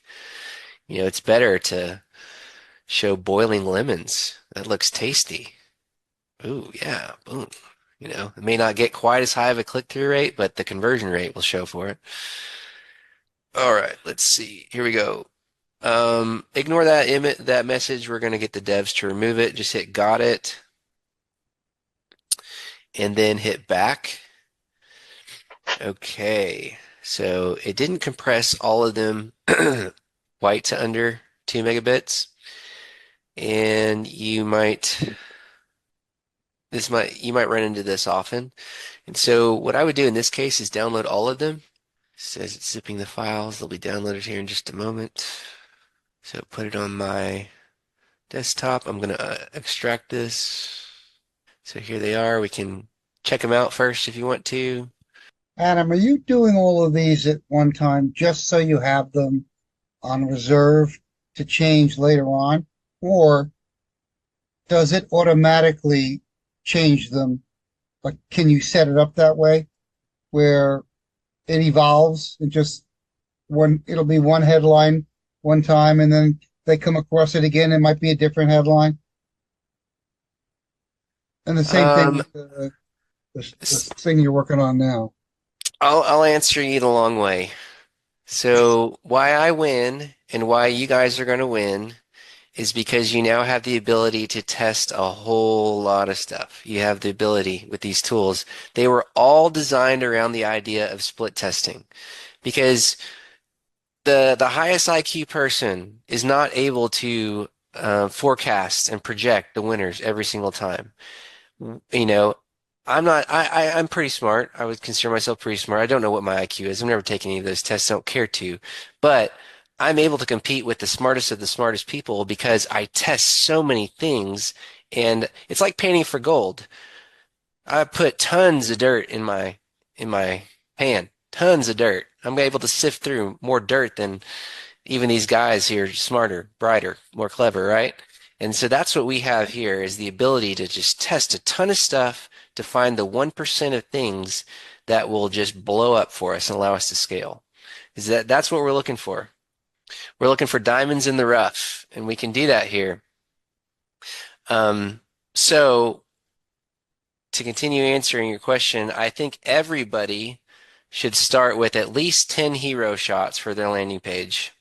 It's better to show boiling lemons. That looks tasty. Ooh, yeah, boom. It may not get quite as high of a click-through rate, but the conversion rate will show for it. All right, let's see. Here we go. Ignore that message. We're going to get the devs to remove it. Just hit got it. And then hit back. Okay, so it didn't compress all of them white to under 2 megabits. And you might run into this often. And so what I would do in this case is download all of them. It says it's zipping the files. They'll be downloaded here in just a moment. So put it on my desktop. I'm going to extract this. So here they are. We can check them out first if you want to. Adam, are you doing all of these at one time just so you have them on reserve to change later on? Or does it automatically change them? Like, can you set it up that way where it evolves and it'll be one headline one time and then they come across it again, it might be a different headline? And the same thing with the thing you're working on now. I'll answer you the long way. So why I win and why you guys are going to win is because you now have the ability to test a whole lot of stuff. You have the ability with these tools. They were all designed around the idea of split testing because the highest IQ person is not able to forecast and project the winners every single time. I'm pretty smart. I would consider myself pretty smart. I don't know what my IQ is. I've never taken any of those tests, don't care to. But I'm able to compete with the smartest of the smartest people because I test so many things, and it's like painting for gold. I put tons of dirt in my pan, tons of dirt. I'm able to sift through more dirt than even these guys here, smarter, brighter, more clever, right? And so that's what we have here is the ability to just test a ton of stuff to find the 1% of things that will just blow up for us and allow us to scale. Is that's what we're looking for. We're looking for diamonds in the rough, and we can do that here. So to continue answering your question, I think everybody should start with at least 10 hero shots for their landing page.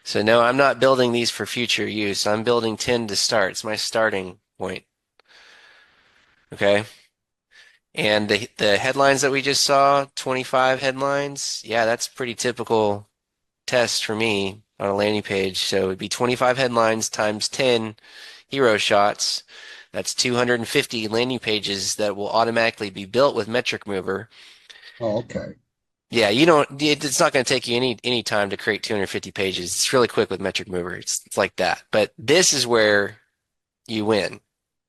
So no, I'm not building these for future use. I'm building 10 to start. It's my starting point. Okay. And the headlines that we just saw, 25 headlines, yeah, that's pretty typical test for me on a landing page. So it'd be 25 headlines times 10 hero shots. That's 250 landing pages that will automatically be built with Metric Mover. Oh, okay. Yeah, it's not going to take you any time to create 250 pages. It's really quick with Metric Mover. It's like that. But this is where you win.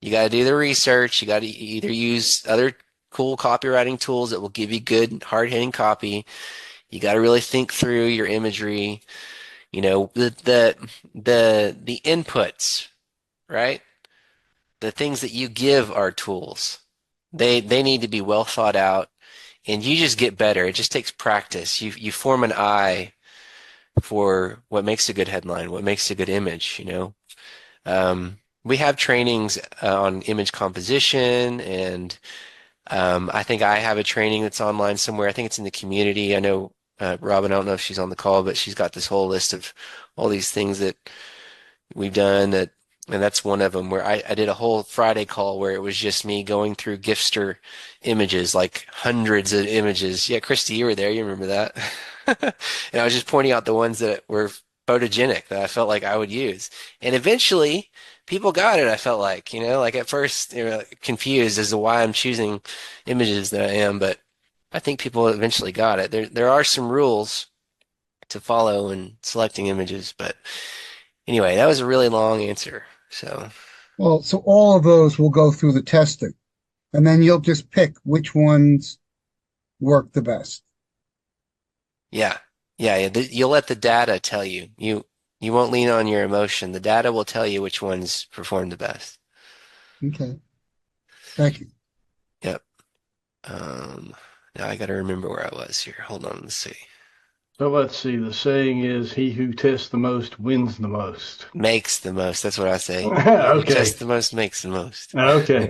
You got to do the research. You got to either use other cool copywriting tools that will give you good, hard-hitting copy. You got to really think through your imagery. The inputs, right? The things that you give are tools. They need to be well thought out, and you just get better. It just takes practice. You form an eye for what makes a good headline, what makes a good image, we have trainings on image composition, and I think I have a training that's online somewhere. I think it's in the community. I know Robin, I don't know if she's on the call, but she's got this whole list of all these things that we've done and that's one of them where I did a whole Friday call where it was just me going through Gifster images, like hundreds of images. Yeah, Christy, you were there. You remember that? And I was just pointing out the ones that were photogenic that I felt like I would use. And eventually people got it. I felt like at first they were confused as to why I'm choosing images that I am, but I think people eventually got it. There are some rules to follow in selecting images, but anyway, that was a really long answer. So, Well, so all of those will go through the testing, and then you'll just pick which ones work the best. yeah. You'll let the data tell you. You won't lean on your emotion. The data will tell you which ones perform the best. Okay. Thank you. Yep. Now I got to remember where I was here. Hold on, let's see. So let's see. The saying is, "He who tests the most wins the most." Makes the most. That's what I say. Okay. Test the most makes the most. Okay.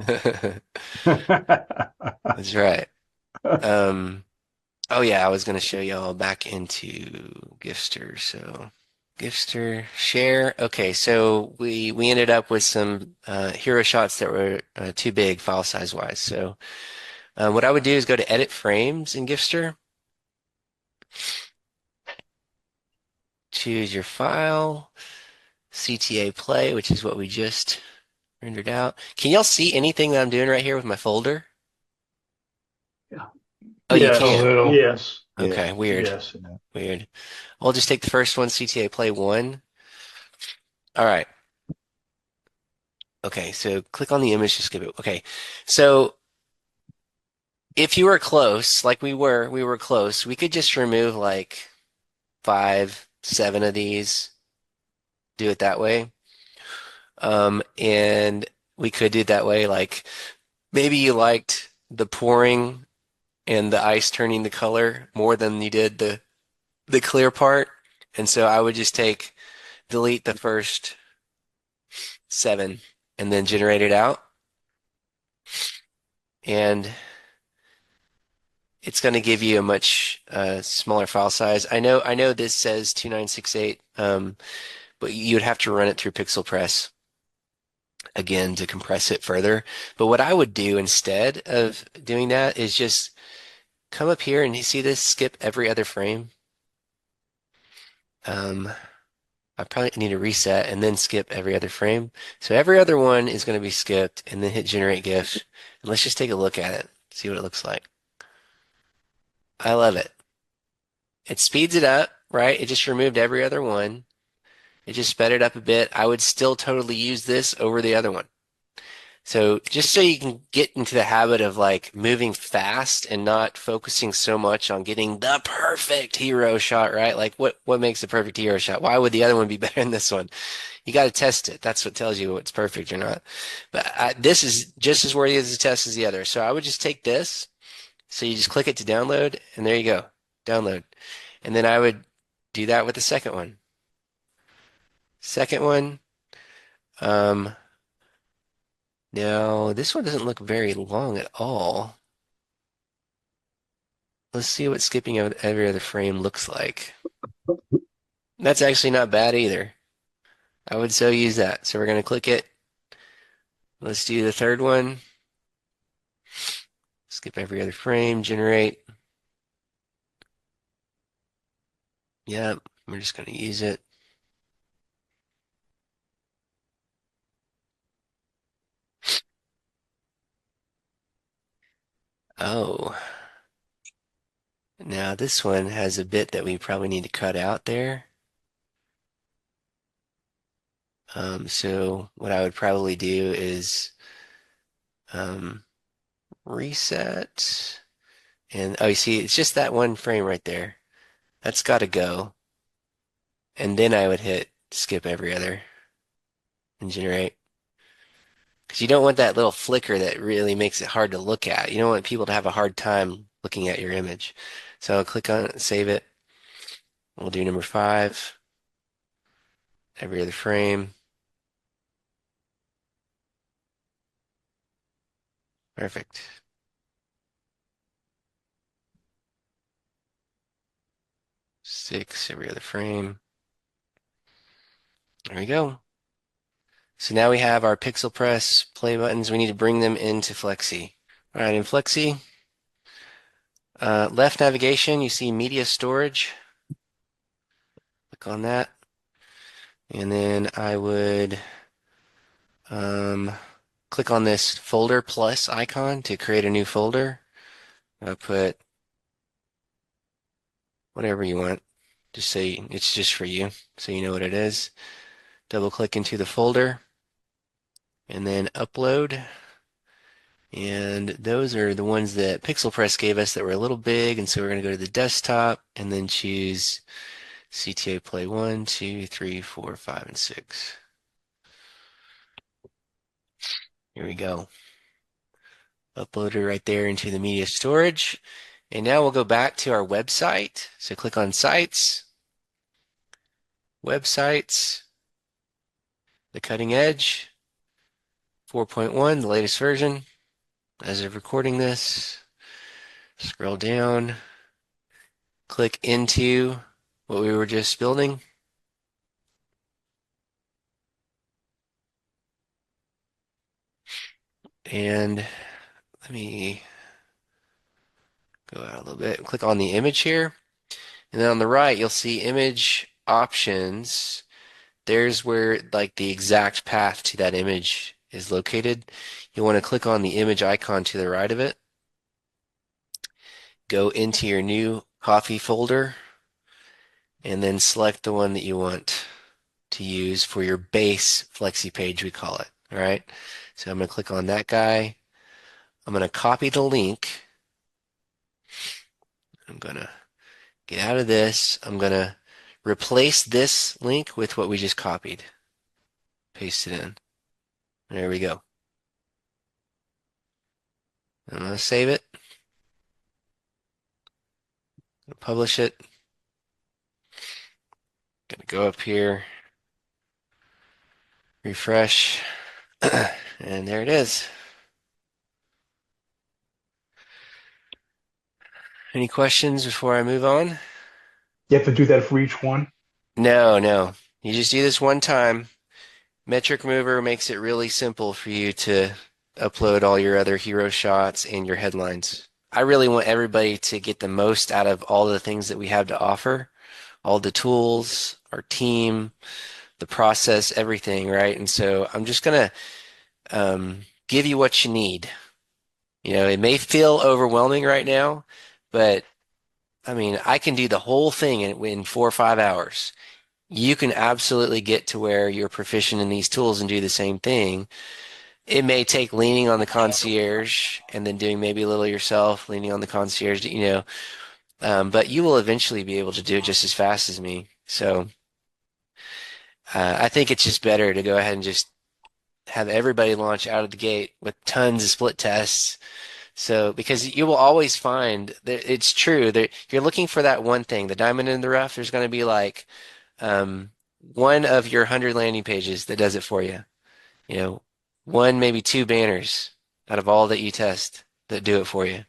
That's right. Oh yeah, I was going to show y'all back into Gifster. So Gifster share. Okay, so we ended up with some hero shots that were too big file size wise. So what I would do is go to edit frames in Gifster. Choose your file, CTA play, which is what we just rendered out. Can y'all see anything that I'm doing right here with my folder? Yeah. Oh, Yes. you can. Yes. Okay, weird. Yes. Weird. I'll just take the first one, CTA play 1. All right. Okay, so click on the image to skip it. Okay, so if you were close, like we were close, we could just remove like 5, 7 of these, do it that way. And we could do it that way. Like maybe you liked the pouring and the ice turning the color more than you did the clear part. And so I would just delete the first 7 and then generate it out. And it's going to give you a much smaller file size. I know this says 2968, but you'd have to run it through PixelPress again to compress it further. But what I would do instead of doing that is just come up here and you see this skip every other frame. I probably need to reset and then skip every other frame. So every other one is going to be skipped and then hit generate GIF. And let's just take a look at it, see what it looks like. I love it. It speeds it up, right? It just removed every other one. It just sped it up a bit. I would still totally use this over the other one. So just so you can get into the habit of like moving fast and not focusing so much on getting the perfect hero shot, right? Like what makes the perfect hero shot? Why would the other one be better than this one? You got to test it. That's what tells you what's perfect or not. But this is just as worthy as the test as the other. So I would just take this. So you just click it to download, and there you go, download. And then I would do that with the second one. Second one. Now this one doesn't look very long at all. Let's see what skipping every other frame looks like. That's actually not bad either. I would so use that. So we're going to click it. Let's do the third one. Skip every other frame, generate. Yep, we're just going to use it. Oh. Now this one has a bit that we probably need to cut out there. So what I would probably do is reset. And oh, you see, it's just that one frame right there. That's got to go. And then I would hit skip every other and generate. Because you don't want that little flicker that really makes it hard to look at. You don't want people to have a hard time looking at your image. So I'll click on it, save it. We'll do number 5. Every other frame. Perfect. Six, every other frame. There we go. So now we have our pixel press play buttons. We need to bring them into Flexi. All right, in Flexi, left navigation, you see media storage. Click on that. And then I would click on this folder plus icon to create a new folder. I'll put whatever you want. Just say it's just for you, so you know what it is. Double click into the folder and then upload. And those are the ones that PixelPress gave us that were a little big, and so we're going to go to the desktop and then choose CTA Play 1, 2, 3, 4, 5, and 6. Here we go. Uploaded right there into the media storage. And now we'll go back to our website. So click on Sites, Websites, the cutting edge, 4.1, the latest version. As of recording this, scroll down, click into what we were just building. And let me go out a little bit. Click on the image here. And then on the right, you'll see image options. There's where like the exact path to that image is located. You want to click on the image icon to the right of it. Go into your new coffee folder and then select the one that you want to use for your base Flexi page, we call it. All right. So I'm going to click on that guy. I'm going to copy the link. I'm going to get out of this. I'm going to replace this link with what we just copied. Paste it in. There we go. I'm going to save it. Publish it. Going to go up here. Refresh. And there it is. Any questions before I move on? You have to do that for each one? No, no. You just do this one time. Metric Mover makes it really simple for you to upload all your other hero shots and your headlines. I really want everybody to get the most out of all the things that we have to offer all the tools, our team, the process, everything, right? And so I'm just gonna give you what you need. You know, it may feel overwhelming right now, but I mean, I can do the whole thing in 4 or 5 hours. You can absolutely get to where you're proficient in these tools and do the same thing. It may take leaning on the concierge and then doing maybe a little yourself, leaning on the concierge, you know, but you will eventually be able to do it just as fast as me. So I think it's just better to go ahead and just have everybody launch out of the gate with tons of split tests. So, because you will always find that it's true that you're looking for that one thing, the diamond in the rough. There's going to be like um, one of your 100 landing pages that does it for you. You know, one, maybe two banners out of all that you test that do it for you.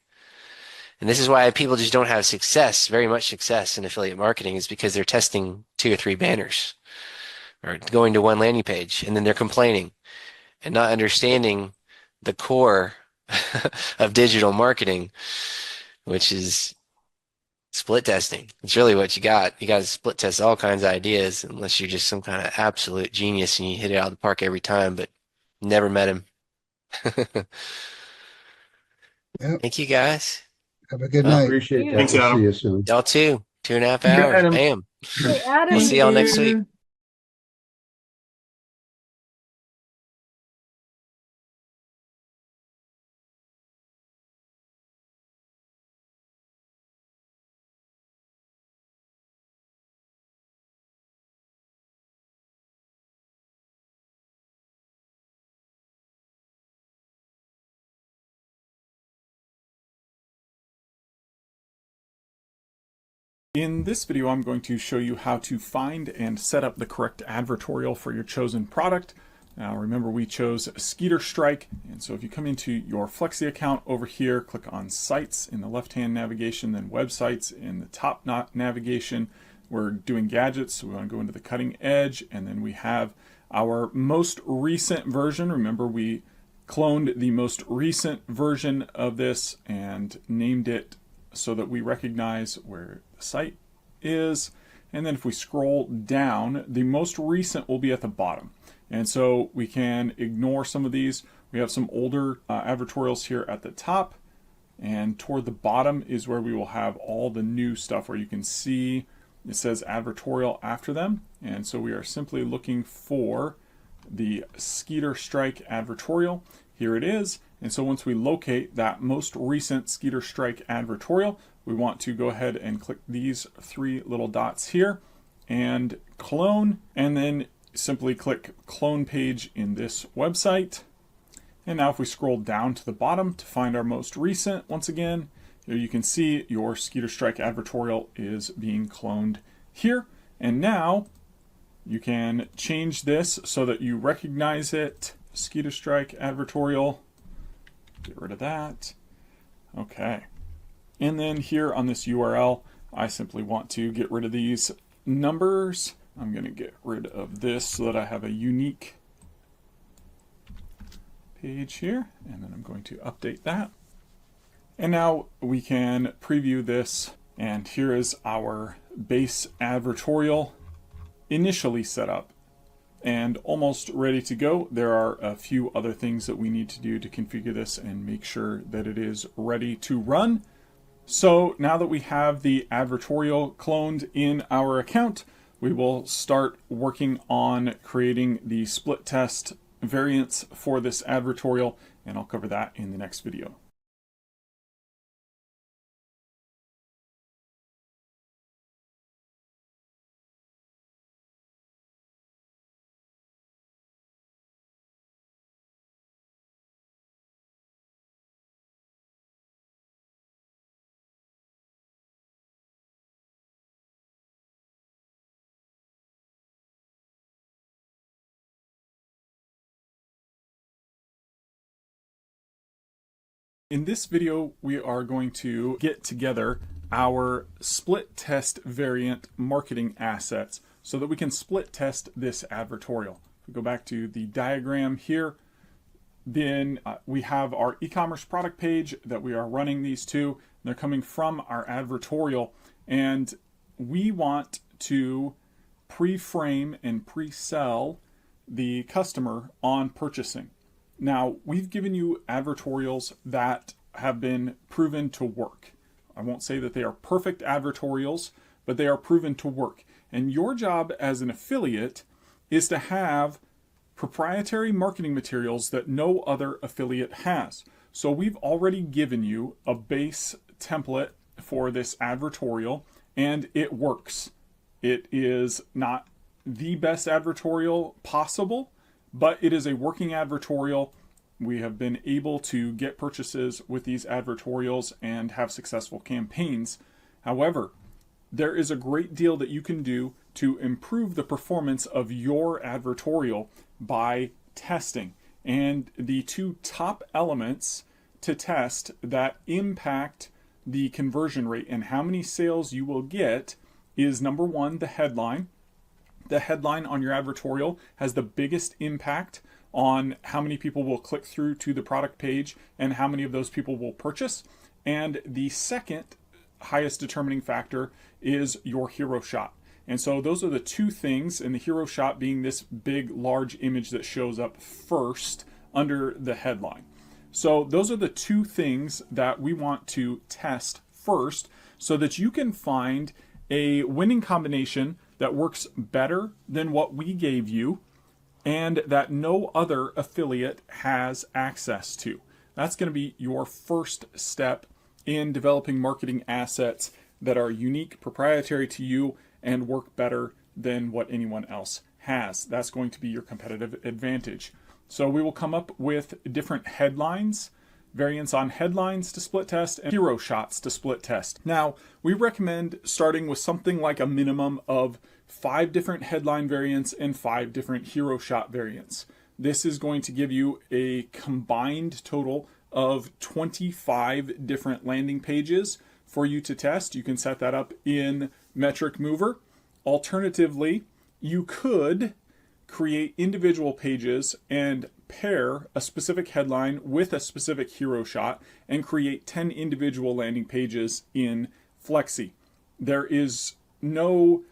And this is why people just don't have success, very much success in affiliate marketing, is because they're testing 2 or 3 banners or going to one landing page and then they're complaining and not understanding the core of digital marketing, which is split testing. It's really what you got. You got to split test all kinds of ideas unless you're just some kind of absolute genius and you hit it out of the park every time, but never met him. Yep. Thank you guys. Have a good Well, night. Appreciate that. Thanks, We'll Adam. see you soon. y'all too. 2.5 You got hours. Adam. Bam. Hey, Adam. We'll see y'all next week. In this video, I'm going to show you how to find and set up the correct advertorial for your chosen product. Now remember, we chose Skeeter Strike, and so if you come into your Flexi account over here, click on Sites in the left-hand navigation, then Websites in the top navigation. We're doing gadgets, so we want to go into the cutting edge, and then we have our most recent version. Remember, we cloned the most recent version of this and named it so that we recognize where the site is. And then if we scroll down, the most recent will be at the bottom. And so we can ignore some of these. We have some older advertorials here at the top, and toward the bottom is where we will have all the new stuff where you can see it says advertorial after them. And so we are simply looking for the Skeeter Strike advertorial. Here it is. And so once we locate that most recent Skeeter Strike advertorial, we want to go ahead and click these 3 little dots here and clone, and then simply click clone page in this website. And now if we scroll down to the bottom to find our most recent, once again, here you can see your Skeeter Strike advertorial is being cloned here. And now you can change this so that you recognize it. Skeeter Strike advertorial. Get rid of that. Okay. And then here on this URL, I simply want to get rid of these numbers. I'm going to get rid of this so that I have a unique page here. And then I'm going to update that. And now we can preview this. And here is our base advertorial initially set up and almost ready to go. There are a few other things that we need to do to configure this and make sure that it is ready to run. So now that we have the advertorial cloned in our account, we will start working on creating the split test variants for this advertorial, and I'll cover that in the next video. In this video, we are going to get together our split test variant marketing assets so that we can split test this advertorial. If we go back to the diagram here, then we have our e-commerce product page that we are running these to. They're coming from our advertorial, and we want to pre-frame and pre-sell the customer on purchasing. Now, we've given you advertorials that have been proven to work. I won't say that they are perfect advertorials, but they are proven to work. And your job as an affiliate is to have proprietary marketing materials that no other affiliate has. So we've already given you a base template for this advertorial, and it works. It is not the best advertorial possible, but it is a working advertorial. We have been able to get purchases with these advertorials and have successful campaigns. However, there is a great deal that you can do to improve the performance of your advertorial by testing. And the two top elements to test that impact the conversion rate and how many sales you will get is, number one, the headline. The headline on your advertorial has the biggest impact on how many people will click through to the product page and how many of those people will purchase. And the second highest determining factor is your hero shot. And so those are the two things, and the hero shot being this big, large image that shows up first under the headline. So those are the two things that we want to test first so that you can find a winning combination that works better than what we gave you and that no other affiliate has access to. That's going to be your first step in developing marketing assets that are unique, proprietary to you, and work better than what anyone else has. That's going to be your competitive advantage. So we will come up with different headlines, variants on headlines to split test, and hero shots to split test. Now, we recommend starting with something like a minimum of 5 different headline variants and 5 different hero shot variants. This is going to give you a combined total of 25 different landing pages for you to test. You can set that up in Metric Mover. Alternatively, you could create individual pages and pair a specific headline with a specific hero shot and create 10 individual landing pages in Flexi. There is no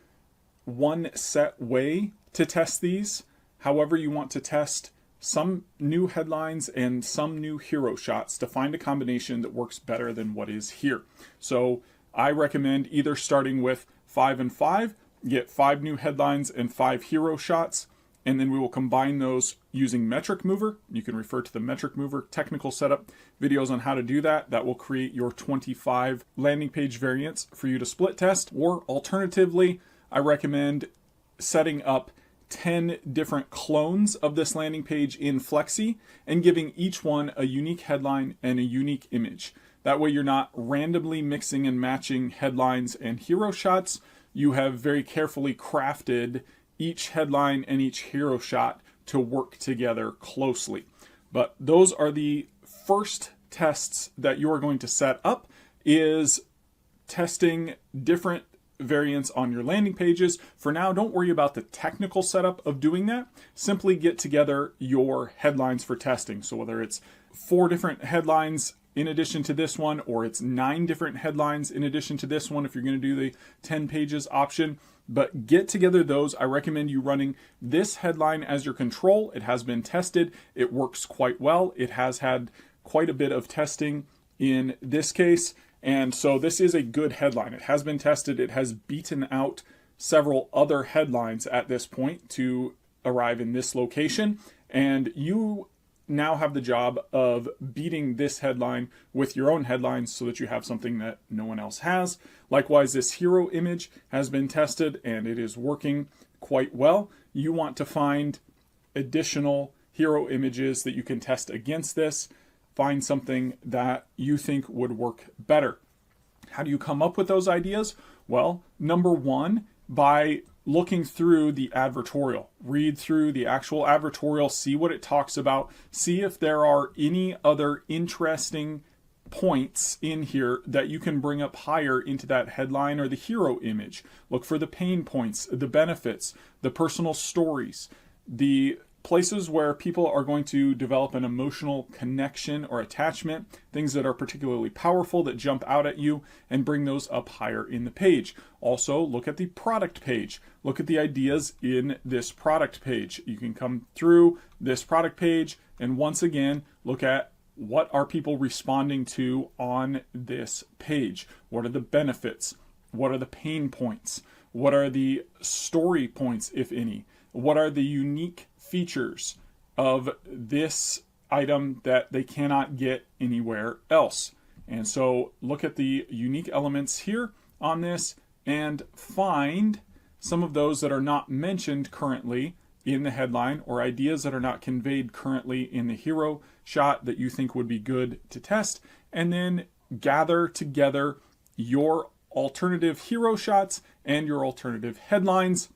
one set way to test these. However you want to test some new headlines and some new hero shots to find a combination that works better than what is here. So I recommend either starting with 5 and 5, get 5 new headlines and 5 hero shots, and then we will combine those using Metric Mover. You can refer to the Metric Mover technical setup videos on how to do that. That will create your 25 landing page variants for you to split test. Or alternatively, I recommend setting up 10 different clones of this landing page in Flexi and giving each one a unique headline and a unique image. That way you're not randomly mixing and matching headlines and hero shots. You have very carefully crafted each headline and each hero shot to work together closely. But those are the first tests that you are going to set up, is testing different variants on your landing pages. For now, don't worry about the technical setup of doing that. Simply get together your headlines for testing. So whether it's 4 different headlines in addition to this one, or it's 9 different headlines in addition to this one, if you're going to do the 10 pages option, but get together those. I recommend you running this headline as your control. It has been tested. It works quite well. It has had quite a bit of testing in this case. And so this is a good headline. It has been tested. It has beaten out several other headlines at this point to arrive in this location. And you now have the job of beating this headline with your own headlines so that you have something that no one else has. Likewise, this hero image has been tested and it is working quite well. You want to find additional hero images that you can test against this. Find something that you think would work better. How do you come up with those ideas? Well, number one, by looking through the advertorial. Read through the actual advertorial, see what it talks about, see if there are any other interesting points in here that you can bring up higher into that headline or the hero image. Look for the pain points, the benefits, the personal stories, the places where people are going to develop an emotional connection or attachment, things that are particularly powerful that jump out at you, and bring those up higher in the page. Also, look at the product page. Look at the ideas in this product page. You can come through this product page and once again look at what are people responding to on this page. What are the benefits? What are the pain points? What are the story points, if any? What are the unique features of this item that they cannot get anywhere else? And so look at the unique elements here on this and find some of those that are not mentioned currently in the headline or ideas that are not conveyed currently in the hero shot that you think would be good to test, and then gather together your alternative hero shots and your alternative headlines.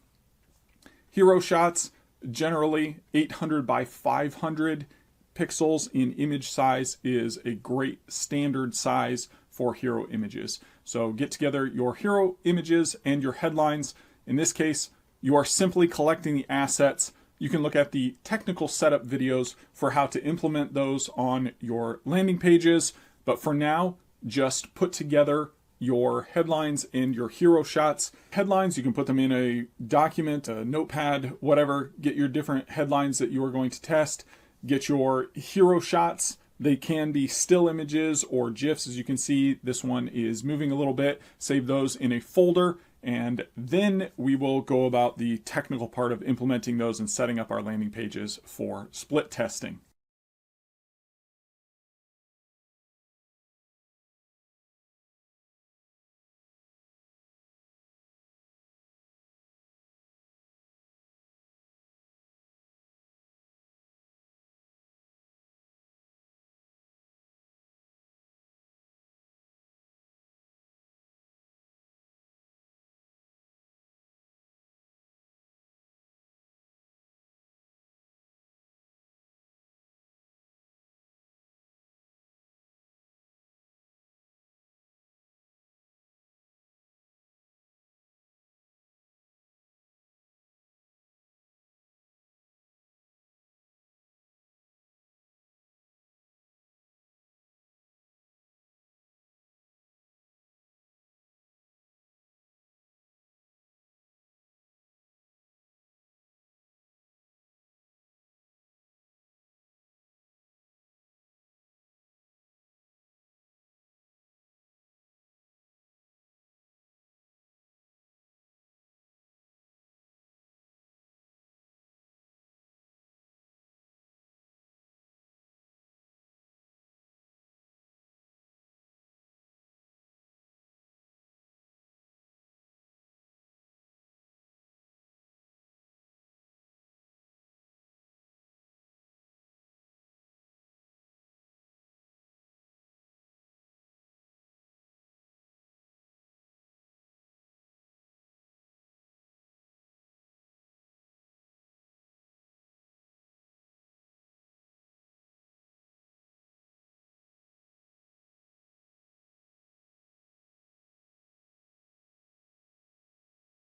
Hero shots, generally 800 by 500 pixels in image size is a great standard size for hero images. So get together your hero images and your headlines. In this case, you are simply collecting the assets. You can look at the technical setup videos for how to implement those on your landing pages. But for now, just put together your headlines and your hero shots. Headlines, you can put them in a document, a notepad, whatever. Get your different headlines that you are going to test. Get your hero shots. They can be still images or GIFs. As you can see, this one is moving a little bit. Save those in a folder, and then we will go about the technical part of implementing those and setting up our landing pages for split testing.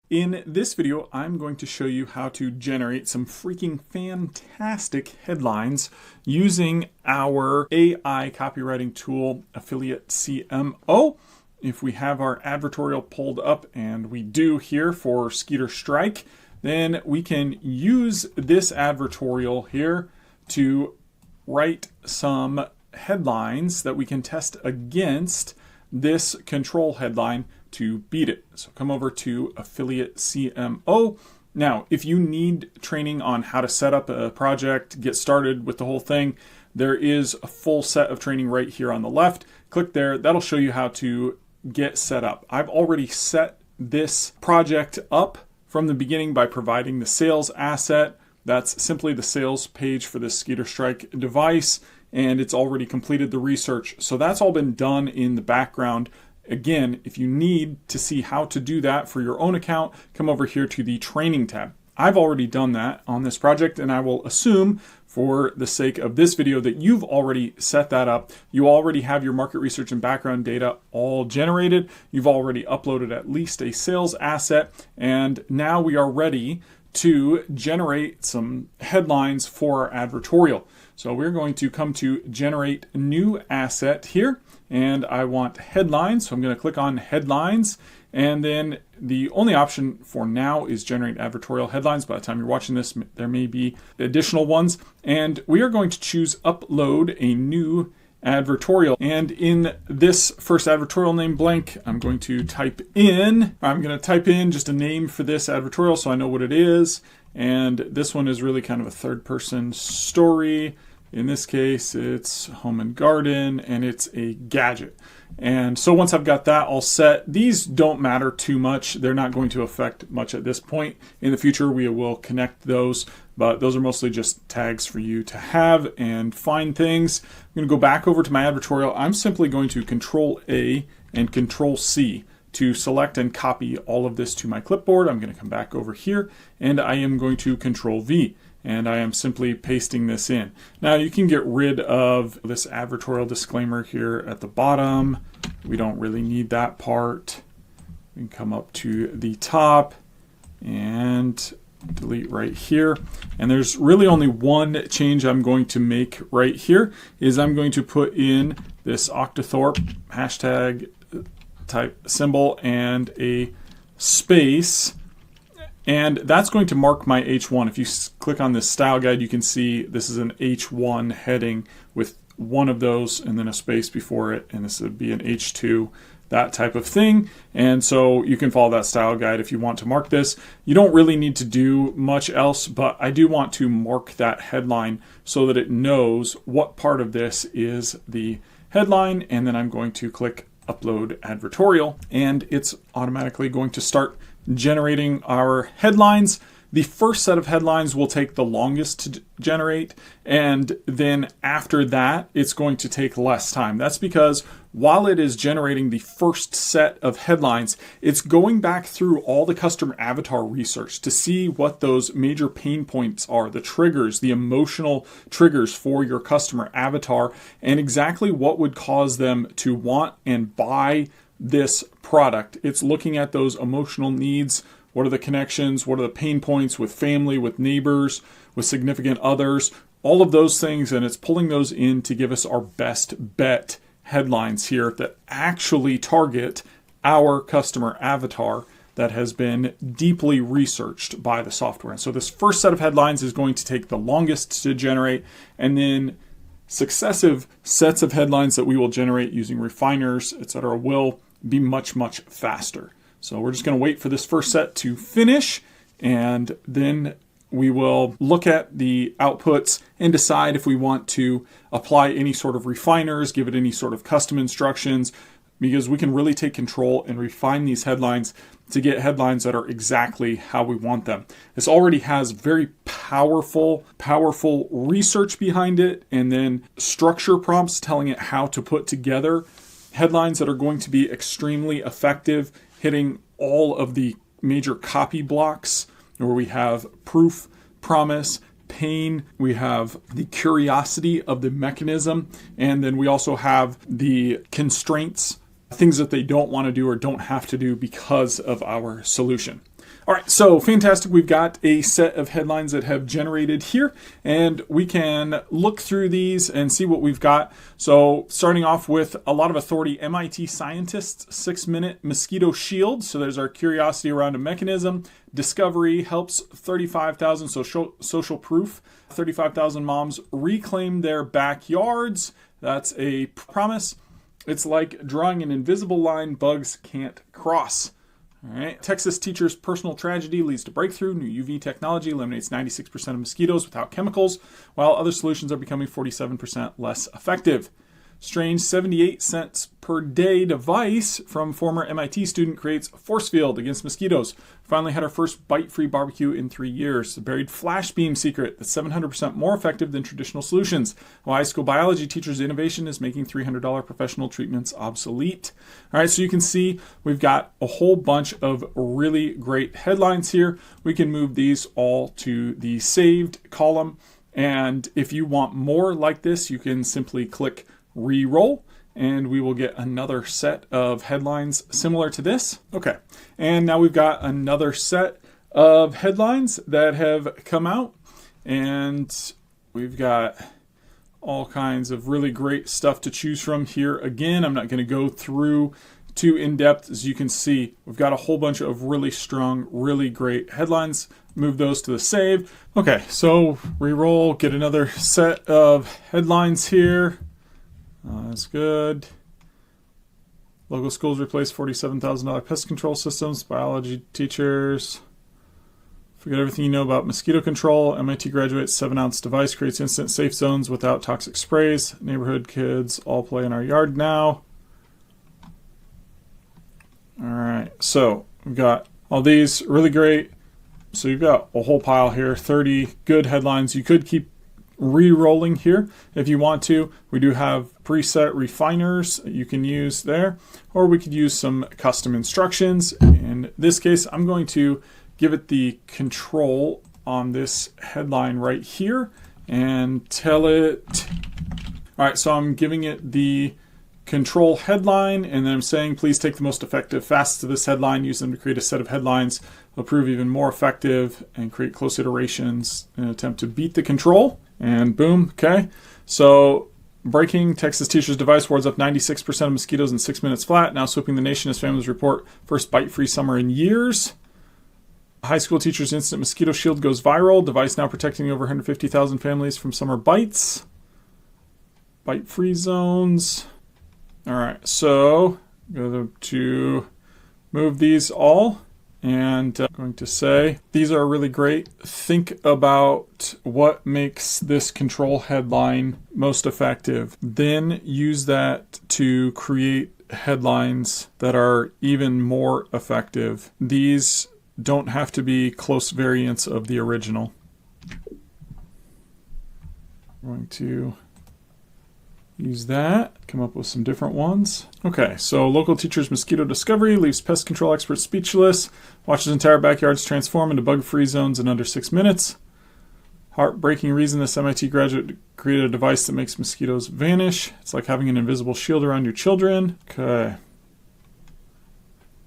In this video, I'm going to show you how to generate some freaking fantastic headlines using our AI copywriting tool, Affiliate CMO. If we have our advertorial pulled up, and we do here for Skeeter Strike, then we can use this advertorial here to write some headlines that we can test against this control headline to beat it. So come over to Affiliate CMO. Now, if you need training on how to set up a project, get started with the whole thing, there is a full set of training right here on the left. Click there. That'll show you how to get set up. I've already set this project up from the beginning by providing the sales asset. That's simply the sales page for this Skeeter Strike device, and it's already completed the research. So that's all been done in the background. Again, if you need to see how to do that for your own account, come over here to the training tab. I've already done that on this project, and I will assume for the sake of this video that you've already set that up. You already have your market research and background data all generated. You've already uploaded at least a sales asset, and now we are ready to generate some headlines for our advertorial. So we're going to come to generate new asset here, and I want headlines. So I'm going to click on headlines, and then the only option for now is generate advertorial headlines. By the time you're watching this, there may be additional ones. And we are going to choose upload a new advertorial. And in this first advertorial name blank, I'm going to type in just a name for this advertorial so I know what it is. And this one is really kind of a third person story. In this case, it's home and garden, and it's a gadget. And so once I've got that all set, these don't matter too much. They're not going to affect much at this point. In the future, we will connect those, but those are mostly just tags for you to have and find things. I'm going to go back over to my advertorial. I'm simply going to Control A and Control C to select and copy all of this to my clipboard. I'm going to come back over here, and I am going to Control V. And I am simply pasting this in. Now you can get rid of this advertorial disclaimer here at the bottom. We don't really need that part. We can come up to the top and delete right here. And there's really only one change I'm going to make right here, is I'm going to put in this Octothorpe hashtag type symbol and a space. And that's going to mark my H1. If you click on this style guide, you can see this is an H1 heading with one of those and then a space before it. And this would be an H2, that type of thing. And so you can follow that style guide if you want to mark this. You don't really need to do much else, but I do want to mark that headline so that it knows what part of this is the headline. And then I'm going to click upload advertorial, and it's automatically going to start generating our headlines. The first set of headlines will take the longest to generate, and then after that, it's going to take less time. That's because while it is generating the first set of headlines, it's going back through all the customer avatar research to see what those major pain points are, the triggers, the emotional triggers for your customer avatar, and exactly what would cause them to want and buy this product. It's looking at those emotional needs. What are the connections? What are the pain points with family, with neighbors, with significant others? All of those things, and it's pulling those in to give us our best bet headlines here that actually target our customer avatar that has been deeply researched by the software. And so this first set of headlines is going to take the longest to generate, and then successive sets of headlines that we will generate using refiners, etc., will be much, much faster. So we're just going to wait for this first set to finish, and then we will look at the outputs and decide if we want to apply any sort of refiners, give it any sort of custom instructions, because we can really take control and refine these headlines to get headlines that are exactly how we want them. This already has very powerful research behind it, and then structure prompts telling it how to put together headlines that are going to be extremely effective, hitting all of the major copy blocks where we have proof, promise, pain, we have the curiosity of the mechanism, and then we also have the constraints, things that they don't want to do or don't have to do because of our solution. All right, so fantastic. We've got a set of headlines that have generated here, and we can look through these and see what we've got. So starting off with a lot of authority, MIT scientists, 6-minute mosquito shield. So there's our curiosity around a mechanism. Discovery helps 35,000, so social proof. 35,000 moms reclaim their backyards. That's a promise. It's like drawing an invisible line bugs can't cross. All right. Texas teacher's personal tragedy leads to breakthrough. New UV technology eliminates 96% of mosquitoes without chemicals, while other solutions are becoming 47% less effective. Strange 78 cents per day device from former MIT student creates force field against mosquitoes. Finally had our first bite-free barbecue in 3 years. The buried flash beam secret that's 700% more effective than traditional solutions. Why high school biology teacher's innovation is making $300 professional treatments obsolete. All right, so you can see we've got a whole bunch of really great headlines here. We can move these all to the saved column. And if you want more like this, you can simply click re-roll, and we will get another set of headlines similar to this. Okay, and now we've got another set of headlines that have come out, and we've got all kinds of really great stuff to choose from here. Again, I'm not going to go through too in-depth. As you can see, we've got a whole bunch of really strong, really great headlines. Move those to the save. Okay, so re-roll, get another set of headlines here. That's good. Local schools replace $47,000 pest control systems. Biology teachers. Forget everything you know about mosquito control. MIT graduate 7-ounce device creates instant safe zones without toxic sprays. Neighborhood kids all play in our yard now. All right, so we've got all these really great. So you've got a whole pile here, 30 good headlines. You could keep re-rolling here if you want to. We do have preset refiners you can use there, or we could use some custom instructions. In this case, I'm going to give it the control on this headline right here and tell it. All right, so I'm giving it the control headline, and then I'm saying, please take the most effective facets of this headline, use them to create a set of headlines that will prove even more effective and create close iterations in an attempt to beat the control. And boom, okay. So breaking, Texas teachers' device wards up 96% of mosquitoes in 6 minutes flat, now sweeping the nation as families report first bite-free summer in years. High school teacher's instant mosquito shield goes viral. Device now protecting over 150,000 families from summer bites. Bite-free zones. All right, so go to move these all. And I'm going to say, these are really great. Think about what makes this control headline most effective. Then use that to create headlines that are even more effective. These don't have to be close variants of the original. I'm going to use that, come up with some different ones. Okay, so local teacher's mosquito discovery leaves pest control experts speechless. Watches entire backyards transform into bug-free zones in under 6 minutes. Heartbreaking reason this MIT graduate created a device that makes mosquitoes vanish. It's like having an invisible shield around your children. Okay.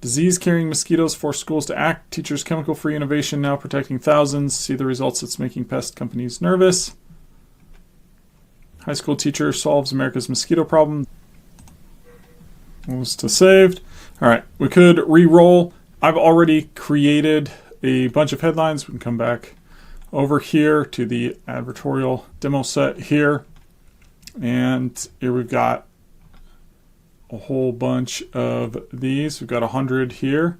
Disease-carrying mosquitoes force schools to act. Teachers' chemical-free innovation now protecting thousands. See the results it's making pest companies nervous. High school teacher solves America's mosquito problem. Was to saved. All right, we could re-roll. I've already created a bunch of headlines. We can come back over here to the advertorial demo set here. And here we've got a whole bunch of these. We've got 100 here.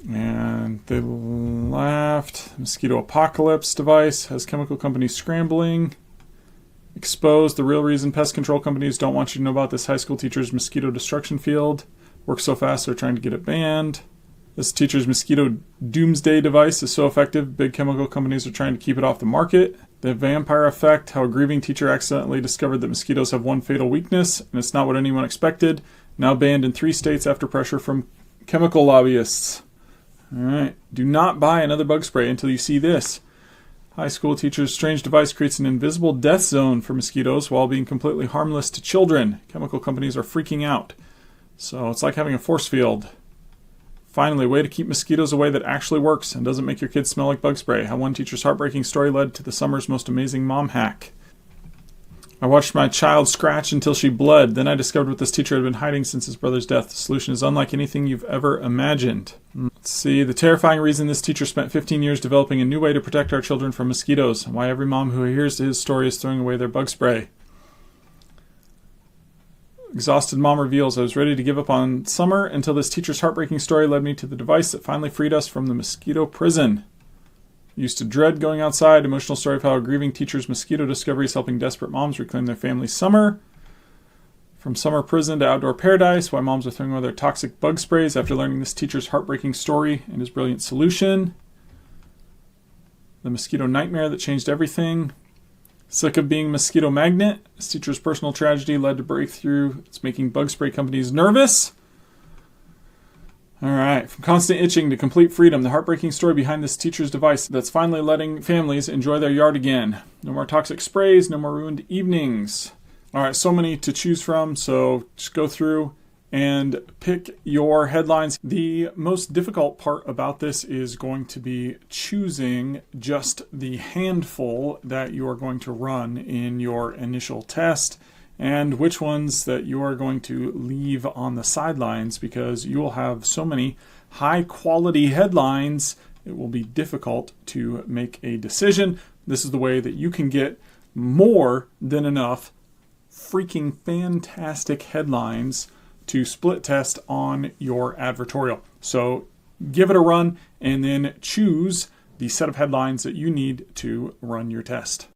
And they laughed. Mosquito apocalypse device has chemical companies scrambling. Exposed the real reason pest control companies don't want you to know about this high school teacher's mosquito destruction field. Works so fast they're trying to get it banned. This teacher's mosquito doomsday device is so effective, big chemical companies are trying to keep it off the market. The vampire effect, how a grieving teacher accidentally discovered that mosquitoes have one fatal weakness, and it's not what anyone expected. Now banned in 3 states after pressure from chemical lobbyists. All right, do not buy another bug spray until you see this. High school teacher's strange device creates an invisible death zone for mosquitoes while being completely harmless to children. Chemical companies are freaking out. So it's like having a force field. Finally, a way to keep mosquitoes away that actually works and doesn't make your kids smell like bug spray. How one teacher's heartbreaking story led to the summer's most amazing mom hack. I watched my child scratch until she bled. Then I discovered what this teacher had been hiding since his brother's death. The solution is unlike anything you've ever imagined. Let's see. The terrifying reason this teacher spent 15 years developing a new way to protect our children from mosquitoes. Why every mom who hears his story is throwing away their bug spray. Exhausted mom reveals, I was ready to give up on summer until this teacher's heartbreaking story led me to the device that finally freed us from the mosquito prison. Used to dread going outside. Emotional story of how a grieving teacher's mosquito discovery is helping desperate moms reclaim their family's summer. From summer prison to outdoor paradise. Why moms are throwing away their toxic bug sprays after learning this teacher's heartbreaking story and his brilliant solution. The mosquito nightmare that changed everything. Sick of being a mosquito magnet. This teacher's personal tragedy led to breakthrough. It's making bug spray companies nervous. All right, from constant itching to complete freedom, the heartbreaking story behind this teacher's device that's finally letting families enjoy their yard again. No more toxic sprays, no more ruined evenings. All right, so many to choose from, so just go through and pick your headlines. The most difficult part about this is going to be choosing just the handful that you are going to run in your initial test and which ones that you are going to leave on the sidelines, because you will have so many high quality headlines it will be difficult to make a decision. This is the way that you can get more than enough freaking fantastic headlines to split test on your advertorial. So give it a run and then choose the set of headlines that you need to run your test.